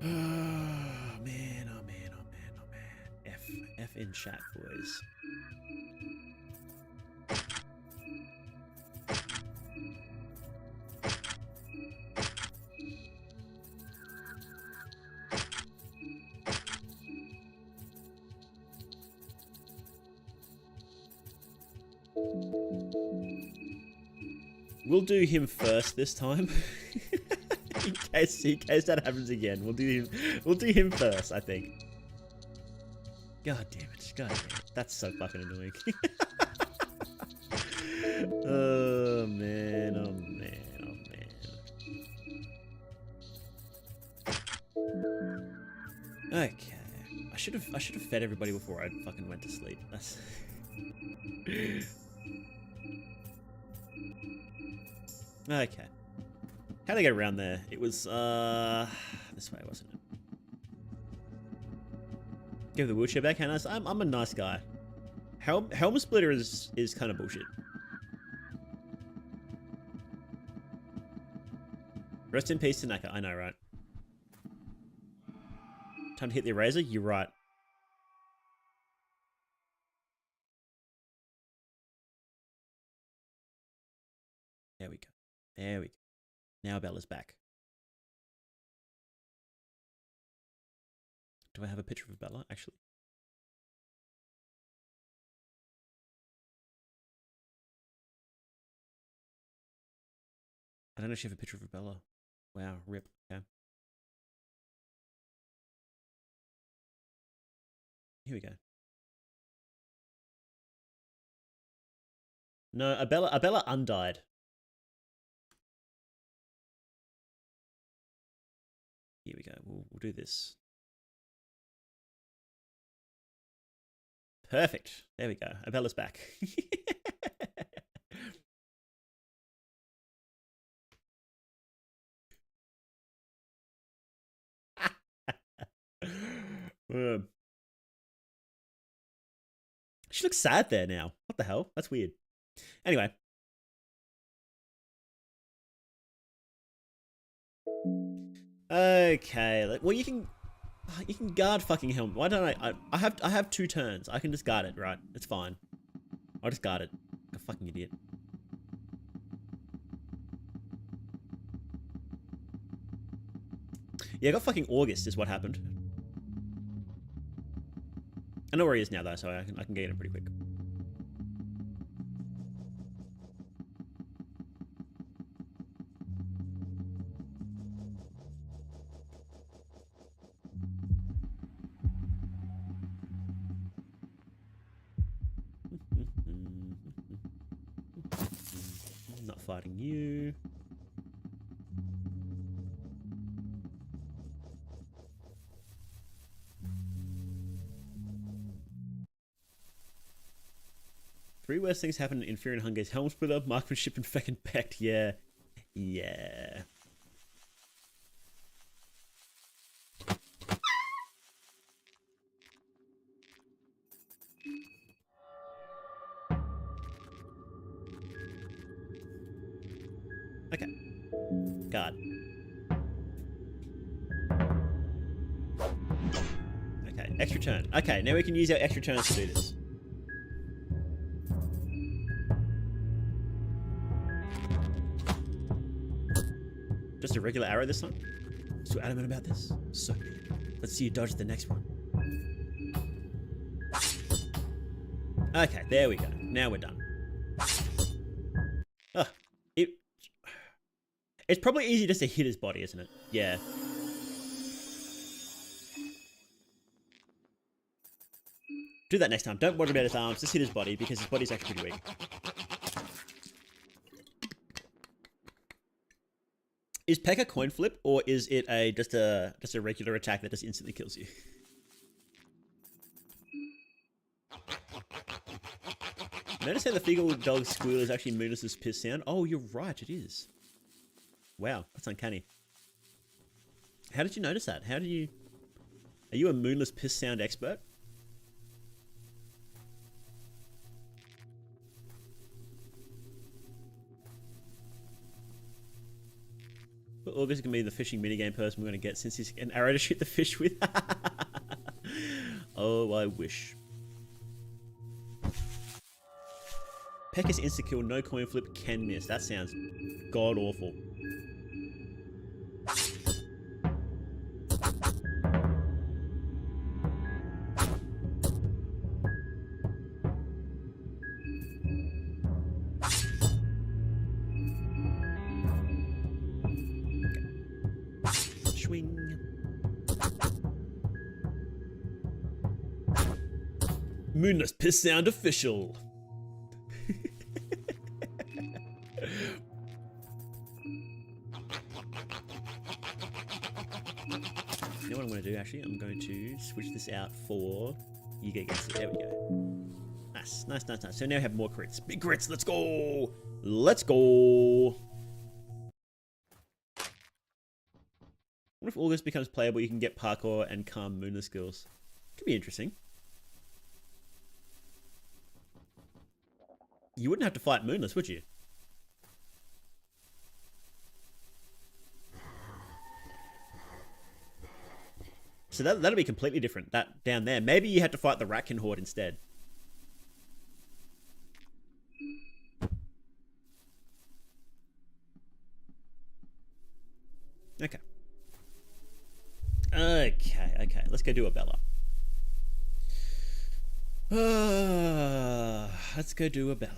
Oh man. F in chat, boys. We'll do him first this time. in case that happens again. We'll do him first, I think. God damn it. God damn it. That's so fucking annoying. Oh man, oh man, oh man. Okay. I should have fed everybody before I fucking went to sleep. That's okay. How'd I get around there? It was this way, wasn't it? Give the wheelchair back. How nice. I'm a nice guy. Helm splitter is kind of bullshit. Rest in peace, Tanaka. I know, right? Time to hit the eraser? You're right. There we go. There we go. Now Bella's back. Do I have a picture of Bella, actually? I don't actually have a picture of Bella. Wow, rip. Okay. Here we go. No, Abella undied. Here we go. We'll do this. Perfect. There we go. Abella's back. She looks sad there now. What the hell? That's weird. Anyway. Okay. Well, you can guard fucking Helm. Why don't I have 2 turns. I can just guard it, right? It's fine. I'll just guard it. Like a fucking idiot. Yeah, I got fucking August is what happened. I know where he is now though, so I can get him pretty quick. I'm not fighting you. Three worst things happen in Fear and Hunger's Helm Splitter, Marksmanship, and fucking Pecked. Yeah. Yeah. Okay. God. Okay, extra turn. Okay, now we can use our extra turns to do this. Just a regular arrow this time? So adamant about this? So let's see you dodge the next one. Okay, there we go. Now we're done. Oh, it's probably easy just to hit his body, isn't it? Yeah. Do that next time. Don't worry about his arms. Just hit his body because his body's actually pretty weak. Is Peck a coin flip, or is it just a regular attack that just instantly kills you? Notice how the fecal dog squeal is actually Moonless's piss sound? Oh, you're right, it is. Wow, that's uncanny. How did you notice that? Are you a Moonless piss sound expert? August is going to be the fishing minigame person we're going to get since he's an arrow to shoot the fish with. Oh, I wish. Peck is insta-kill, no coin flip, can miss. That sounds god-awful. Moonless piss sound official. You know what I'm going to do, actually? I'm going to switch this out for... You get against it. There we go. Nice, nice, nice, nice. So now we have more crits. Big crits, let's go! Let's go! What if August becomes playable, you can get parkour and calm Moonless skills? Could be interesting. You wouldn't have to fight Moonless, would you? So that'll be completely different, that down there. Maybe you had to fight the Ratkin Horde instead. Okay. Okay. Let's go do a Bella. Let's go do a Bella.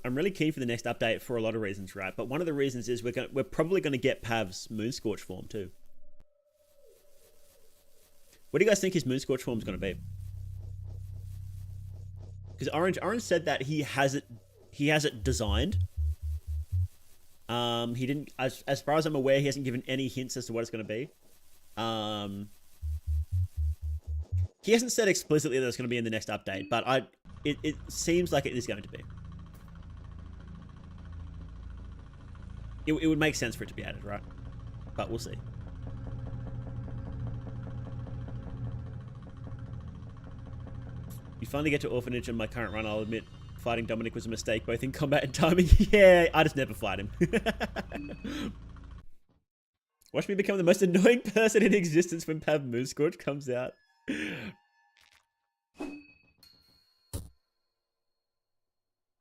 I'm really keen for the next update for a lot of reasons, right? But one of the reasons is we're probably gonna get Pav's Moonscorch form too. What do you guys think his Moonscorch form is gonna be? Because Orange said that he has it designed. He didn't, as far as I'm aware, he hasn't given any hints as to what it's going to be. He hasn't said explicitly that it's going to be in the next update, but it seems like it is going to be. It would make sense for it to be added, right? But we'll see. You finally get to Orphanage in my current run, I'll admit fighting Dominic was a mistake, both in combat and timing. Yeah, I just never fight him. Watch me become the most annoying person in existence when Pav Moonscorch comes out.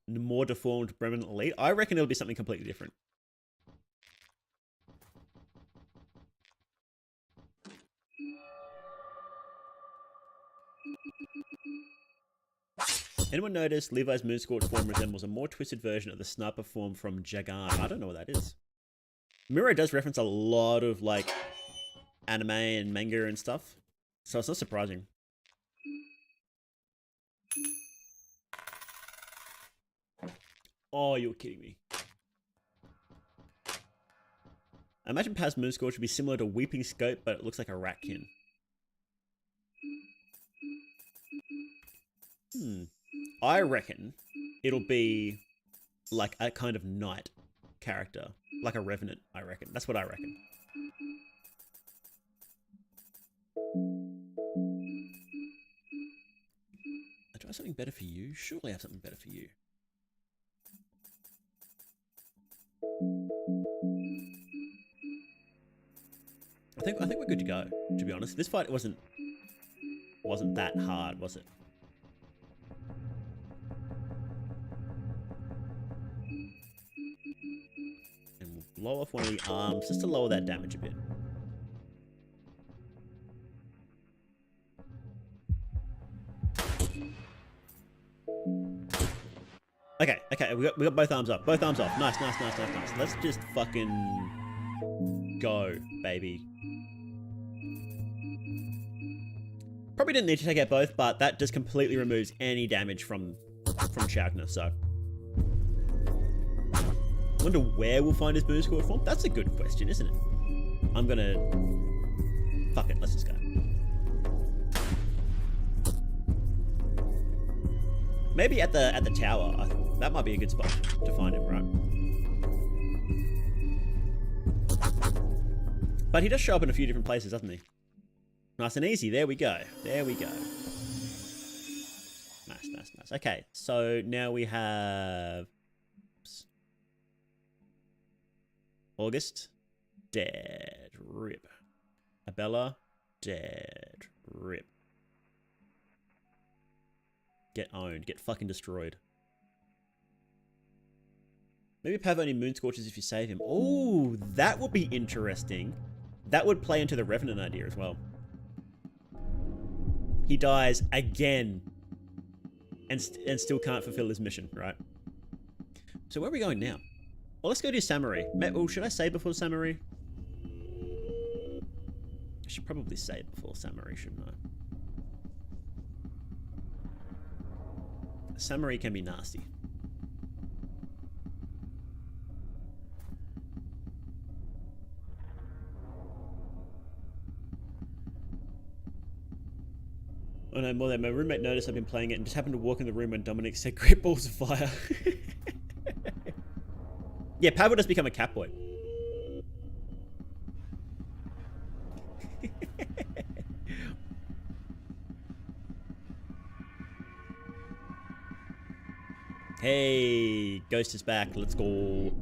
The more deformed Bremen Elite? I reckon it'll be something completely different. Anyone notice Levi's Moonscorch form resembles a more twisted version of the sniper form from Jagan? I don't know what that is. Miro does reference a lot of like anime and manga and stuff, so it's not surprising. Oh, you're kidding me. I imagine Paz Moonscorch would be similar to Weeping Scope, but it looks like a Ratkin. I reckon it'll be like a kind of knight character, like a revenant, I reckon. That's what I reckon. I try something better for you? Surely I have something better for you. I think we're good to go, to be honest. This fight wasn't that hard, was it? And we'll blow off one of the arms just to lower that damage a bit. Okay, we got both arms up. Both arms off. Nice. Let's just fucking go, baby. Probably didn't need to take out both, but that just completely removes any damage from Shagna, so. Wonder where we'll find his Moonscorch form? That's a good question, isn't it? I'm gonna... Fuck it, let's just go. Maybe at the tower. That might be a good spot to find him, right? But he does show up in a few different places, doesn't he? Nice and easy. There we go. There we go. Nice. Okay, so now we have... August. Dead. Rip. Abella. Dead. Rip. Get owned. Get fucking destroyed. Maybe Pav only Moonscorches if you save him. Oh, that would be interesting. That would play into the Revenant idea as well. He dies again. And still can't fulfill his mission, right? So where are we going now? Well, let's go do Samari. Oh, should I save before Samari? I should probably say it before Samurai, shouldn't I? Samurai can be nasty. Oh no, more than my roommate noticed I've been playing it and just happened to walk in the room when Dominic said Great Balls of Fire. Yeah, Pavel does become a Catboy. Hey, Ghost is back. Let's go.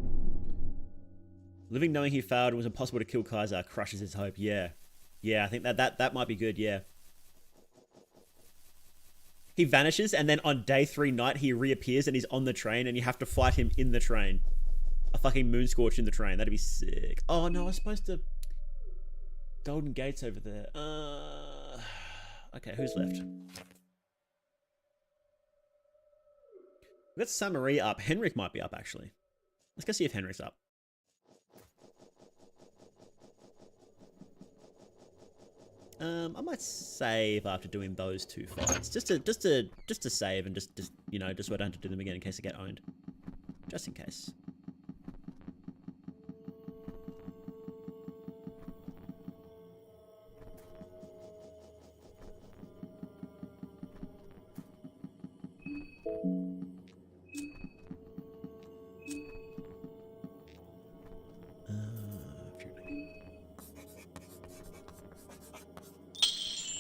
Living knowing he failed and was impossible to kill Kaiser crushes his hope. Yeah. Yeah, I think that might be good, yeah. He vanishes and then on day 3 night he reappears and he's on the train and you have to fight him in the train. A fucking Moonscorch in the train. That'd be sick. Oh no, I was supposed to... Golden Gate's over there. Okay, who's left? We've got Samurai up. Henrik might be up, actually. Let's go see if Henrik's up. I might save after doing those 2 fights, just to save and just you know, just so I don't have to do them again in case I get owned, just in case.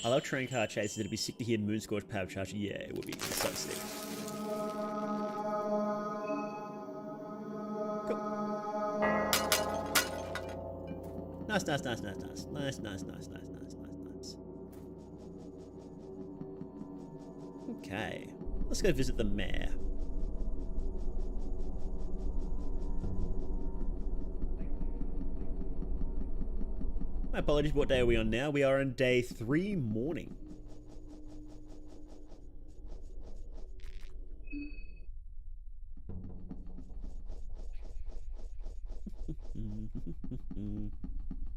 I love train car chases. It'd be sick to hear Moonscorch power charge. Yeah, it would be so sick. Cool. Nice. Okay. Let's go visit the mayor. My apologies, what day are we on now? We are on day 3 morning.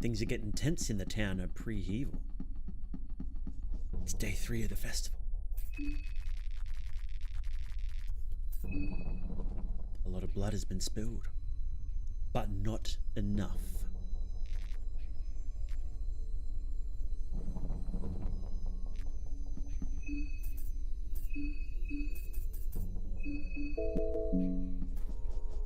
Things are getting tense in the town of Pre-Evil. It's day 3 of the festival. A lot of blood has been spilled, but not enough.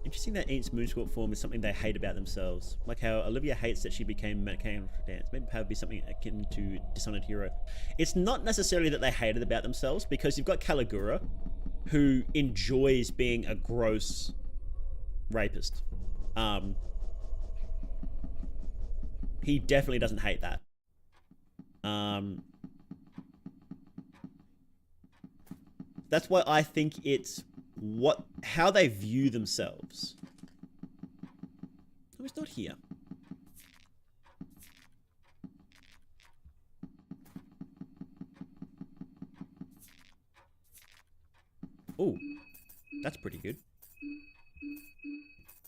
Interesting that Ain's Moonscorch form is something they hate about themselves. Like how Olivia hates that she became mechanical for dance. Maybe Pav would be something akin to Dishonored Hero. It's not necessarily that they hate it about themselves, because you've got Caligura, who enjoys being a gross rapist. He definitely doesn't hate that. That's why I think it's how they view themselves. Oh, it's not here. Oh, that's pretty good.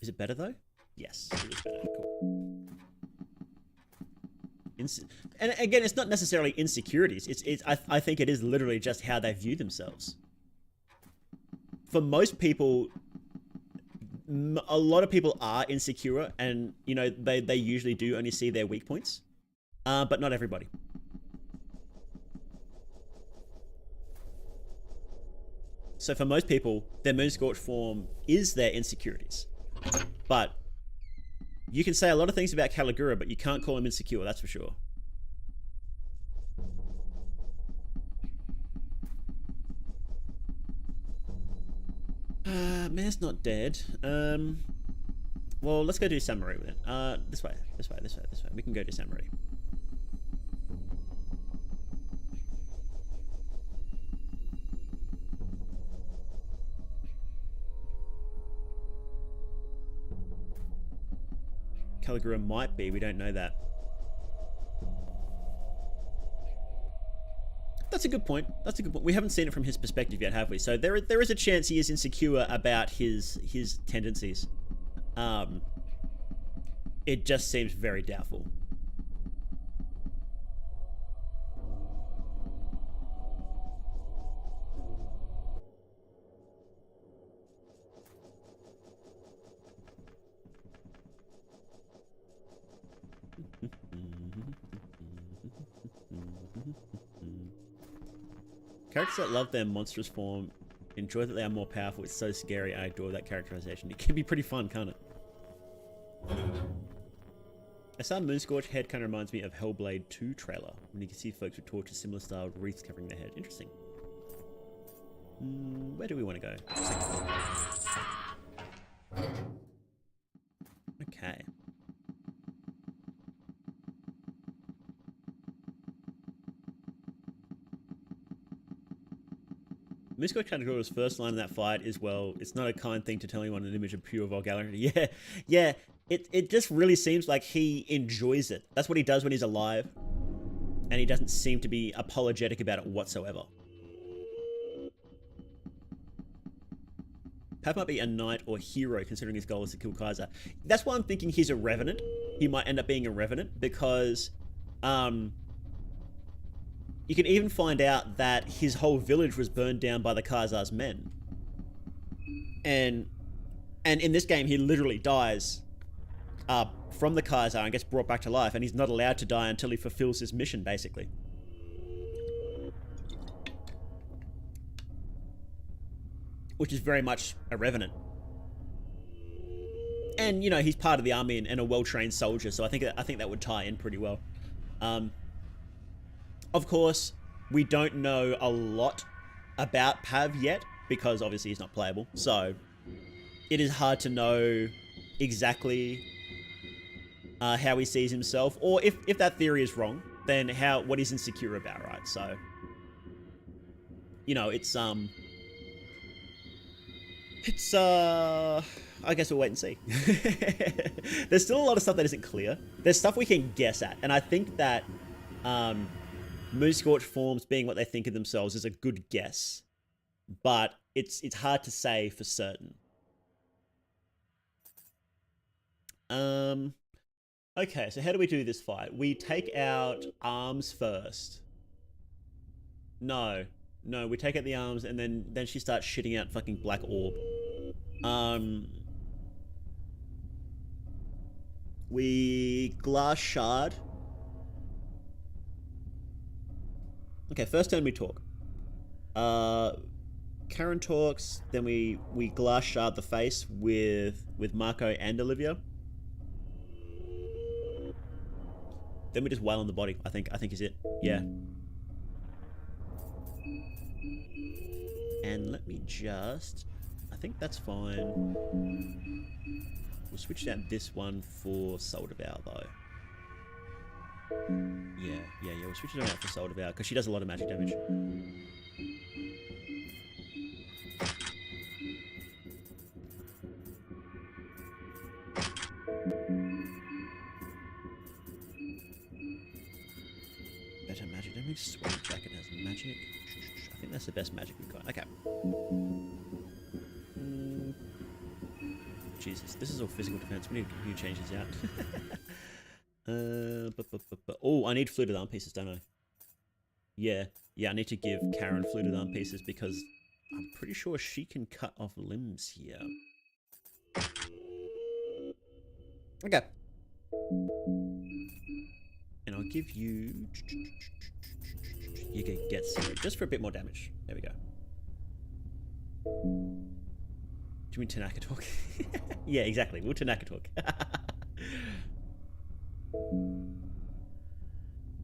Is it better though? Yes, it is better. Cool. And again, it's not necessarily insecurities. I think it is literally just how they view themselves. For most people, a lot of people are insecure, and you know they usually do only see their weak points, but not everybody. So for most people, their Moonscorch form is their insecurities. But you can say a lot of things about Caligura, but you can't call him insecure, that's for sure. Mayor's not dead. Well, let's go do Samurai with it. This way. We can go do Samurai. Caligura might be, we don't know that. That's a good point. We haven't seen it from his perspective yet, have we? So there is a chance he is insecure about his tendencies. It just seems very doubtful. Characters that love their monstrous form enjoy that they are more powerful. It's so scary. I adore that characterization. It can be pretty fun, can't it? A Sun Moonscorch head kind of reminds me of Hellblade 2 trailer, when you can see folks with torches similar style wreaths covering their head. Interesting. Where do we want to go? Okay. Moonscorch Categorica's first line in that fight is, well, it's not a kind thing to tell anyone an image of pure vulgarity. Yeah. It just really seems like he enjoys it. That's what he does when he's alive. And he doesn't seem to be apologetic about it whatsoever. Pav might be a knight or hero considering his goal is to kill Kaiser. That's why I'm thinking he's a revenant. He might end up being a revenant because you can even find out that his whole village was burned down by the Kaiser's men. And in this game he literally dies from the Kaiser and gets brought back to life, and he's not allowed to die until he fulfills his mission, basically. Which is very much a revenant. And, you know, he's part of the army and a well-trained soldier, so I think that would tie in pretty well. Of course, we don't know a lot about Pav yet, because obviously he's not playable, so it is hard to know exactly how he sees himself, or if that theory is wrong, then what he's insecure about, right? So, you know, it's I guess we'll wait and see. There's still a lot of stuff that isn't clear. There's stuff we can guess at, and I think that Moonscorch forms being what they think of themselves is a good guess, but it's hard to say for certain. Okay, so how do we do this fight? We take out arms first. No, we take out the arms and then she starts shitting out fucking black orb. We glass shard. Okay, first turn we talk. Karen talks, then we glass shard the face with Marco and Olivia. Then we just wail on the body. I think is it. Yeah. And let me just... I think that's fine. We'll switch out this one for Soldivour though. Yeah. We'll switch it out for Soldivour because she does a lot of magic damage. Better magic damage. Sweat Jacket has magic. I think that's the best magic we've got. Okay. Jesus, this is all physical defense. We need to change these out. Oh, I need fluted arm pieces, don't I? Yeah, I need to give Karen fluted arm pieces because I'm pretty sure she can cut off limbs here. Okay. And I'll give you... You can get some, just for a bit more damage. There we go. Do you mean Tanaka talk? Yeah, exactly. We'll Tanaka talk.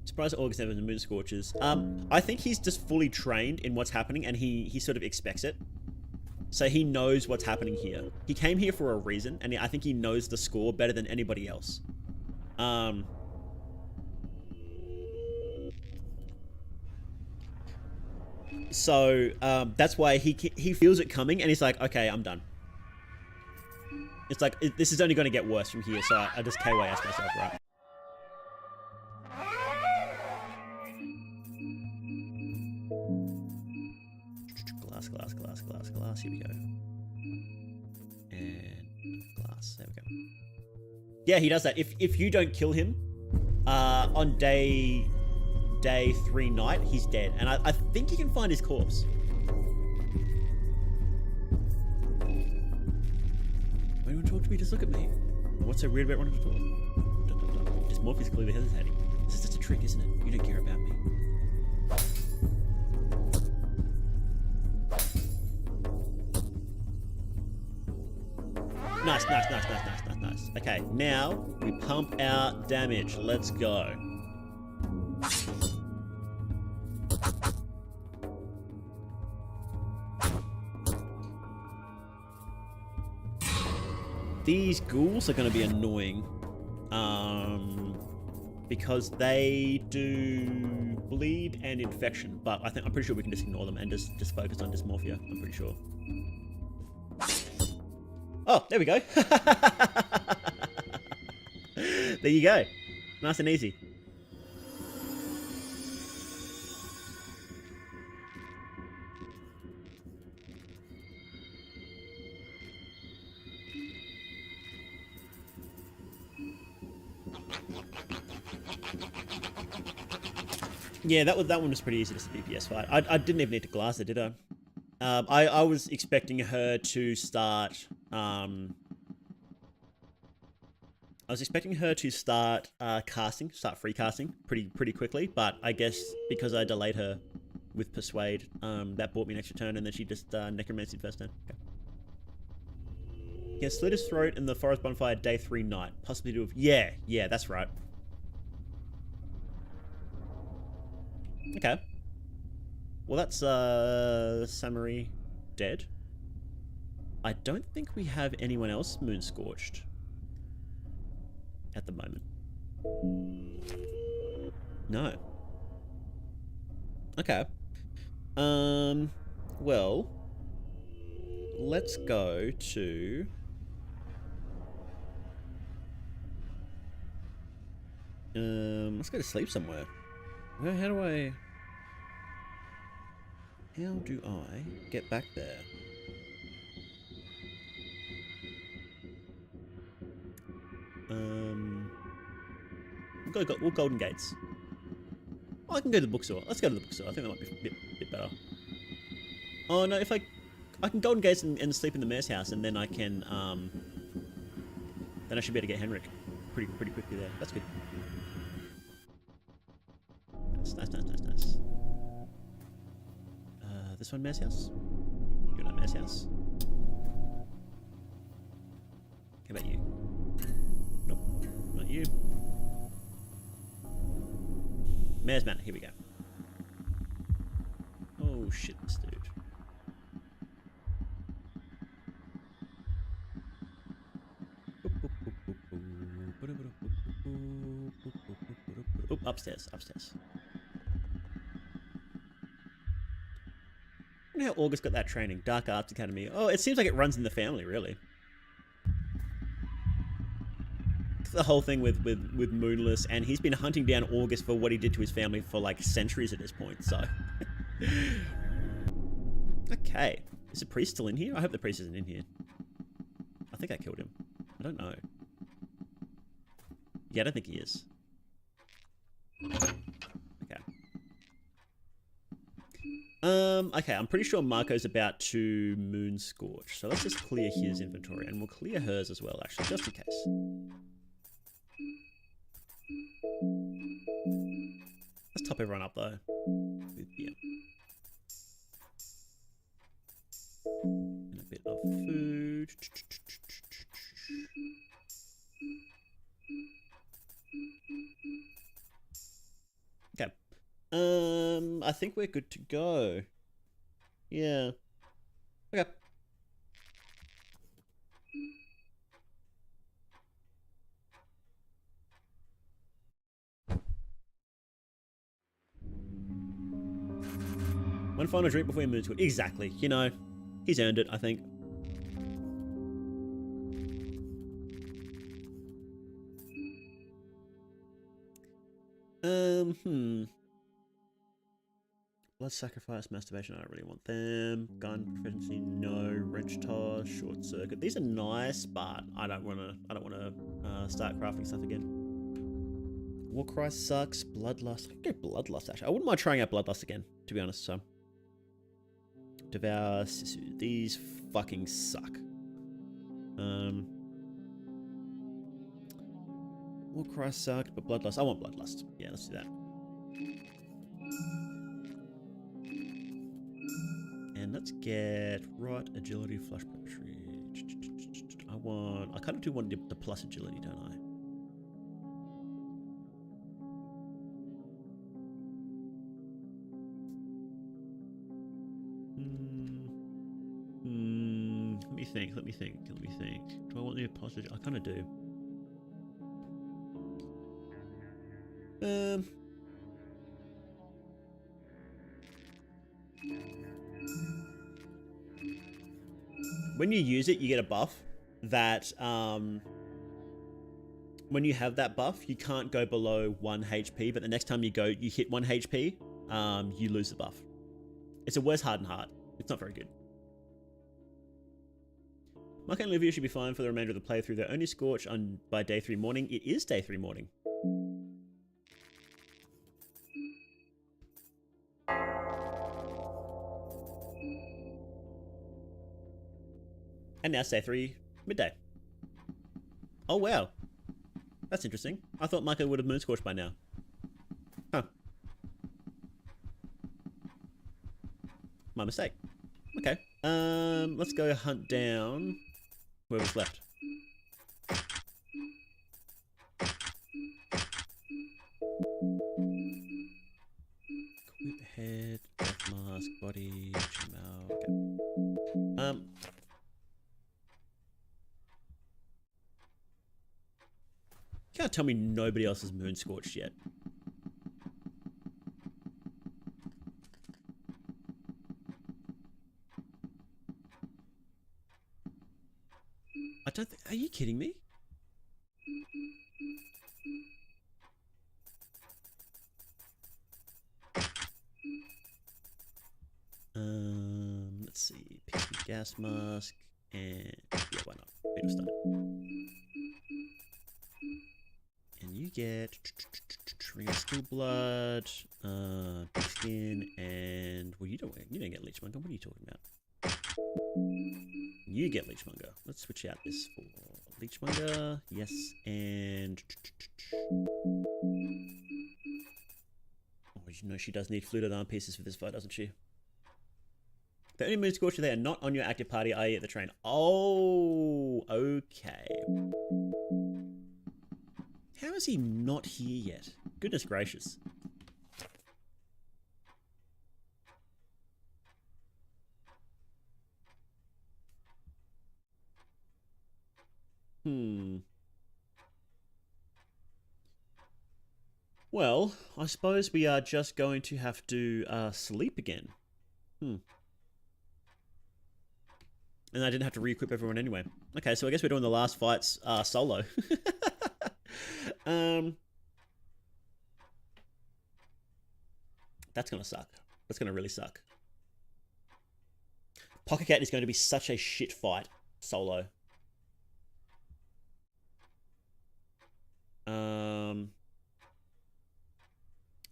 Surprised August never moon scorches. I think he's just fully trained in what's happening and he sort of expects it. So he knows what's happening here. He came here for a reason and I think he knows the score better than anybody else. So that's why he feels it coming and he's like, okay, I'm done. It's like, this is only going to get worse from here, so I just KYS myself, right? Glass, here we go. And glass, there we go. Yeah, he does that. If you don't kill him on day 3 night, he's dead. And I think you can find his corpse. Why do you want to talk to me? Just look at me. What's so weird about wanting to talk? Just Morpheus clearly hesitating. This is just a trick, isn't it? You don't care about me. Nice, nice, nice, nice, nice, nice, nice. Okay, now we pump out damage. Let's go. These ghouls are going to be annoying. Because they do bleed and infection, but I'm pretty sure we can just ignore them and just focus on dysmorphia. I'm pretty sure. Oh, there we go. There you go. Nice and easy. Yeah, that one was pretty easy to DPS fight. I didn't even need to glass it, did I? I was expecting her to start. I was expecting her to start start free casting pretty quickly, but I guess because I delayed her with persuade, that bought me an extra turn, and then she just necromancy first turn. Okay. Yeah, slit his throat in the forest bonfire day 3 night. Possibly do. Yeah, that's right. Okay. Well, that's Samari dead. I don't think we have anyone else moon scorched at the moment. No. Okay. Well, let's go to let's go to sleep somewhere. Well, how do I get back there? We'll Golden Gates. Oh, I can go to the bookstore. Let's go to the bookstore. I think that might be a bit better. Oh no, if I can Golden Gates and sleep in the mayor's house, and then I can then I should be able to get Henrik pretty quickly there. That's good. Nice. This one, mayor's house? You're not mayor's house. How about you? Nope, not you. Mayor's Manor, here we go. Oh shit, this dude. Oop, upstairs. I wonder how August got that training. Dark Arts Academy. Oh, it seems like it runs in the family, really. The whole thing with Moonless, and he's been hunting down August for what he did to his family for like centuries at this point, so. Okay. Is the priest still in here? I hope the priest isn't in here. I think I killed him. I don't know. Yeah, I don't think he is. Okay. Okay, I'm pretty sure Marco's about to moon scorch, so let's just clear his inventory, and we'll clear hers as well, actually, just in case. Let's top everyone up though. Yeah. And a bit of food. Okay. I think we're good to go. Yeah. Okay. One final drink before we move to it. Exactly. You know, he's earned it, I think. Blood sacrifice, masturbation, I don't really want them. Gun proficiency, no. Wrench toss, short circuit. These are nice, but I don't wanna start crafting stuff again. Warcry sucks. Bloodlust. I could go Bloodlust actually. I wouldn't mind trying out Bloodlust again, to be honest, so. Devour Sisu. These fucking suck. Warcry sucked, but Bloodlust. I want Bloodlust. Yeah, let's do that. And let's get Rot, Agility, Flush Poetry. I want... I kind of do want the plus agility, don't I? Let me think. Do I want the plus agility? I kind of do. When you use it, you get a buff that, when you have that buff, you can't go below 1 HP, but the next time you hit 1 HP, you lose the buff. It's a worse hardened heart. It's not very good. Mark and Olivia should be fine for the remainder of the playthrough. They're only scorched by day 3 morning. It is day 3 morning. And now it's day 3 midday. Oh wow. That's interesting. I thought Micah would have moon scorched by now. Huh. My mistake. Okay. Let's go hunt down whoever's left. Equip head, death mask, body, Jamal. Okay. You can't tell me nobody else has moon scorched yet. I don't think... Are you kidding me? Let's see. Pick gas mask and... Yeah, why not? Beetle stun. And you get... Ring of Still Blood, Big Skin, and... Well, you don't get Leechmonger. What are you talking about? You get Leechmonger. Let's switch out this for Leechmonger. Yes, and... Oh, you know she does need fluted arm pieces for this fight, doesn't she? The only moon scorcher they are not on your active party, i.e. at the train. Oh, okay. How is he not here yet? Goodness gracious. Well, I suppose we are just going to have to sleep again. And I didn't have to re-equip everyone anyway. Okay, so I guess we're doing the last fights solo. That's gonna suck. That's gonna really suck. Pocket Cat is going to be such a shit fight solo.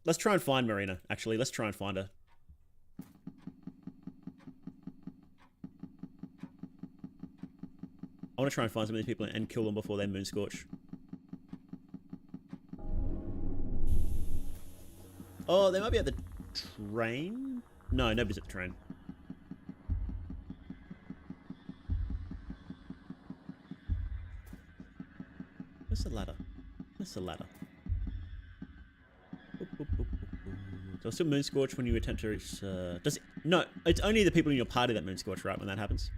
Let's try and find Marina, actually. Let's try and find her. I want to try and find some of these people and kill them before they moon scorch. Oh, they might be at the train? No, nobody's at the train. Where's the ladder? Where's the ladder? So still moon scorch when you attempt to reach... does it... No, it's only the people in your party that moon scorch, right, when that happens.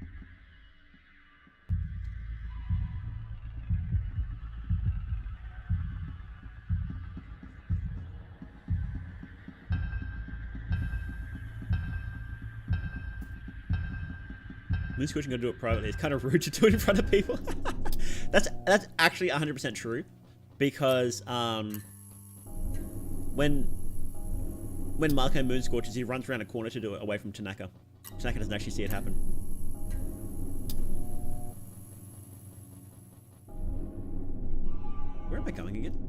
Moon scorching, gonna do it privately. It's kind of rude to do it in front of people. That's actually 100% true, because when Marco moon scorches, he runs around a corner to do it away from Tanaka. Tanaka doesn't actually see it happen. Where am I going again?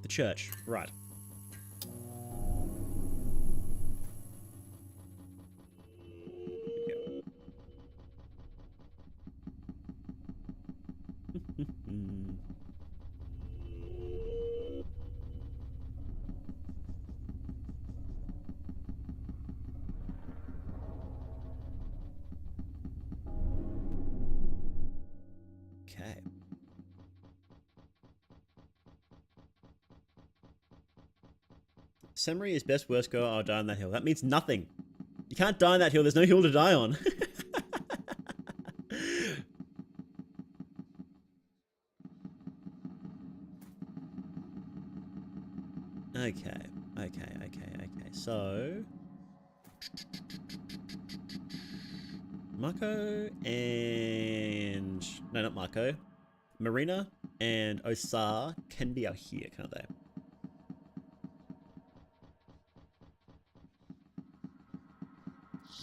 The church, right. Samurai is best, worst girl, I'll die on that hill. That means nothing. You can't die on that hill, there's no hill to die on. Okay. So... Marco and... No, not Marco. Marina and Osar can be out here, can't they?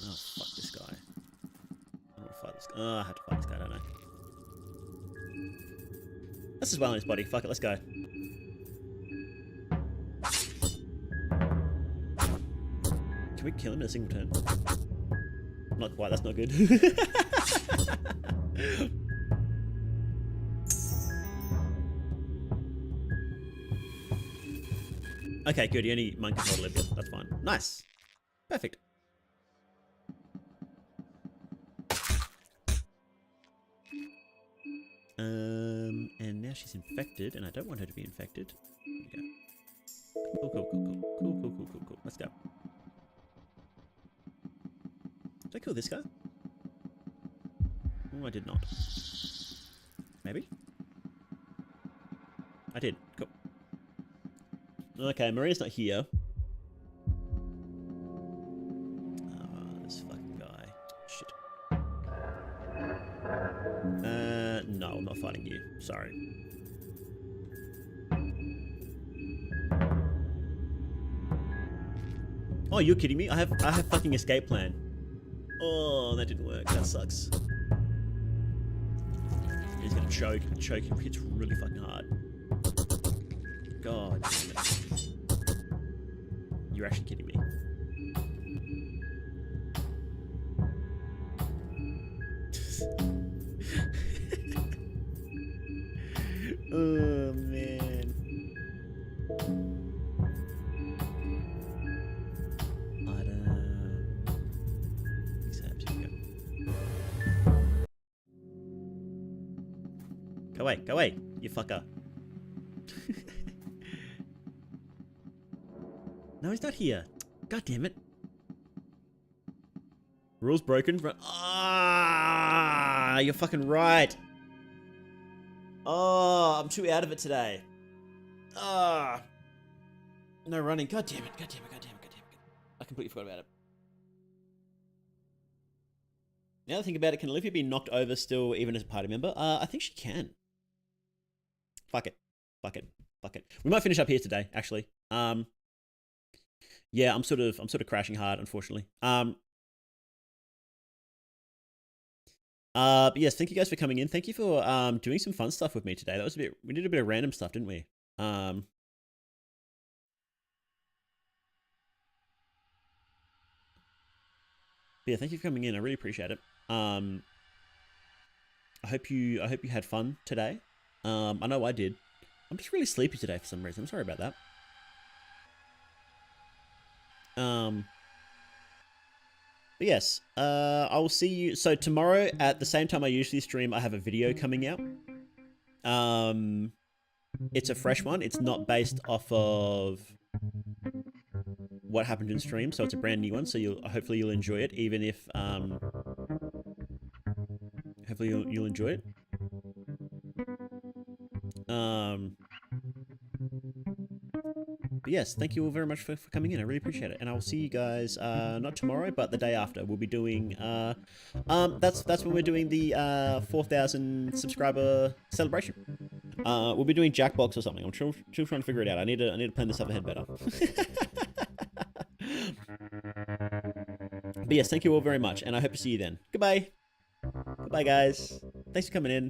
Oh, fuck this guy. I don't want to fight this guy. Oh, I have to fight this guy, don't I? Let's just wail on his body. Fuck it, let's go. Can we kill him in a single turn? Not quite, that's not good. Okay, good. You only mind control Olivia. That's fine. Nice. Perfect. And now she's infected, and I don't want her to be infected. There we go. Cool. Let's go. Did I kill this guy? Oh, I did not. Maybe? I did. Cool. Okay, Maria's not here. This fucking guy. Shit. No, I'm not fighting you. Sorry. Oh, you're kidding me? I have fucking escape plan. Oh, that didn't work. That sucks. He's gonna choke. Choke hits really fucking hard. God damn it. You're actually kidding me. Oh, man. Go away, you fucker. No, he's not here. God damn it. Rules broken. Ah, you're fucking right. Oh, I'm too out of it today. Ah. No running. God damn it. I completely forgot about it. Now that I think about it, can Olivia be knocked over still, even as a party member? I think she can. Fuck it. We might finish up here today, actually. Yeah, I'm sort of crashing hard, unfortunately. But yes, thank you guys for coming in. Thank you for doing some fun stuff with me today. That was we did a bit of random stuff, didn't we? But yeah, thank you for coming in. I really appreciate it. I hope you had fun today. I know I did. I'm just really sleepy today for some reason. I'm sorry about that. But yes, I will see you. So tomorrow at the same time I usually stream, I have a video coming out. It's a fresh one. It's not based off of what happened in stream, so it's a brand new one. So hopefully you'll enjoy it, even if hopefully you'll enjoy it. But yes, thank you all very much for coming in. I really appreciate it. And I will see you guys, not tomorrow, but the day after. We'll be doing, that's when we're doing the 4,000 subscriber celebration. We'll be doing Jackbox or something. I'm still trying to figure it out. I need to plan this up ahead better. But yes, thank you all very much, and I hope to see you then. Goodbye. Goodbye, guys. Thanks for coming in.